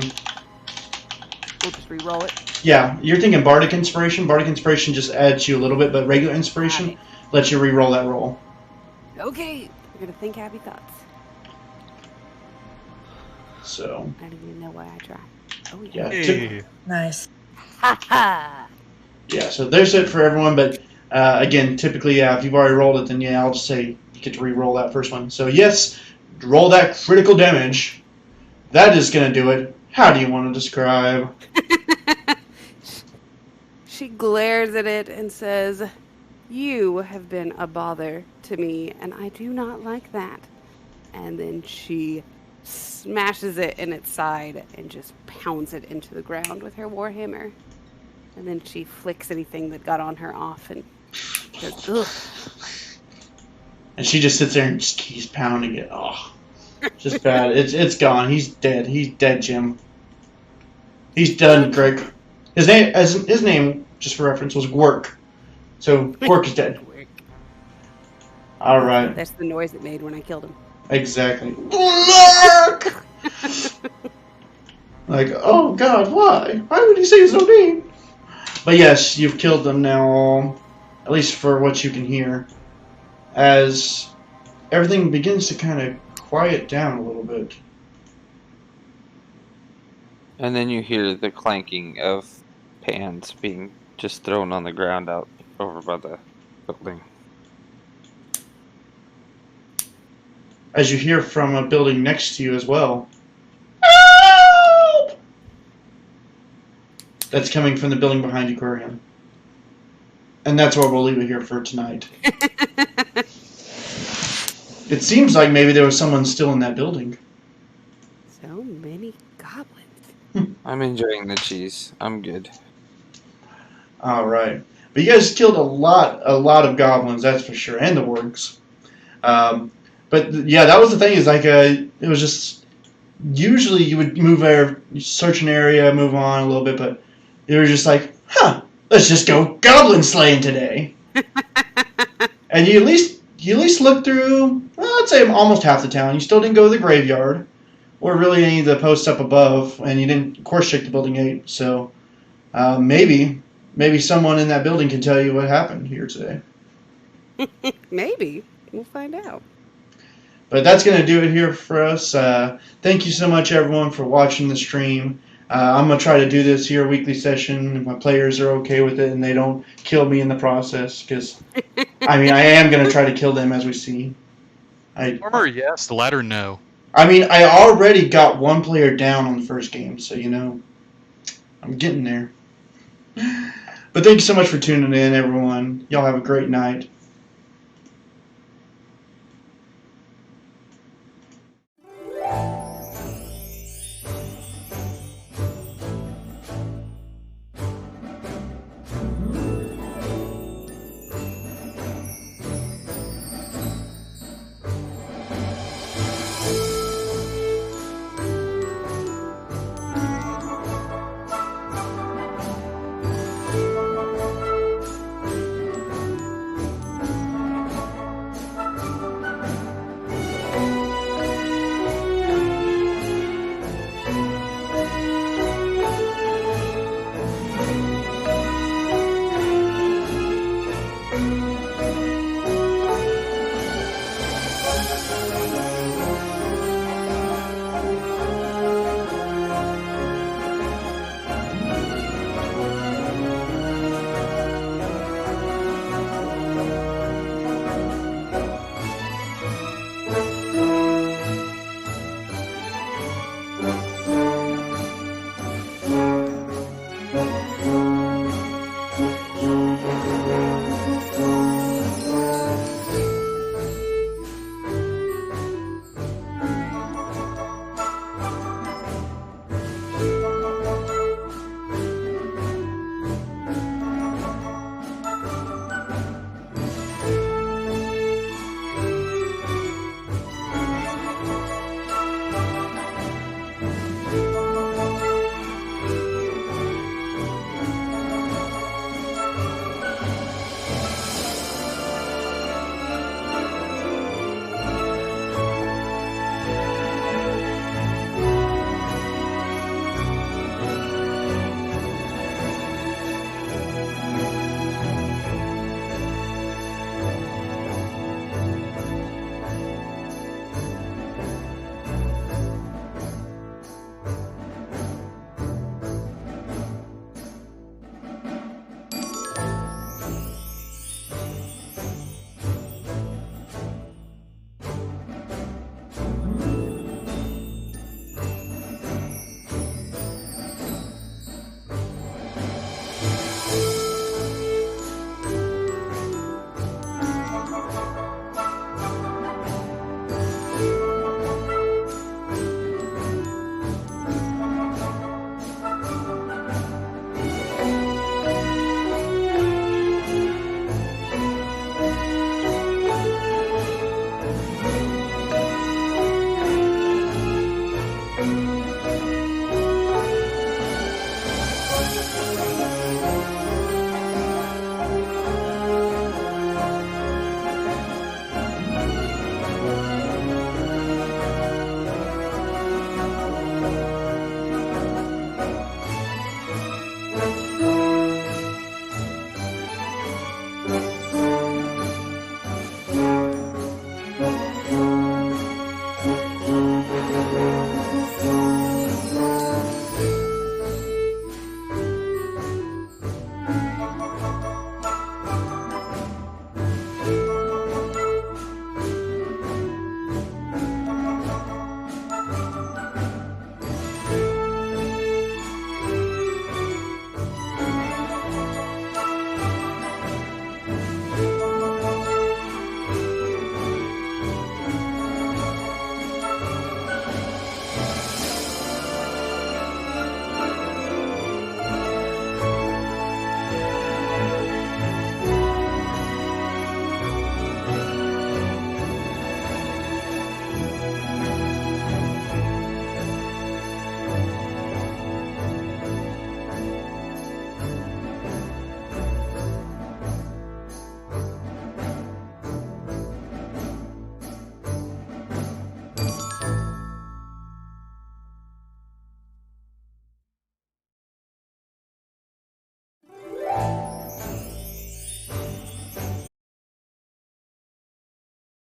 We'll just re-roll it. Yeah, you're thinking Bardic Inspiration. Bardic Inspiration just adds you a little bit, but regular Inspiration Got lets you re-roll that roll. Okay. We're going to think happy thoughts. So, I don't even know why I tried. Oh, yeah. Hey. Nice. Ha ha! Yeah, so there's it for everyone, but again, typically, if you've already rolled it, then yeah, I'll just say you get to re-roll that first one. So yes, roll that critical damage. That is going to do it. How do you want to describe? She glares at it and says, "You have been a bother to me, and I do not like that." And then she smashes it in its side and just pounds it into the ground with her warhammer. And then she flicks anything that got on her off and goes, ugh. And she just sits there and just keeps pounding it. Oh, just bad. It's gone. He's dead. He's dead, Jim. He's done, Greg. His name, just for reference, was Gwerk. So Gwerk is dead. All right. That's the noise it made when I killed him. Exactly. Gwerk! Like, oh God, why? Why would he say his own name? But yes, you've killed them now, at least for what you can hear, as everything begins to kind of quiet down a little bit. And then you hear the clanking of pans being just thrown on the ground out over by the building. As you hear from a building next to you as well. Help! That's coming from the building behind you, Corian. And that's where we'll leave it here for tonight. It seems like maybe there was someone still in that building. So many goblins. I'm enjoying the cheese. I'm good. All right, but you guys killed a lot of goblins, that's for sure, and the wargs. But yeah, that was the thing. Is like it was just usually you would move there, search an area, move on a little bit, but they were just like, let's just go goblin slaying today. And you at least looked through, well, I'd say almost half the town. You still didn't go to the graveyard or really any of the posts up above, and you didn't, of course, check the building 8. So maybe someone in that building can tell you what happened here today. Maybe. We'll find out. But that's going to do it here for us. Thank you so much, everyone, for watching the stream. I'm going to try to do this here weekly session if my players are okay with it and they don't kill me in the process. Because, I mean, I am going to try to kill them as we see. Armor, yes. The latter, no. I mean, I already got one player down on the first game, so, you know, I'm getting there. But thank you so much for tuning in, everyone. Y'all have a great night.